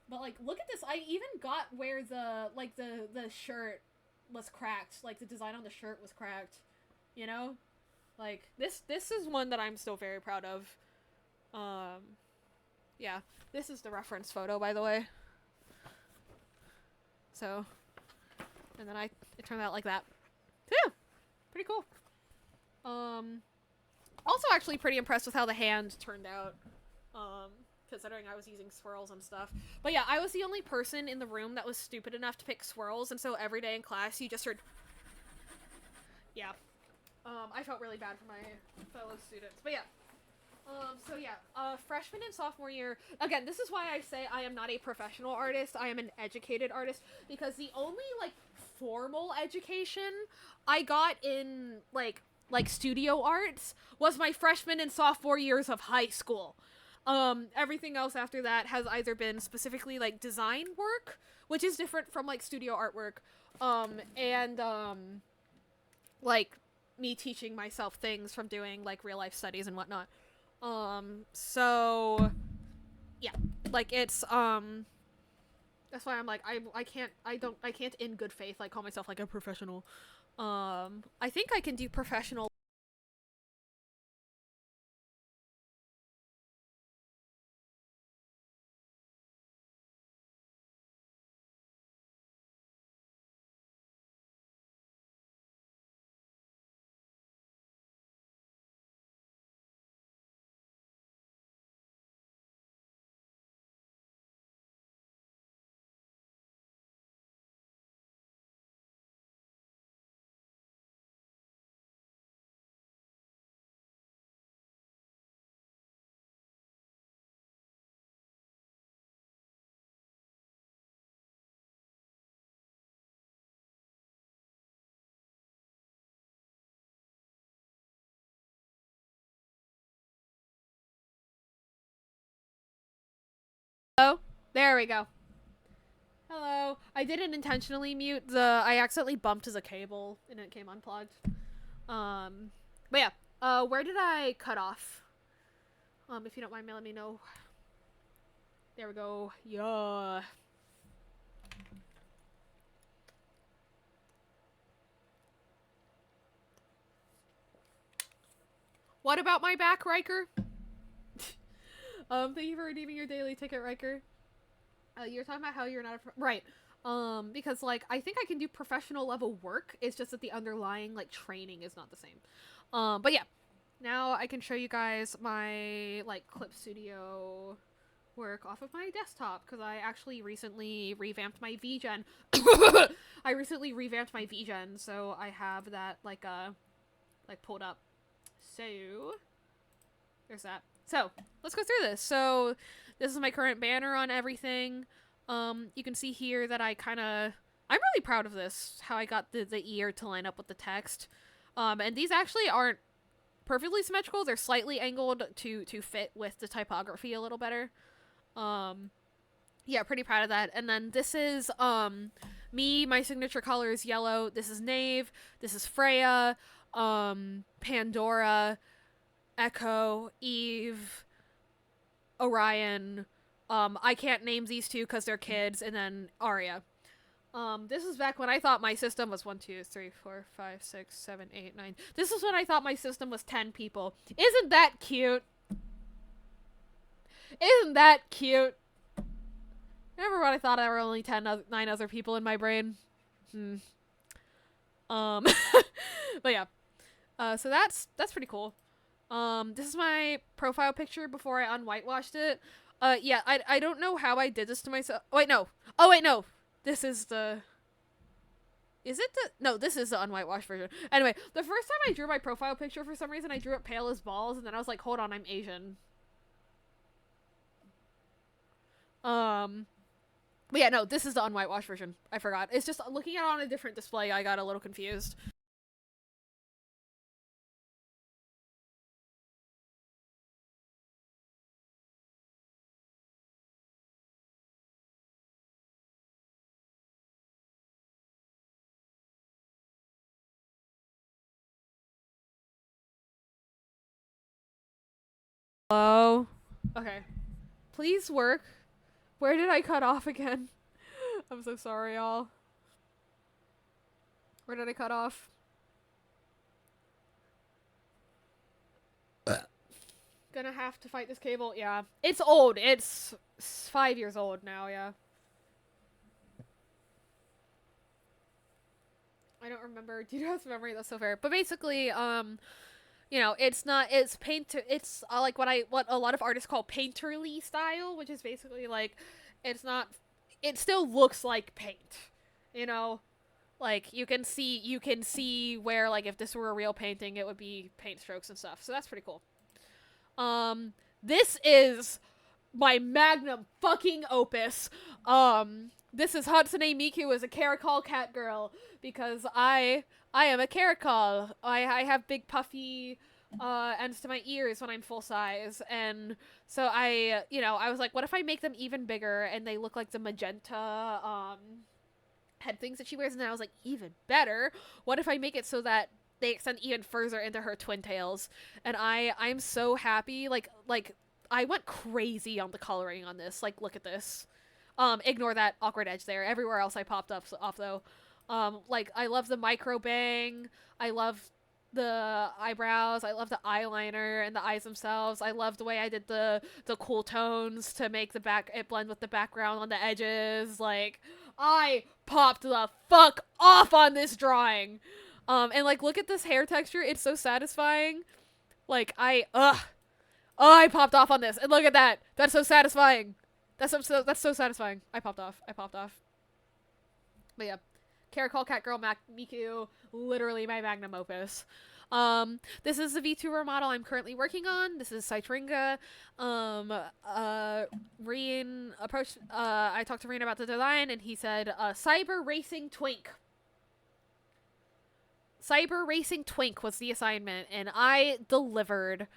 but like, look at this. I even got where the shirt was cracked. Like, the design on the shirt was cracked. You know? Like, this is one that I'm still very proud of. Yeah. This is the reference photo, by the way. So, and then it turned out like that. Yeah. Pretty cool. Also actually pretty impressed with how the hand turned out. Considering I was using swirls and stuff. But yeah, I was the only person in the room that was stupid enough to pick swirls, and so every day in class you just heard... Yeah. I felt really bad for my fellow students. But yeah. So yeah, freshman and sophomore year, again, this is why I say I am not a professional artist, I am an educated artist, because the only, like, formal education I got in, like studio arts was my freshman and sophomore years of high school. Everything else after that has either been specifically, like, design work, which is different from, like, studio artwork, and, like, me teaching myself things from doing, like, real-life studies and whatnot. So, yeah, like, it's, that's why I'm like, I can't in good faith, like, call myself, like, a professional. I think I can do professional. Oh, there we go. Hello. I didn't intentionally mute I accidentally bumped as a cable and it came unplugged. But yeah, where did I cut off? If you don't mind, let me know. There we go. Yeah. What about my back, Riker? Thank you for redeeming your daily ticket, Riker. You're talking about how you're not right. Because, like, I think I can do professional level work. It's just that the underlying, like, training is not the same. But yeah. Now I can show you guys my, like, Clip Studio work off of my desktop, because I actually recently revamped my VGen. I recently revamped my VGen, so I have that, like, pulled up. So, there's that. So, let's go through this. So, this is my current banner on everything. You can see here that I'm really proud of this, how I got the ear to line up with the text. And these actually aren't perfectly symmetrical. They're slightly angled to fit with the typography a little better. Yeah, pretty proud of that. And then this is, me, my signature color is yellow. This is Nave. This is Freya, Pandora, Echo, Eve, Orion. I can't name these two because they're kids, and then Arya. This is back when I thought my system was 1, 2, 3, 4, 5, 6, 7, 8, 9. This is when I thought my system was 10 people. Isn't that cute? Isn't that cute? Remember what I thought there were only 9 other people in my brain? Um, but yeah. So that's pretty cool. This is my profile picture before I unwhitewashed it. Yeah, I don't know how I did this to myself. Oh, wait, no. Oh, wait, no. This is the... Is it the... No, this is the unwhitewashed version. Anyway, the first time I drew my profile picture, for some reason, I drew it pale as balls, and then I was like, hold on, I'm Asian. But yeah, no, this is the unwhitewashed version. I forgot. It's just looking at it on a different display, I got a little confused. Hello? Okay. Please work. Where did I cut off again? I'm so sorry, y'all. Where did I cut off? Gonna have to fight this cable. Yeah. It's old. It's 5 years old now, yeah. I don't remember. Do you have memory? That's so fair. But basically, you know, it's it's like what a lot of artists call painterly style, which is basically like, it's not, it still looks like paint, you know? Like, you can see where, like, if this were a real painting, it would be paint strokes and stuff. So that's pretty cool. This is my magnum fucking opus. This is Hatsune Miku as a Caracol cat girl, because I am a Caracol. I have big puffy ends to my ears when I'm full size, and so I was like, what if I make them even bigger and they look like the magenta head things that she wears? And then I was like, even better, what if I make it so that they extend even further into her twin tails? And I'm so happy. Like I went crazy on the coloring on this. Like, look at this. Ignore that awkward edge there. Everywhere else I popped off though. Like, I love the micro bang. I love the eyebrows. I love the eyeliner and the eyes themselves. I love the way I did the cool tones to make it blend with the background on the edges. Like, I popped the fuck off on this drawing. And like, look at this hair texture. It's so satisfying. Like, I popped off on this. And look at that. That's so satisfying. That's so satisfying. I popped off. But yeah. Caracol Cat Girl Miku, literally my magnum opus. This is the VTuber model I'm currently working on. This is Citringa. Rian approached, I talked to Rian about the design, and he said, Cyber Racing Twink. Cyber Racing Twink was the assignment, and I delivered.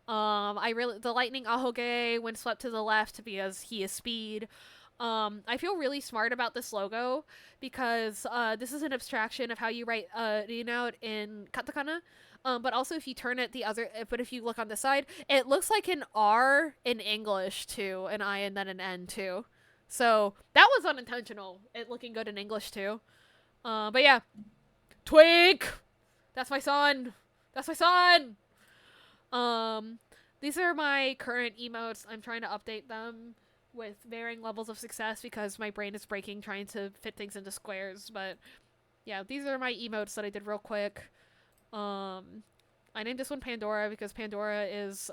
The lightning ahoge windswept to the left because he is speed. I feel really smart about this logo because this is an abstraction of how you write Rin in katakana. But also if you turn it but if you look on the side, it looks like an R in English too, an I and then an N too. So that was unintentional. It looking good in English too. But yeah, Twink. That's my son. These are my current emotes. I'm trying to update them with varying levels of success because my brain is breaking trying to fit things into squares. But yeah, these are my emotes that I did real quick. I named this one Pandora because Pandora is,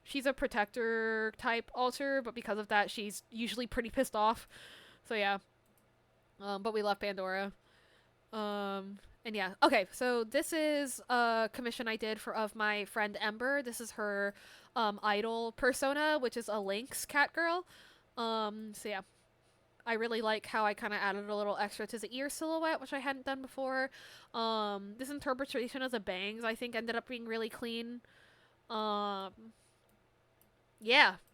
she's a protector type alter, but because of that, she's usually pretty pissed off. So yeah. But we love Pandora. And yeah, okay, so this is a commission I did of my friend Ember. This is her idol persona, which is a Lynx cat girl. So yeah, I really like how I kind of added a little extra to the ear silhouette, which I hadn't done before. This interpretation of the bangs, I think, ended up being really clean. Yeah,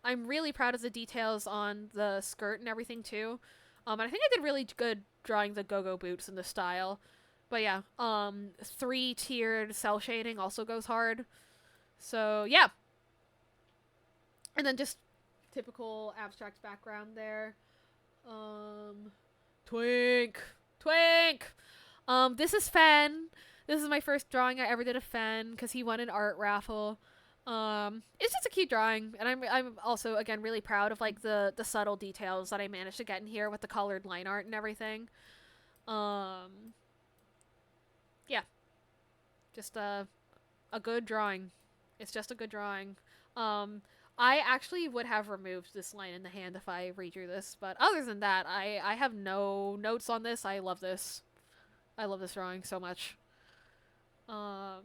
I'm really proud of the details on the skirt and everything too. And I think I did really good drawing the go-go boots and the style. But yeah, 3-tiered cell shading also goes hard. So yeah. And then just typical abstract background there. Twink. This is Fen. This is my first drawing I ever did of Fen because he won an art raffle. It's just a cute drawing, and I'm also again really proud of like the subtle details that I managed to get in here with the colored line art and everything. Um, yeah, just a good drawing. It's just a good drawing. Um, I actually would have removed this line in the hand if I redrew this, but other than that, I have no notes on this. I love this. I love this drawing so much. Um,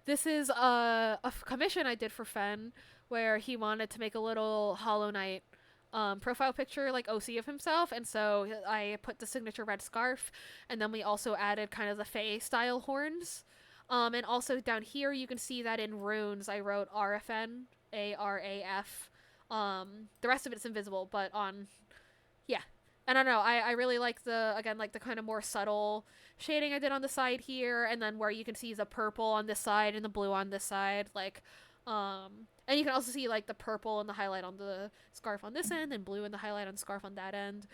this is a commission I did for Fen where he wanted to make a little Hollow Knight profile picture, like OC of himself, and so I put the signature red scarf, and then we also added kind of the Fae style horns. And also down here you can see that in runes I wrote RFN, ARAF. The rest of it's invisible, but on, yeah. And I don't know, I really like the, again, like the kind of more subtle shading I did on the side here, and then where you can see the purple on this side and the blue on this side, like, and you can also see like the purple and the highlight on the scarf on this end, and blue and the highlight on the scarf on that end.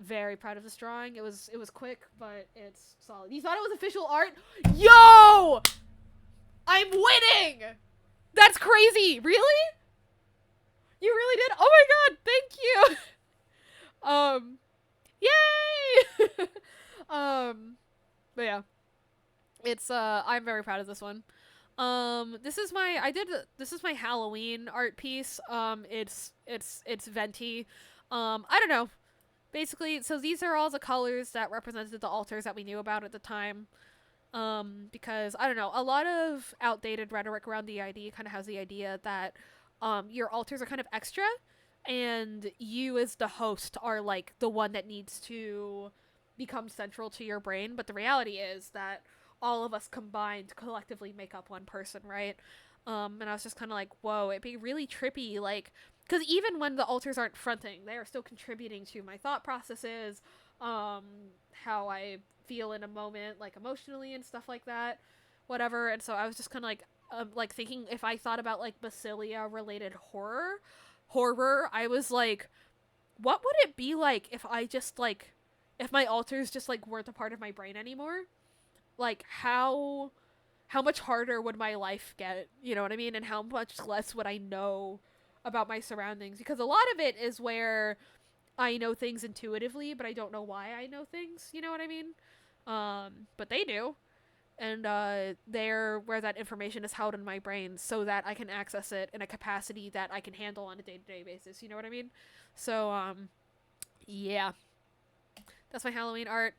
Very proud of this drawing. It was quick, but it's solid. You thought it was official art? Yo! I'm winning! That's crazy! Really? You really did? Oh my god, thank you! Yay! But yeah. It's, I'm very proud of this one. This is my Halloween art piece. It's venti. I don't know. Basically, so these are all the colors that represented the altars that we knew about at the time. Because, I don't know, a lot of outdated rhetoric around the ID kind of has the idea that, your altars are kind of extra, and you as the host are, like, the one that needs to become central to your brain, but the reality is that all of us combined collectively make up one person, right? And I was just kind of like, whoa, it'd be really trippy, like, because even when the altars aren't fronting, they are still contributing to my thought processes, how I feel in a moment, like, emotionally and stuff like that, whatever. And so I was just kind of like thinking if I thought about, like, Basilia-related horror, I was like, what would it be like if I just, like, if my altars just, like, weren't a part of my brain anymore? Like, how much harder would my life get, you know what I mean? And how much less would I know about my surroundings? Because a lot of it is where I know things intuitively, but I don't know why I know things, you know what I mean? But they do. And, they're where that information is held in my brain so that I can access it in a capacity that I can handle on a day-to-day basis, you know what I mean? So, yeah. That's my Halloween art.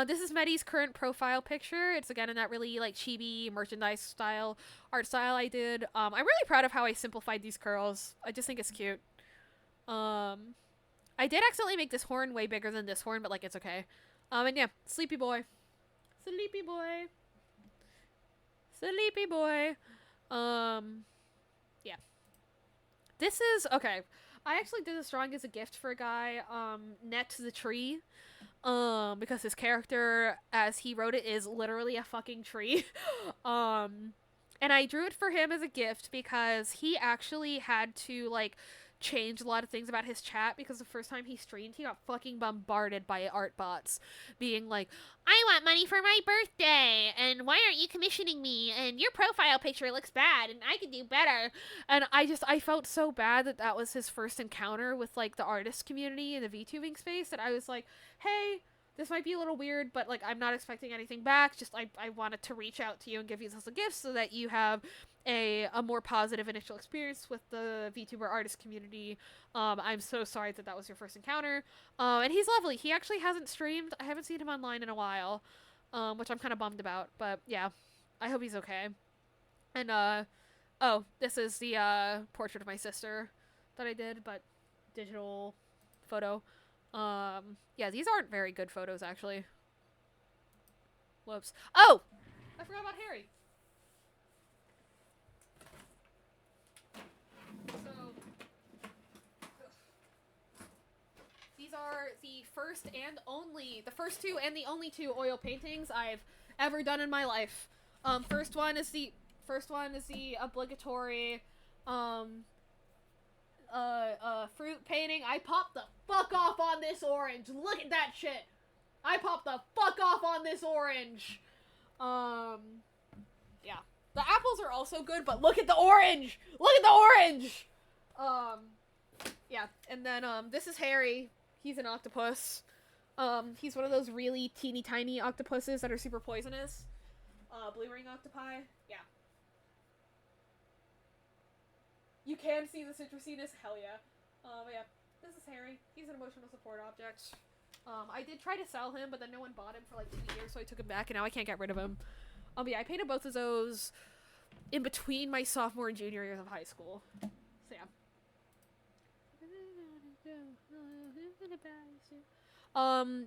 This is Medi's current profile picture. It's again in that really like chibi merchandise style art style I did. I'm really proud of how I simplified these curls. I just think it's cute. I did accidentally make this horn way bigger than this horn, but like it's okay. And yeah, sleepy boy. Sleepy boy. Sleepy boy. Yeah. This is okay. I actually did this drawing as a gift for a guy, Net the Tree. Because his character, as he wrote it, is literally a fucking tree. And I drew it for him as a gift because he actually had to, like, change a lot of things about his chat because the first time he streamed, he got fucking bombarded by art bots being like, I want money for my birthday, and why aren't you commissioning me, and your profile picture looks bad, and I could do better. And I felt so bad that that was his first encounter with, like, the artist community in the VTubing space, that I was like, hey, this might be a little weird, but, like, I'm not expecting anything back. Just, I wanted to reach out to you and give you this as a gift so that you have a more positive initial experience with the VTuber artist community. I'm so sorry that that was your first encounter. And he's lovely. He actually hasn't streamed. I haven't seen him online in a while, which I'm kind of bummed about. But, yeah, I hope he's okay. And, oh, this is the, portrait of my sister that I did, but digital photo. Yeah, these aren't very good photos, actually. Whoops. Oh! I forgot about Harry. So, these are the first two and the only two oil paintings I've ever done in my life. First one is the obligatory, fruit painting. I popped the fuck off on this orange. Look at that shit. I popped the fuck off on this orange. Yeah. The apples are also good, but look at the orange! Look at the orange! Yeah, and then, this is Harry. He's an octopus. He's one of those really teeny tiny octopuses that are super poisonous. Blue ring octopi. Yeah. You can see the citrusiness? Hell yeah. But yeah, this is Harry. He's an emotional support object. I did try to sell him, but then no one bought him for like 2 years, so I took him back, and now I can't get rid of him. Yeah, I painted both of those in between my sophomore and junior years of high school. So yeah.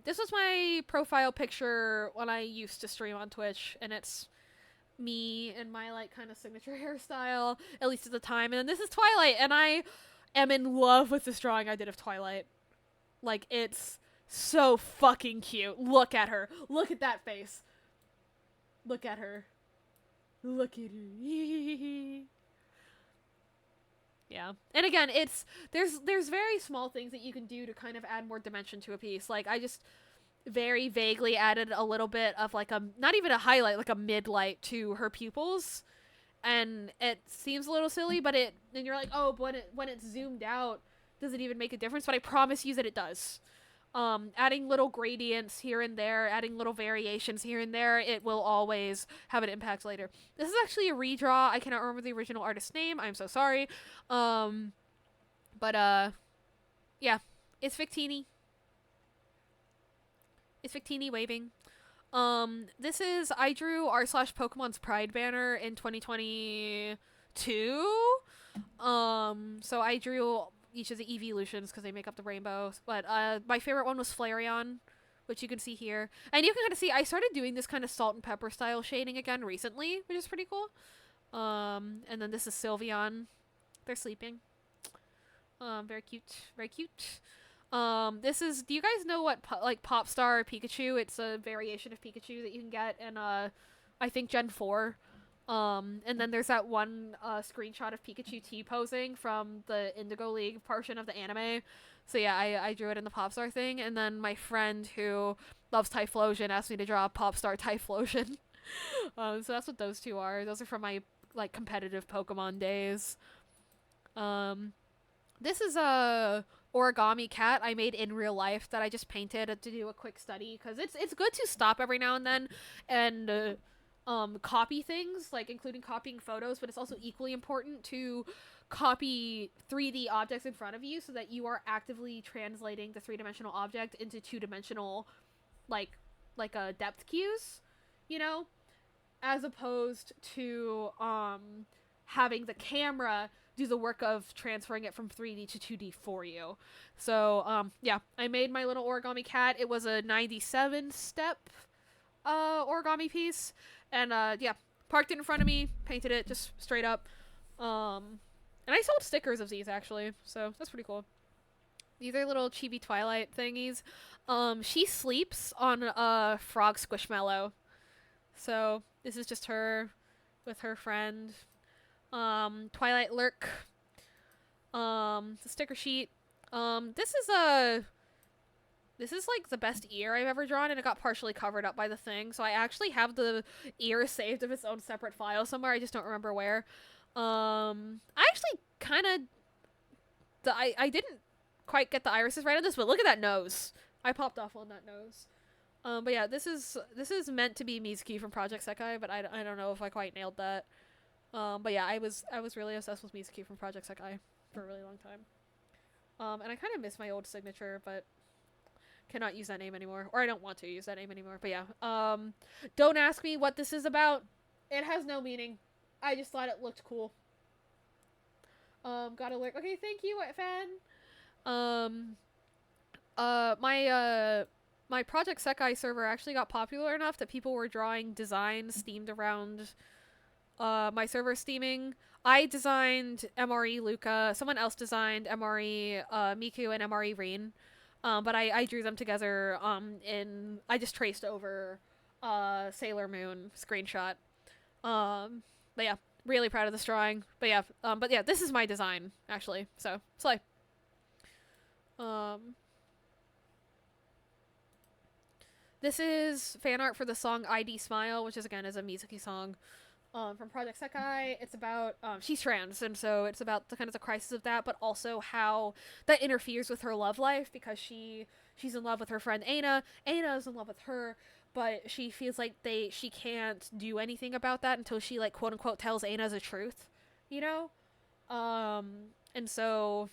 This was my profile picture when I used to stream on Twitch, and it's me and my like kind of signature hairstyle, at least at the time. And then this is Twilight, and I am in love with this drawing I did of Twilight. Like, it's so fucking cute. Look at her. Look at that face. Look at her. Look at her. Yeah. And again, there's very small things that you can do to kind of add more dimension to a piece. Like, I just very vaguely added a little bit of like not even a highlight, like a mid-light to her pupils. And it seems a little silly, but and you're like, oh, but when it's zoomed out, does it even make a difference? But I promise you that it does. Adding little gradients here and there, adding little variations here and there, it will always have an impact later. This is actually a redraw. I cannot remember the original artist's name. I'm so sorry. Yeah, it's Victini. It's Victini waving. This is, I drew r/Pokemon's Pride banner in 2022. So I drew each of the evolutions because they make up the rainbow. But my favorite one was Flareon, which you can see here. And you can kind of see I started doing this kind of salt and pepper style shading again recently, which is pretty cool. And then this is Sylveon. They're sleeping. Very cute. Very cute. This is, do you guys know what Popstar Pikachu? It's a variation of Pikachu that you can get in I think Gen 4. And then there's that one screenshot of Pikachu T-posing from the Indigo League portion of the anime. So yeah, I drew it in the Popstar thing, and then my friend who loves Typhlosion asked me to draw a Popstar Typhlosion. So that's what those two are. Those are from my like competitive Pokemon days. This is a origami cat I made in real life that I just painted to do a quick study, because it's good to stop every now and then and copy things, like including copying photos, but it's also equally important to copy 3D objects in front of you so that you are actively translating the 3-dimensional object into 2-dimensional like depth cues, you know, as opposed to having the camera do the work of transferring it from 3D to 2D for you. So yeah, I made my little origami cat. It was a 97 step origami piece, and yeah, parked it in front of me, painted it just straight up. And I sold stickers of these actually, so that's pretty cool. These are little chibi Twilight thingies. She sleeps on a frog squishmallow. So this is just her with her friend. Twilight Lurk. The sticker sheet. This is like the best ear I've ever drawn, and it got partially covered up by the thing, so I actually have the ear saved of its own separate file somewhere. I just don't remember where. I actually kind of I didn't quite get the irises right on this, but look at that nose. I popped off on that nose. But yeah, this is meant to be Mizuki from Project Sekai, but I don't know if I quite nailed that. But yeah, I was really obsessed with Mizuki from Project Sekai for a really long time. And I kind of miss my old signature, but cannot use that name anymore, or I don't want to use that name anymore. But yeah, don't ask me what this is about. It has no meaning. I just thought it looked cool. Got alert. Okay, thank you, fan. My Project Sekai server actually got popular enough that people were drawing designs themed around my server steaming. I designed MRE Luca. Someone else designed MRE Miku and MRE Reen. But I drew them together I just traced over Sailor Moon screenshot. But yeah, really proud of this drawing. But yeah, this is my design actually. So slay. This is fan art for the song ID Smile, which is again is a Mizuki song. from Project Sekai. It's about she's trans, and so it's about the kind of the crisis of that, but also how that interferes with her love life because she's in love with her friend Aina. Aina is in love with her, but she feels like she can't do anything about that until she like quote unquote tells Aina the truth, you know. And so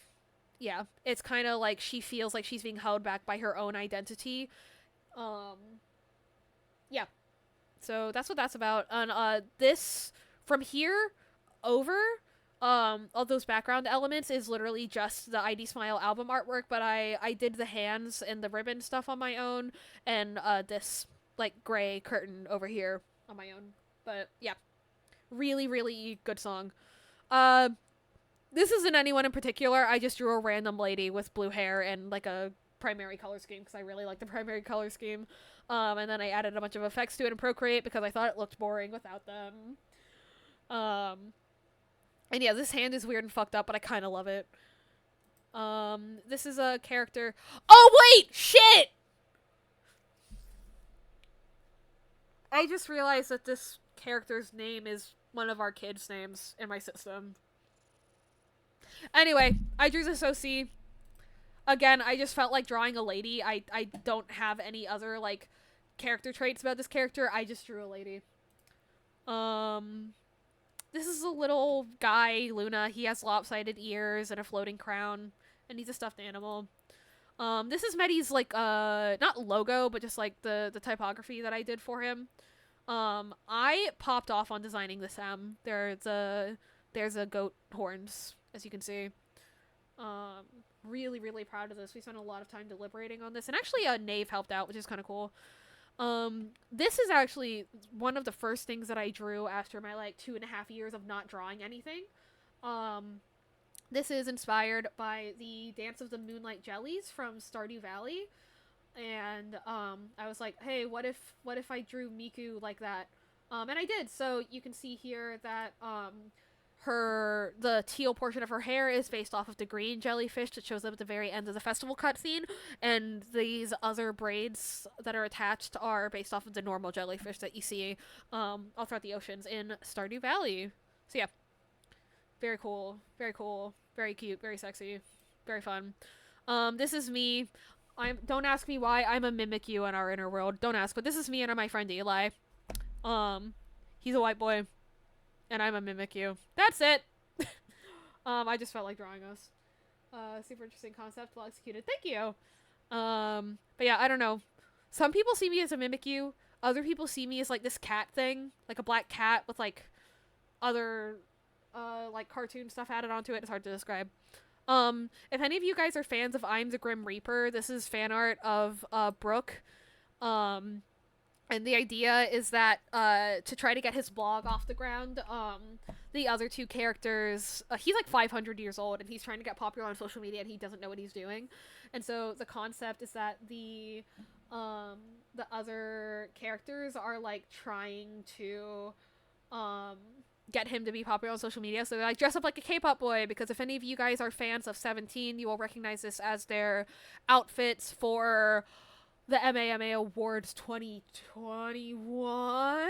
yeah, it's kind of like she feels like she's being held back by her own identity. Um, yeah, so that's what that's about. And this from here over, all those background elements is literally just the ID Smile album artwork. But I did the hands and the ribbon stuff on my own, and this like gray curtain over here on my own. But yeah, really really good song. Uh, this isn't anyone in particular. I just drew a random lady with blue hair and like a primary color scheme because I really like the primary color scheme. And then I added a bunch of effects to it in Procreate because I thought it looked boring without them. And yeah, this hand is weird and fucked up, but I kind of love it. This is a character. Oh wait, shit! I just realized that this character's name is one of our kids' names in my system. Anyway, I drew this OC. Again, I just felt like drawing a lady. I don't have any other, like, character traits about this character. I just drew a lady. This is a little guy, Luna. He has lopsided ears and a floating crown, and he's a stuffed animal. This is Medi's, like, not logo, but just, like, the typography that I did for him. I popped off on designing this M. There's a goat horns, as you can see. Really, really proud of this. We spent a lot of time deliberating on this. And actually, Nave helped out, which is kind of cool. This is actually one of the first things that I drew after my, like, 2.5 years of not drawing anything. This is inspired by the Dance of the Moonlight Jellies from Stardew Valley. And, I was like, hey, what if I drew Miku like that? And I did. So you can see here that, the teal portion of her hair is based off of the green jellyfish that shows up at the very end of the festival cutscene, and these other braids that are attached are based off of the normal jellyfish that you see all throughout the oceans in Stardew Valley. So yeah, very cool, very cute, very sexy, very fun. This is me. Don't ask me why. I'm a Mimikyu in our inner world. Don't ask, but this is me and my friend Eli. He's a white boy. And I'm a Mimikyu. That's it! I just felt like drawing us. Super interesting concept, well executed. Thank you! But yeah, I don't know. Some people see me as a Mimikyu. Other people see me as, like, this cat thing. Like a black cat with, like, other, like, cartoon stuff added onto it. It's hard to describe. If any of you guys are fans of I'm the Grim Reaper, this is fan art of, Brooke. And the idea is that, to try to get his blog off the ground, the other two characters, he's like 500 years old, and he's trying to get popular on social media, and he doesn't know what he's doing. And so the concept is that the other characters are, like, trying to, get him to be popular on social media. So they, like, dress up like a K-pop boy, because if any of you guys are fans of 17, you will recognize this as their outfits for the MAMA Awards 2021,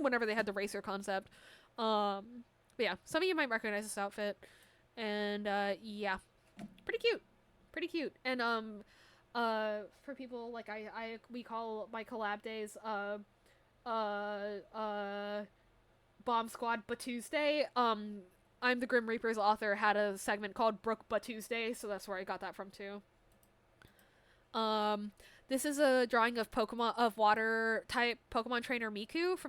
whenever they had the racer concept. But yeah, some of you might recognize this outfit. And, yeah, pretty cute. And, for people, like, we call my collab days, Bomb Squad But Tuesday. I'm the Grim Reaper's author had a segment called Brooke But Tuesday, so that's where I got that from, too. This is a drawing of water type Pokemon trainer Miku from